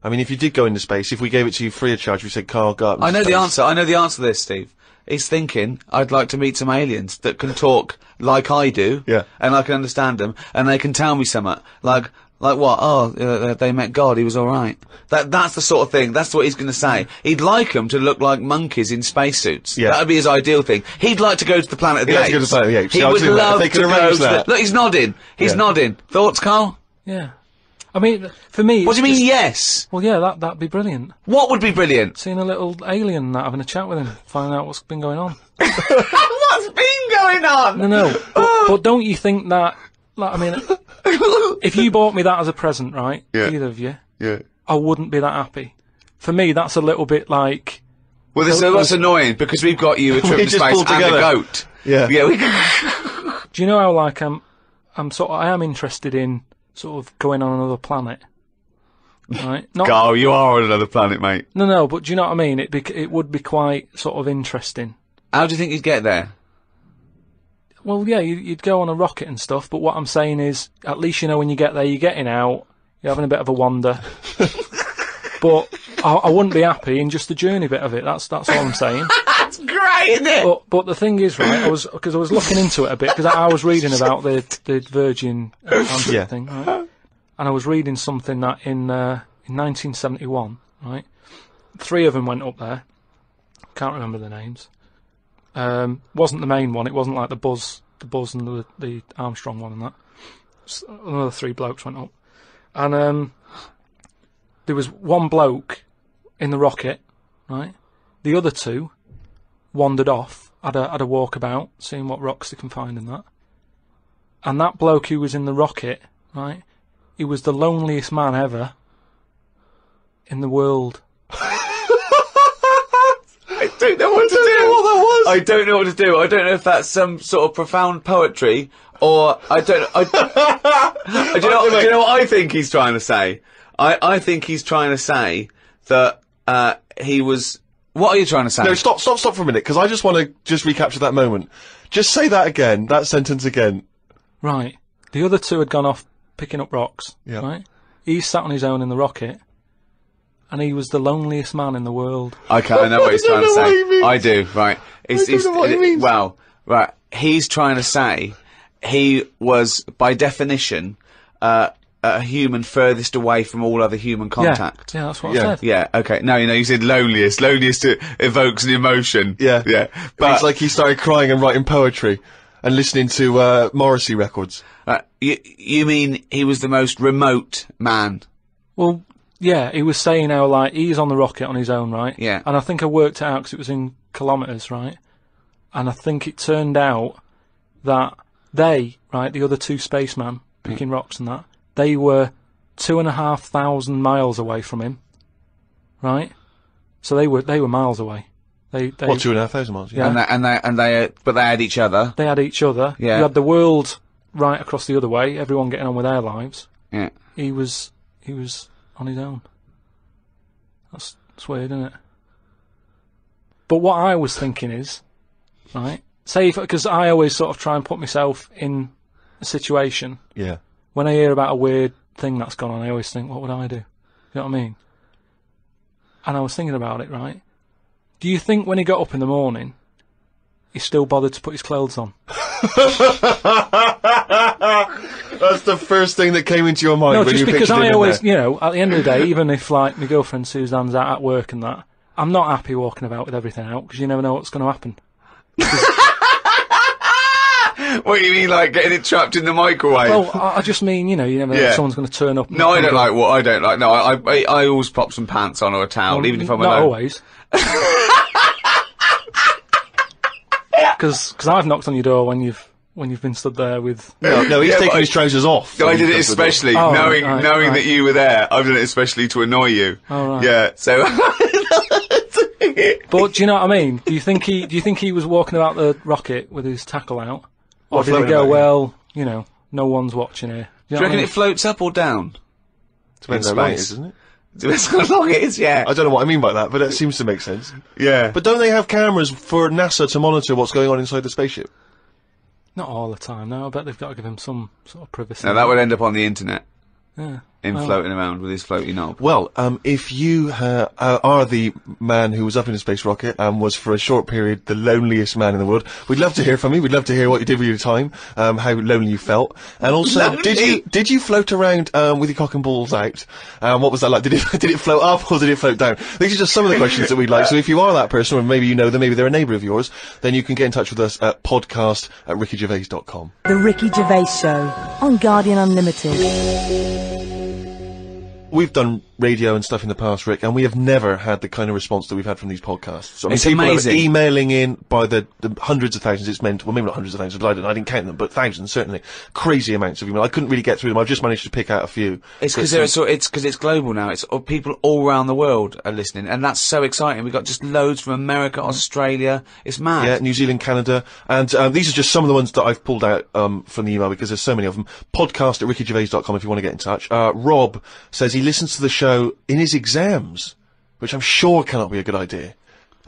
I mean, if you did go into space, if we gave it to you free of charge, we said, Carl, go up into I know space. the answer. I know the answer to this, Steve. He's thinking, I'd like to meet some aliens that can talk like I do, Yeah. and I can understand them, and they can tell me something. Like, Like what? Oh, they met God, he was alright. That's the sort of thing, that's what he's gonna say. He'd like them to look like monkeys in spacesuits. Yeah. That'd be his ideal thing. He'd like to go to the Planet of the Apes. He'd like to go to the Planet of the Apes. He I'll would do that. love If they to can go arrange to that. Look, he's nodding. He's Yeah. nodding. Thoughts, Carl? Yeah. I mean, for me... What do you it's mean, just- yes? Well, yeah, that'd be brilliant. What would be brilliant? Seeing a little alien and that, having a chat with him, finding out what's been going on. What's been going on? No, but don't you think that... Like, I mean, if you bought me that as a present, right, Yeah. either of you, Yeah. I wouldn't be that happy. For me, that's a little bit like... Well, that's annoying, because we've got you a trip We to just space pulled and a together. goat. Yeah. Yeah, we Do you know how, like, I am interested in sort of going on another planet, right? Not, Carl, you are on another planet, mate. no, but do you know what I mean? It would be quite sort of interesting. How do you think you'd get there? Well, yeah, you'd go on a rocket and stuff, but what I'm saying is, at least you know when you get there, you're getting out, you're having a bit of a wander. But I wouldn't be happy in just the journey bit of it. That's all I'm saying. That's great, isn't it? But the thing is, right? I was looking into it a bit because I was reading about the Virgin Atlantic Yeah. thing, right? And I was reading something that in 1971, right? 3 of them went up there. Can't remember the names. Wasn't the main one. It wasn't like the Buzz and the Armstrong one and that. Another 3 blokes went up, and there was one bloke in the rocket, right? The other 2 wandered off, had a walkabout, seeing what rocks they can find in that. And that bloke who was in the rocket, right? He was the loneliest man ever in the world. I don't know what to do. What that was. I don't know what to do. I don't know if that's some sort of profound poetry, or I don't know. Do you know what I think he's trying to say? I think he's trying to say that he was. What are you trying to say? No, stop for a minute, because I just want to just recapture that moment. Just say that again, that sentence again. Right. The other 2 had gone off picking up rocks. Yeah. Right. He sat on his own in the rocket, and he was the loneliest man in the world. Okay, I know what he's trying to what he say. means. I do. Right. I don't know what he means. Well, right. He's trying to say he was, by definition, a human furthest away from all other human contact. Yeah, that's what Yeah. I said. Yeah, okay. No, you said loneliest. Loneliest evokes an emotion. Yeah. Yeah. But it's But, like he started crying and writing poetry and listening to Morrissey records. you mean he was the most remote man? Well, yeah, he was saying how, like, he's on the rocket on his own, right? Yeah. And I think I worked it out because it was in kilometres, right? And I think it turned out that they, right, the other 2 spacemen picking rocks and that, they were 2,500 miles away from him, right? So they were miles away. They 2,500 miles. Yeah. Yeah. But they had each other. They had each other. Yeah. You had the world right across the other way, everyone getting on with their lives. Yeah. He was on his own. That's weird, isn't it? But what I was thinking is, right, say, because I always sort of try and put myself in a situation. Yeah. When I hear about a weird thing that's gone on, I always think, what would I do? You know what I mean? And I was thinking about it, right? Do you think when he got up in the morning, he still bothered to put his clothes on? That's the first thing that came into your mind. No, when just you because pictured him I in always, there. at the end of the day, even if, like, my girlfriend Suzanne's out at work and that, I'm not happy walking about with everything out, because you never know what's going to happen. What do you mean, like getting it trapped in the microwave? Well, I just mean, you never know if Yeah. someone's going to turn up. No, I don't like what I don't like. No, I always pop some pants on or a towel, even if I'm not alone. always. Because I've knocked on your door when you've been stood there with. No, he's Yeah, taking but his trousers off. I when did he it comes to the door. especially, Oh, knowing right. that you were there. I've done it especially to annoy you. Oh, right. Yeah, so. But do you know what I mean? Do you think he was walking about the rocket with his tackle out, or did he floating go, about, well, no one's watching here? Do you reckon it floats up or down? Depends in how long it space? is, doesn't it? Depends how long it is, yeah. I don't know what I mean by that, but it seems to make sense. Yeah. But don't they have cameras for NASA to monitor what's going on inside the spaceship? Not all the time. No, I bet they've got to give him some sort of privacy. No, that would end up on the internet. Yeah. in floating around with his floaty knob? Well, if you are the man who was up in a space rocket and was for a short period the loneliest man in the world, we'd love to hear from you. We'd love to hear what you did with your time, how lonely you felt, and also did you float around with your cock and balls out? What was that like? Did it float up or did it float down? These are just some of the questions that we'd like. So if you are that person, or maybe you know them, maybe they're a neighbour of yours, then you can get in touch with us at podcast@rickygervais.com. The Ricky Gervais Show on Guardian Unlimited. We've done radio and stuff in the past, Rick, and we have never had the kind of response that we've had from these podcasts. So, I mean, It's people amazing. are emailing in by the hundreds of thousands. It's meant, well, maybe not hundreds of thousands, but I didn't count them, but thousands, certainly. Crazy amounts of email. I couldn't really get through them. I've just managed to pick out a few. It's because it's global now. It's people all around the world are listening, and that's so exciting. We've got just loads from America, Australia. It's mad. Yeah, New Zealand, Canada, and these are just some of the ones that I've pulled out from the email because there's so many of them. Podcast@rickygervais.com if you want to get in touch. Rob says he listens to the show in his exams, which I'm sure cannot be a good idea.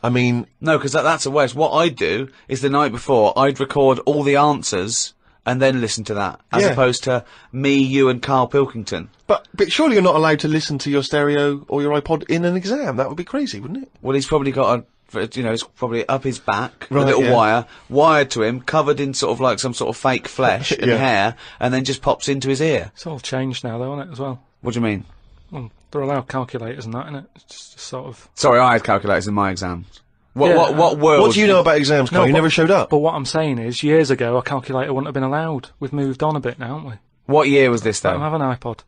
I mean, No, because that's a waste. What I'd do is the night before, I'd record all the answers and then listen to that, as Yeah. opposed to me, you, and Carl Pilkington. but surely you're not allowed to listen to your stereo or your iPod in an exam. That would be crazy, wouldn't it? Well, he's probably got it's probably up his back, a Right, little yeah. wire, wired to him, covered in sort of like some sort of fake flesh and Yeah. hair, and then just pops into his ear. It's all changed now, though, isn't it, as well? What do you mean? Well, they're allowed calculators and that, innit? It's just sort of... Sorry, I had calculators in my exams. What, Yeah, what world? What do you know about exams, Carl? You never showed up. But what I'm saying is, years ago, a calculator wouldn't have been allowed. We've moved on a bit now, haven't we? What year was this, I don't though? have an iPod.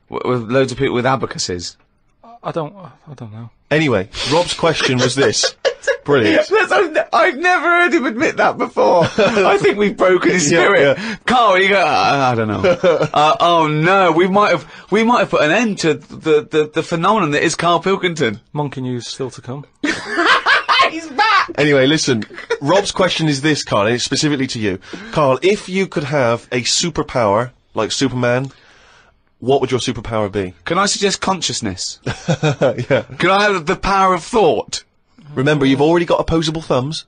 With loads of people with abacuses. I don't know. Anyway, Rob's question was this. Brilliant. I've never heard him admit that before. I think we've broken his spirit. Yeah. Carl, you go, I don't know. Oh no, we might have put an end to the phenomenon that is Carl Pilkington. Mancunian's still to come. He's back! Anyway, listen, Rob's question is this, Carl, and it's specifically to you. Carl, if you could have a superpower, like Superman, what would your superpower be? Can I suggest consciousness? Yeah. Can I have the power of thought? Remember, you've already got opposable thumbs.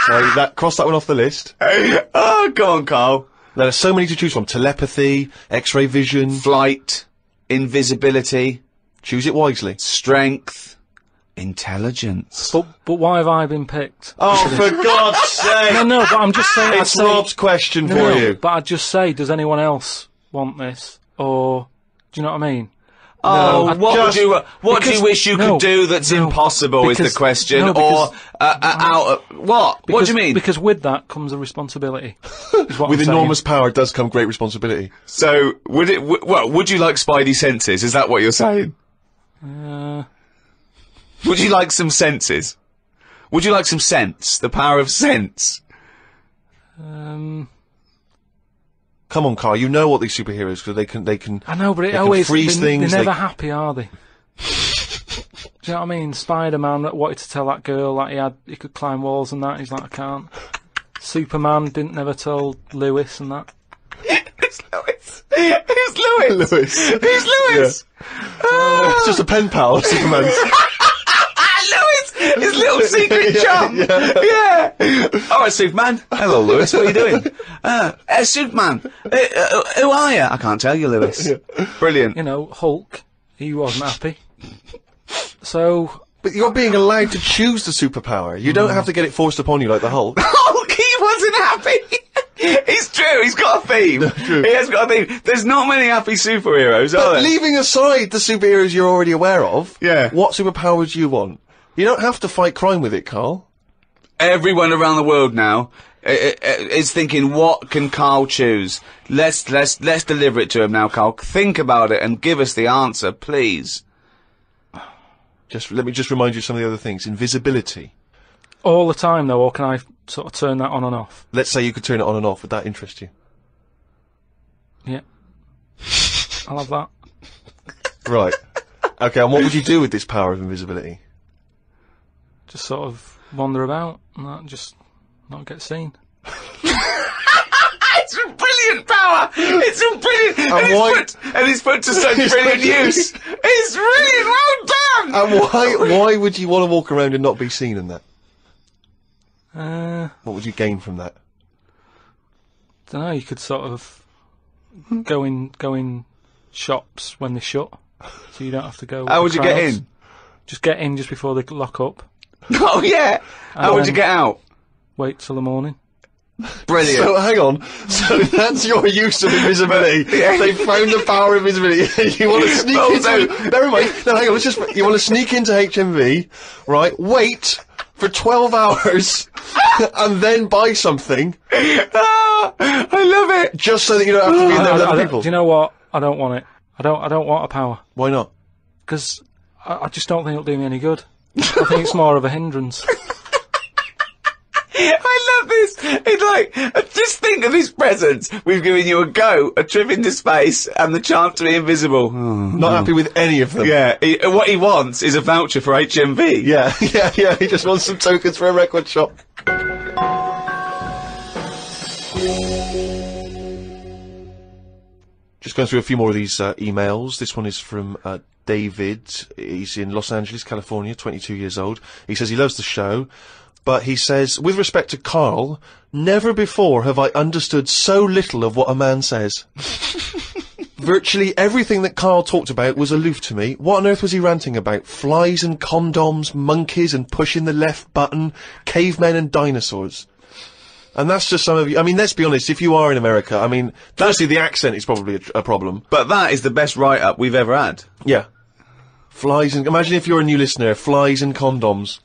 So cross that one off the list. Oh, go on, Carl. There are so many to choose from. Telepathy, X-ray vision. Flight, invisibility, Choose it wisely. strength, intelligence. But why have I been picked? Oh, for God's sake! No, but I'm just saying... It's Rob's question for you. But I'd just say, does anyone else want this? Or... Do you know what I mean? Oh, No, what do because- you wish you could do that's impossible is the because- question, no, or because- what? What do you mean? Because with that comes a responsibility. Is what With I'm saying. enormous power does come great responsibility. So would it? Would you like Spidey senses? Is that what you're saying? Would you like some senses? Would you like some sense? The power of sense. Come on, Carl, you know what these superheroes, because they can... I know, but they it can always... freeze things, They're they- never happy, are they? Do you know what I mean? Spider-Man that wanted to tell that girl that he could climb walls and that. He's like, I can't. Superman didn't never tell Lewis and that. Who's Lewis? Who's Lewis? Lewis. Who's Lewis? It's just a pen pal, Superman's. Lewis, his little secret chum. Yeah. All right, Superman. Hello, Lewis. What are you doing? Superman. Who are you? I can't tell you, Lewis. Brilliant. You know, Hulk, he wasn't happy. So... But you're being allowed to choose the superpower. You don't have to get it forced upon you like the Hulk. Hulk, he wasn't happy. It's true. He's got a theme. True. He has got a theme. There's not many happy superheroes, are But there? leaving aside the superheroes you're already aware of, Yeah. what superpower would you want? You don't have to fight crime with it, Carl. Everyone around the world now is thinking, what can Carl choose? Let's deliver it to him now, Carl. Think about it and give us the answer, please. Let me just remind you of some of the other things. Invisibility. All the time, though, or can I sort of turn that on and off? Let's say you could turn it on and off. Would that interest you? Yeah. I'll have that. Right. Okay, and what would you do with this power of invisibility? Just sort of wander about and that, just not get seen. It's a brilliant power! It's a brilliant... And it's put to such brilliant use! It's brilliant! Well done! And why would you want to walk around and not be seen in that? What would you gain from that? Don't know, you could sort of... go in shops when they shut, so you don't have to go. How would you get crowds. in? Just get in just before they lock up. Oh yeah. How would you get out? Wait till the morning. Brilliant. So hang on. So that's your use of invisibility. They found the power of invisibility. You want to sneak into. Bear in mind. No, hang on. You want to sneak into HMV, right? Wait for 12 hours, and then buy something. I love it. Just so that you don't have to be in there with other people. Do you know what? I don't want it. I don't want a power. Why not? Because I just don't think it'll do me any good. I think it's more of a hindrance. I love this. It's like, just think of his presents. We've given you a trip into space, and the chance to be invisible. Not happy with any of them. Yeah, what he wants is a voucher for HMV. Yeah. He just wants some tokens for a record shop. Just going through a few more of these emails. This one is from David. He's in Los Angeles, California, 22 years old. He says he loves the show, but he says, with respect to Carl, never before have I understood so little of what a man says. Virtually everything that Carl talked about was aloof to me. What on earth was he ranting about? Flies and condoms, monkeys and pushing the left button, cavemen and dinosaurs. And that's just some of you. I mean, let's be honest, if you are in America, I mean, firstly, the accent is probably a problem. But that is the best write-up we've ever had. Yeah. Flies and... Imagine if you're a new listener, flies and condoms.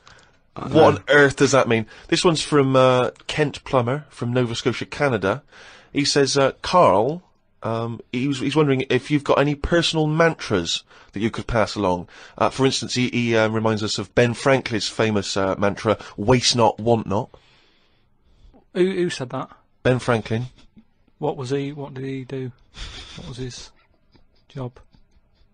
What on earth does that mean? This one's from Kent Plummer from Nova Scotia, Canada. He says, Carl, he's wondering if you've got any personal mantras that you could pass along. For instance, he reminds us of Ben Franklin's famous mantra, waste not, want not. Who said that? Ben Franklin. What did he do? What was his job?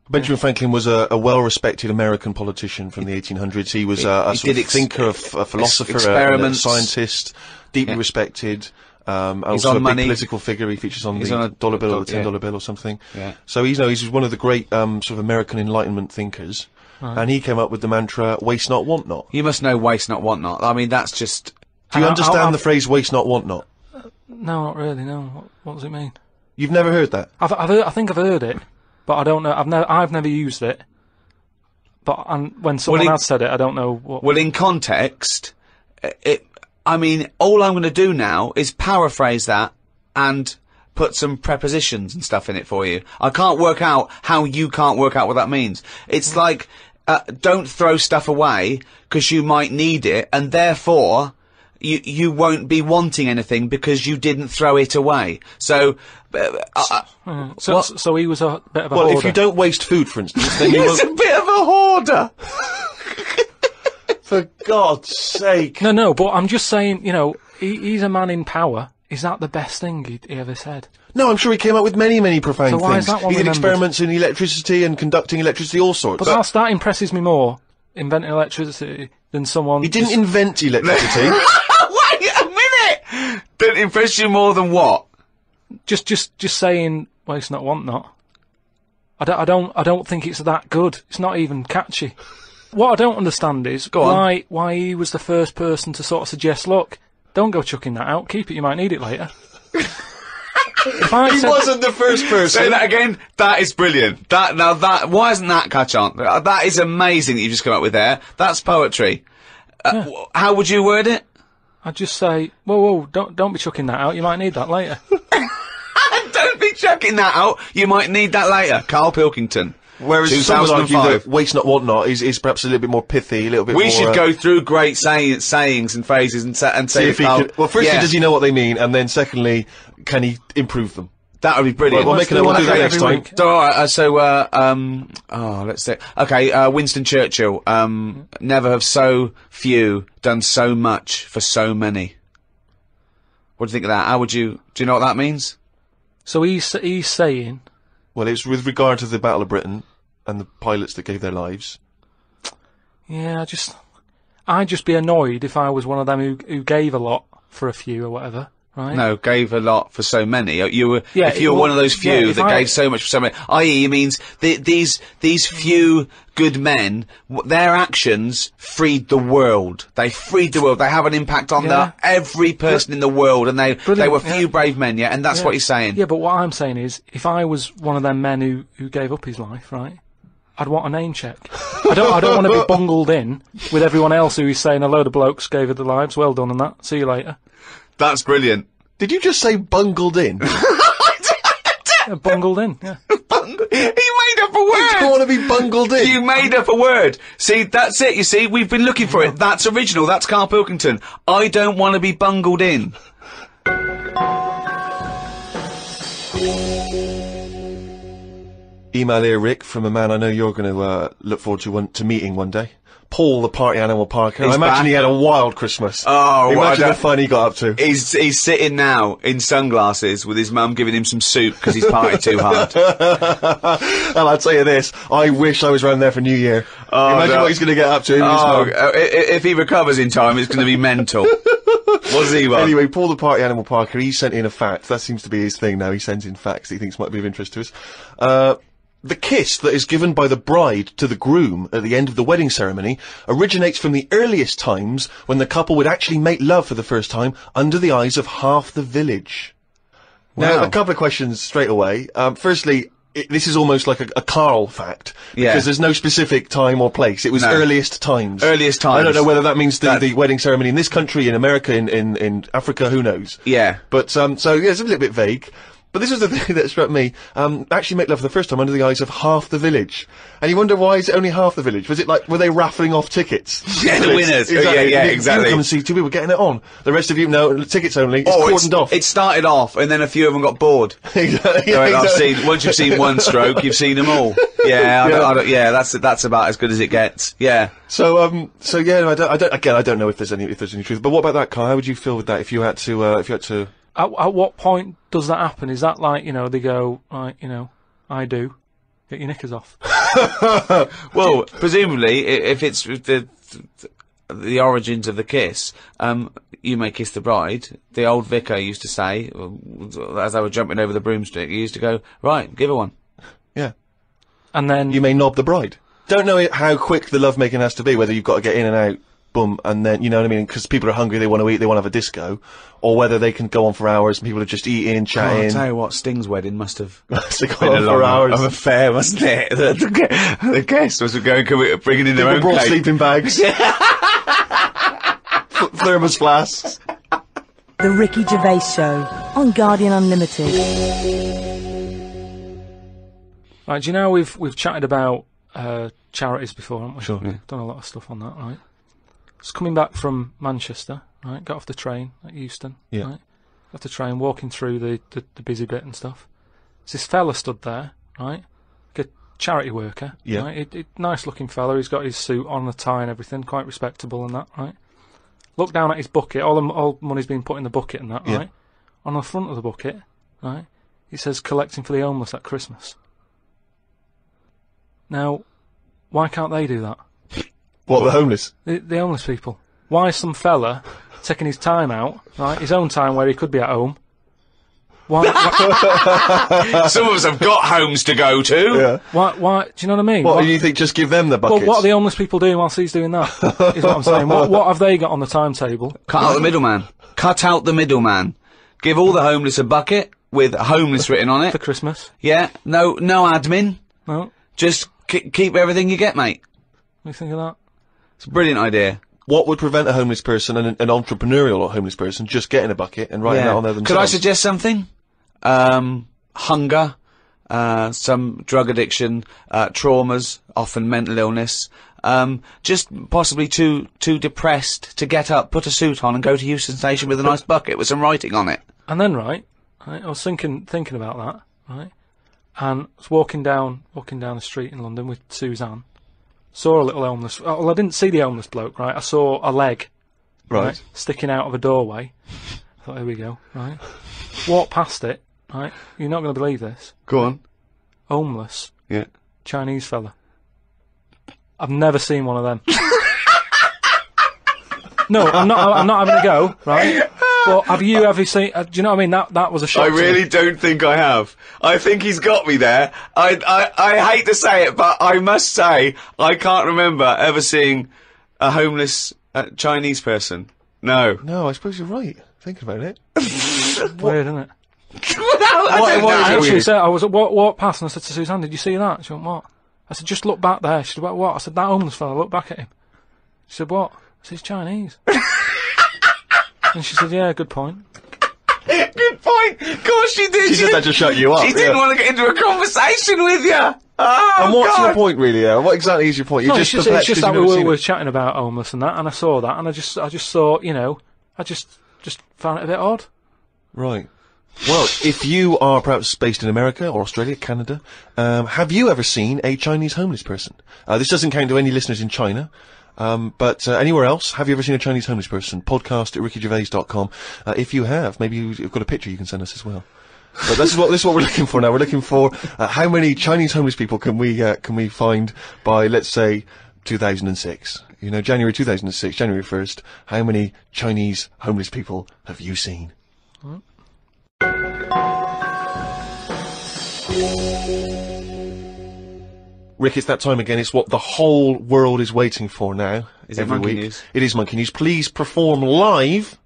Benjamin Franklin was a well-respected American politician from the 1800s. He was a sort of thinker, a philosopher, a scientist, deeply respected. Also a big political figure. He features on the dollar bill or the $10 bill or something. Yeah. So he's one of the great sort of American Enlightenment thinkers. Right. And he came up with the mantra, waste not, want not. You must know waste not, want not. I mean, that's just... Do you understand the phrase waste not, want not? No, not really, no. What does it mean? You've never heard that? I think I've heard it, but I don't know. I've never used it. But when someone else said it, I don't know what... Well, in context, I mean, all I'm going to do now is paraphrase that and put some prepositions and stuff in it for you. I can't work out how you can't work out what that means. It's like, don't throw stuff away because you might need it, and therefore... You won't be wanting anything because you didn't throw it away. So he was a bit of a hoarder. Well, if you don't waste food, for instance, then you He's a bit of a hoarder. For God's sake. No, but I'm just saying, you know, he's a man in power. Is that the best thing he ever said? No, I'm sure he came up with many, many profound things. Why is that one he did experiments in electricity and conducting electricity, all sorts. But that impresses me more, inventing electricity, than someone... He didn't invent electricity. Wait a minute! Didn't impress you more than what? Just saying, waste not, want not. I don't think it's that good. It's not even catchy. What I don't understand is why he was the first person to sort of suggest, look, don't go chucking that out, keep it, you might need it later. He wasn't the first person. Say that again. That is brilliant. Why isn't that catch on? That is amazing that you just come up with there. That's poetry. How would you word it? I'd just say, whoa, don't be chucking that out, you might need that later. Don't be chucking that out, you might need that later. Carl Pilkington. Whereas some would argue that waste not, want not is perhaps a little bit more pithy, a little bit more... We should go through great sayings and phrases and say if he could... Well, firstly, does he know what they mean? And then secondly, can he improve them? That would be brilliant. We'll do that next time. Alright, let's see. Okay, Winston Churchill. Never have so few done so much for so many. What do you think of that? Do you know what that means? So he's saying... Well, it's with regard to the Battle of Britain and the pilots that gave their lives. Yeah, I'd just be annoyed if I was one of them who gave a lot for a few or whatever, right? No, gave a lot for so many. You were, Yeah, if you were one of those few that gave so much for so many, i.e., it means these few good men, their actions freed the world. They freed the world. They have an impact on every person in the world, and they were few brave men, and that's what he's saying. Yeah, but what I'm saying is, if I was one of them men who gave up his life, right, I'd want a name check. I don't want to be bungled in with everyone else who is saying a load of blokes gave it their lives. Well done on that. See you later. That's brilliant. Did you just say bungled in? Bungled in, yeah. He made up a word! I don't want to be bungled in. You made up a word. See, that's it, you see, we've been looking for it. That's original, that's Carl Pilkington. I don't want to be bungled in. Email here, Rick, from a man I know you're going to look forward to meeting one day. Paul, the party animal Parker. I imagine he had a wild Christmas. Oh, imagine the fun he got up to. He's sitting now in sunglasses with his mum giving him some soup because he's partied too hard. And I'll tell you this, I wish I was round there for New Year. Imagine what he's going to get up to. If he recovers in time, it's going to be mental. What's he want? Anyway, Paul, the party animal Parker, he sent in a fact. That seems to be his thing now. He sends in facts that he thinks might be of interest to us. The kiss that is given by the bride to the groom at the end of the wedding ceremony originates from the earliest times when the couple would actually make love for the first time under the eyes of half the village. Wow. Now, a couple of questions straight away. Firstly, this is almost like a Carl fact, because there's no specific time or place. It was earliest times. Earliest times. I don't know whether that means the wedding ceremony in this country, in America, in Africa, who knows? Yeah. But, so, yeah, it's a little bit vague. But this was the thing that struck me. Actually make love for the first time under the eyes of half the village. And you wonder, why is it only half the village? Was it like, were they raffling off tickets? Yeah, the winners. Exactly. Exactly. You come and see two people getting it on. The rest of you, no, tickets only. It's cordoned off. It started off, and then a few of them got bored. Exactly. Once you've seen one stroke, you've seen them all. That's about as good as it gets. Yeah. So yeah, I don't know if there's any truth. But what about that, Kai? How would you feel with that if you had to? At what point does that happen? Is that like, they go, I do. Get your knickers off. Well, presumably, if it's the origins of the kiss, you may kiss the bride. The old vicar used to say, as they were jumping over the broomstick, he used to go, right, give her one. Yeah. And then... You may knob the bride. Don't know how quick the lovemaking has to be, whether you've got to get in and out, boom, and then, you know what I mean, because people are hungry, they want to eat, they want to have a disco, or whether they can go on for hours and people are just eating, chatting. I'll tell you what, Sting's wedding must have been a long hours of affair, wasn't it? The guest was bringing in their own brought cake. sleeping bags. Thermos flasks. The Ricky Gervais Show on Guardian Unlimited. Right, do you know we've chatted about charities before, haven't we? Sure. Yeah. Done a lot of stuff on that, right? Just coming back from Manchester, right? Got off the train at Euston, right? Got off the train, walking through the busy bit and stuff. There's this fella stood there, right? Like a charity worker, right? Nice looking fella. He's got his suit on, the tie and everything, quite respectable and that, right? Look down at his bucket. All money's been put in the bucket and that, right? On the front of the bucket, right? It says collecting for the homeless at Christmas. Now, why can't they do that? What, the homeless? The homeless people. Why is some fella taking his time out, right? His own time where he could be at home. Why? Some of us have got homes to go to. Yeah. Why? Do you know what I mean? What do you think? Just give them the buckets? Well, what are the homeless people doing whilst he's doing that? Is what I'm saying. What have they got on the timetable? Cut out the middleman. Cut out the middleman. Give all the homeless a bucket with homeless written on it. For Christmas. Yeah. No admin. No. Just keep everything you get, mate. What do you think of that? It's a brilliant idea. What would prevent a homeless person and an entrepreneurial homeless person just getting a bucket and writing that on there themselves? Could I suggest something? Hunger, some drug addiction, traumas, often mental illness, just possibly too depressed to get up, put a suit on and go to Euston Station with a nice bucket with some writing on it. And then, right, I was thinking about that, right, and I was walking down the street in London with Suzanne. Saw a little homeless... Well, I didn't see the homeless bloke, right? I saw a leg, right, sticking out of a doorway. I thought, here we go, right? Walked past it, right? You're not going to believe this. Go on. Homeless. Yeah. Chinese fella. I've never seen one of them. No, I'm not having a go, right? But have you seen? Do you know what I mean? That was a shock. I to me. really don't think I have. I think he's got me there. I hate to say it, but I must say I can't remember ever seeing a homeless Chinese person. No. No, I suppose you're right. Thinking about it. Weird, isn't it? I Actually, said, I was walked past and I said to Suzanne, "Did you see that?" She went, "What?" I said, "Just look back there." She said, "What?" I said, "That homeless fella. Look back at him." She said, "What?" I said, "He's Chinese." And she said, "Yeah, good point." Good point. Of course she did. She said that to shut you up. She didn't want to get into a conversation with you. Oh, And what's God. your point, really? What exactly is your point? You're No, just it's perplexed just 'cause that you've we never were seen it. chatting about homeless and that, and I saw that, and I just thought, I just found it a bit odd. Right. Well, if you are perhaps based in America or Australia, Canada, have you ever seen a Chinese homeless person? This doesn't count to any listeners in China. But anywhere else, have you ever seen a Chinese homeless person? Podcast at rickygervais.com. If you have, maybe you've got a picture you can send us as well. But this is what we're looking for now. We're looking for how many Chinese homeless people can we find by, let's say, 2006. January 2006, January 1st. How many Chinese homeless people have you seen? Rick, it's that time again. It's what the whole world is waiting for now. Is it every Monkey week. News? It is Monkey News. Please perform live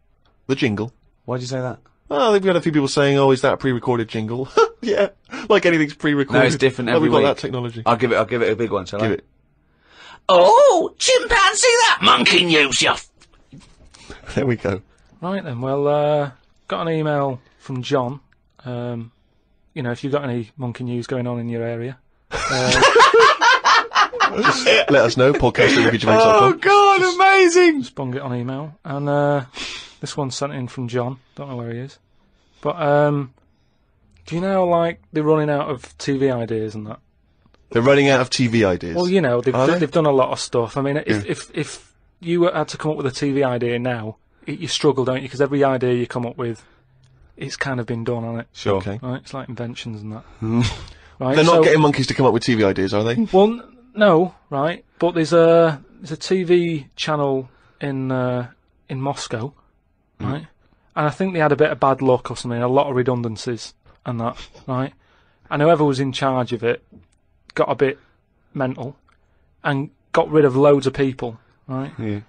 the jingle. Why'd you say that? Oh, we've got a few people saying, "Oh, is that a pre-recorded jingle?" Yeah, like anything's pre-recorded. No, it's different Well, every we've got week. that technology. I'll give it a big one, shall I? Give it. Oh, chimpanzee that monkey news, you There we go. Right then, well, got an email from John. If you've got any monkey news going on in your area, Let us know. Podcast at rickygervais.com. Oh, God, amazing! just bung it on email. And this one's sent in from John. Don't know where he is. But do you know, like, they're running out of TV ideas and that? They're running out of TV ideas. Well, Are they? they've done a lot of stuff. I mean, if you had to come up with a TV idea now, you struggle, don't you? Because every idea you come up with, it's kind of been done on it. Sure. Okay. Right? It's like inventions and that. Right? They're not so- getting monkeys to come up with TV ideas, are they? Well, no, right? But there's a TV channel in Moscow, right? And I think they had a bit of bad luck or something, a lot of redundancies and that, right? And whoever was in charge of it got a bit mental and got rid of loads of people, right? Yeah.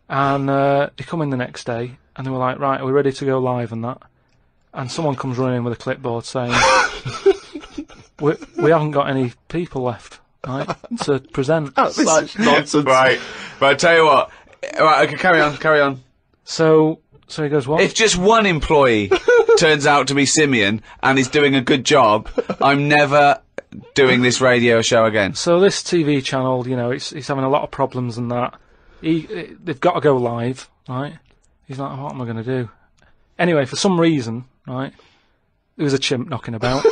And they come in the next day and they were like, "Right, are we ready to go live and that?" And someone comes running in with a clipboard saying, we haven't got any people left, right, to present. Such nonsense. Right, tell you what. Right, okay, carry on. So he goes, "What?" If just one employee turns out to be Simeon and is doing a good job, I'm never doing this radio show again. So this TV channel, it's having a lot of problems and that. They've got to go live, right? He's like, "What am I going to do?" Anyway, for some reason, right, there was a chimp knocking about.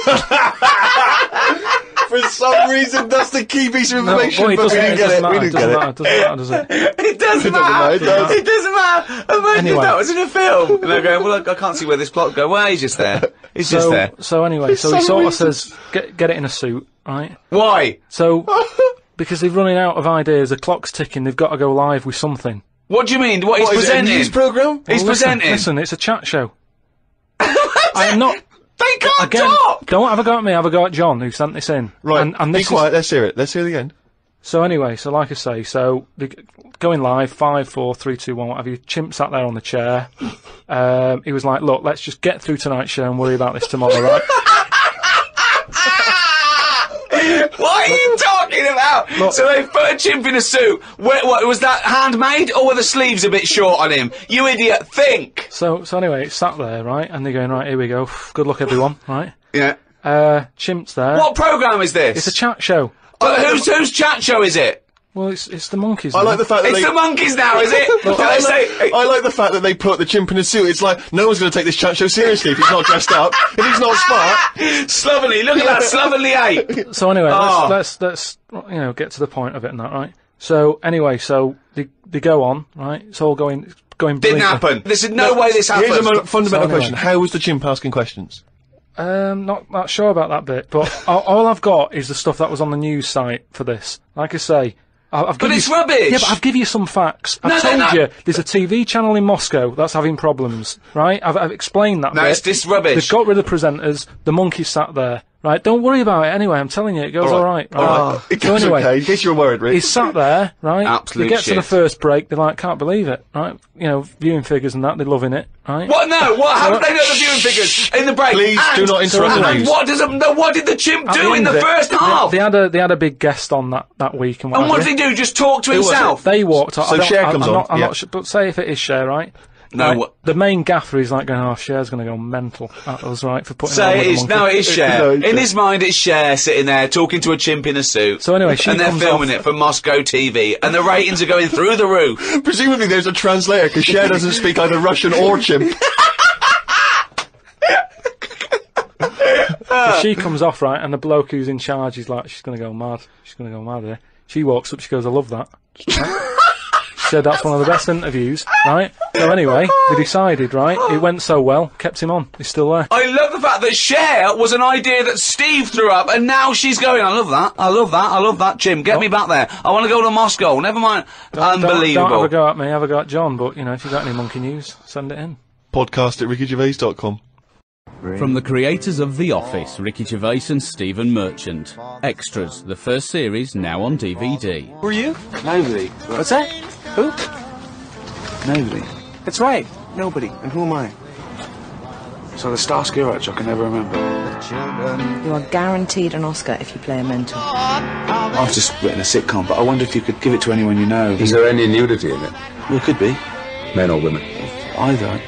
For some reason, that's the key piece of information, well, but we didn't get it. We didn't get it. It doesn't matter, does it? It doesn't matter, matter. it does. It doesn't matter. Imagine Anyway. if that was in a film. And they're going, well, I can't see where this plot go. Well, he's just there. He's just there. So anyway, so he some sort of reason. says, get it in a suit, right? Why? So, because they're running out of ideas, the clock's ticking, they've got to go live with something. What do you mean? What, he's What, is it a presenting? news programme? He's Well, presenting. Listen, it's a chat show. I'm not... They can't Again, talk. don't have a go at me, have a go at John, who sent this in. Right, And be this quiet, let's hear it. Let's hear the end. So anyway, so like I say, so going live, 5, 4, 3, 2, 1, whatever. Chimp sat there on the chair. He was like, "Look, let's just get through tonight's show and worry about this tomorrow, right?" What are you talking about? Look. So they put a chimp in a suit. What was that handmade, or were the sleeves a bit short on him? You idiot! Think. So anyway, it sat there, right? And they're going, "Right, here we go. Good luck, everyone." Right? Yeah. Chimp's there. What programme is this? It's a chat show. But whose chat show is it? Well, it's the monkeys. I now. like the fact that It's they... the monkeys now, is it? Do they say? I like the fact that they put the chimp in a suit. It's like, no one's going to take this chat show seriously if he's not dressed up. If he's not smart. Slovenly, look at that slovenly ape. So anyway, Oh. let's get to the point of it and that, right? So anyway, so they go on, right? It's all going Didn't brilliantly. happen. There's no way this happened. Here's a fundamental So anyway. question. How was the chimp asking questions? Not sure about that bit, but all I've got is the stuff that was on the news site for this. Like I say, I've But given it's you, rubbish. Yeah, but I've given you some facts. I've No, told you there's a TV channel in Moscow that's having problems, right? I've explained that. No, bit. it's this rubbish. They've got rid of the presenters. The monkey sat there, right? Don't worry about it anyway. I'm telling you, it goes all right. It So goes anyway, okay, in case you're worried, Rick. he's sat there, right? Absolute They get to shit. the first break, they're like, can't believe it, right? You know, viewing figures and that, they're loving it, right? What? No. What? How did they know the viewing figures in the break? Please do not interrupt the And news. what did the chimp At do in end the of it, first half? They had a big guest on that week, and And what have did you. he do? Just talk to was it? himself? They walked off. So Cher comes on, I'm yeah. not sure, but say if it is Cher, right? No, Right, what- the main gaffer is like going, oh, Cher's going to go mental at us, right, for putting Say on it is. with the No, monkey. it is Cher. No, In his mind, it's Cher sitting there talking to a chimp in a suit. So anyway, she and they're comes filming off- it for Moscow TV, and the ratings are going through the roof. Presumably there's a translator, because Cher doesn't speak either Russian or chimp. So she comes off, right, and the bloke who's in charge is like, she's going to go mad. She's going to go mad here. She walks up, she goes, I love that. She said that's one of the best interviews, right? So anyway, they decided, right, it went so well, kept him on. He's still there. I love the fact that Cher was an idea that Steve threw up, and now she's going, I love that, I love that, I love that, Jim, get me back there. I want to go to Moscow, never mind. Unbelievable. Don't have a go at me, have a go at John, but, you know, if you've got any monkey news, send it in. Podcast at rickygervais.com. From the creators of The Office, Ricky Gervais and Stephen Merchant. Extras, the first series, now on DVD. Who are you? Nobody. What's that? Who? Nobody. That's right. Nobody. And who am I? So the Starsky Hutch, I can never remember. You are guaranteed an Oscar if you play a mentor. I've just written a sitcom, but I wonder if you could give it to anyone you know. Is there any nudity in it? Well, it could be. Men or women? Either.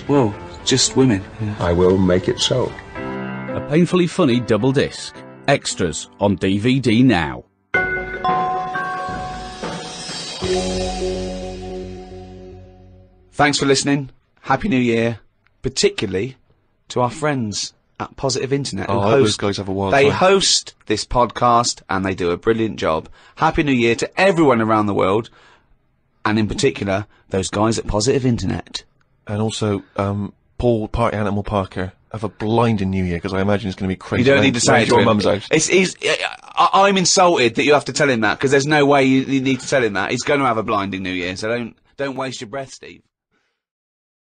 Well, just women. Yeah. I will make it so. A painfully funny double disc. Extras on DVD now. Thanks for listening. Happy New Year, particularly to our friends at Positive Internet. Oh, I hope those guys have a wild They time. host this podcast and they do a brilliant job. Happy New Year to everyone around the world, and in particular, those guys at Positive Internet. And also, Paul Party Animal Parker, have a blinding New Year, because I imagine it's going to be crazy. You don't need to say it to your him. mum's house. I'm insulted that you have to tell him that, because there's no way you need to tell him that. He's going to have a blinding New Year, so don't waste your breath, Steve.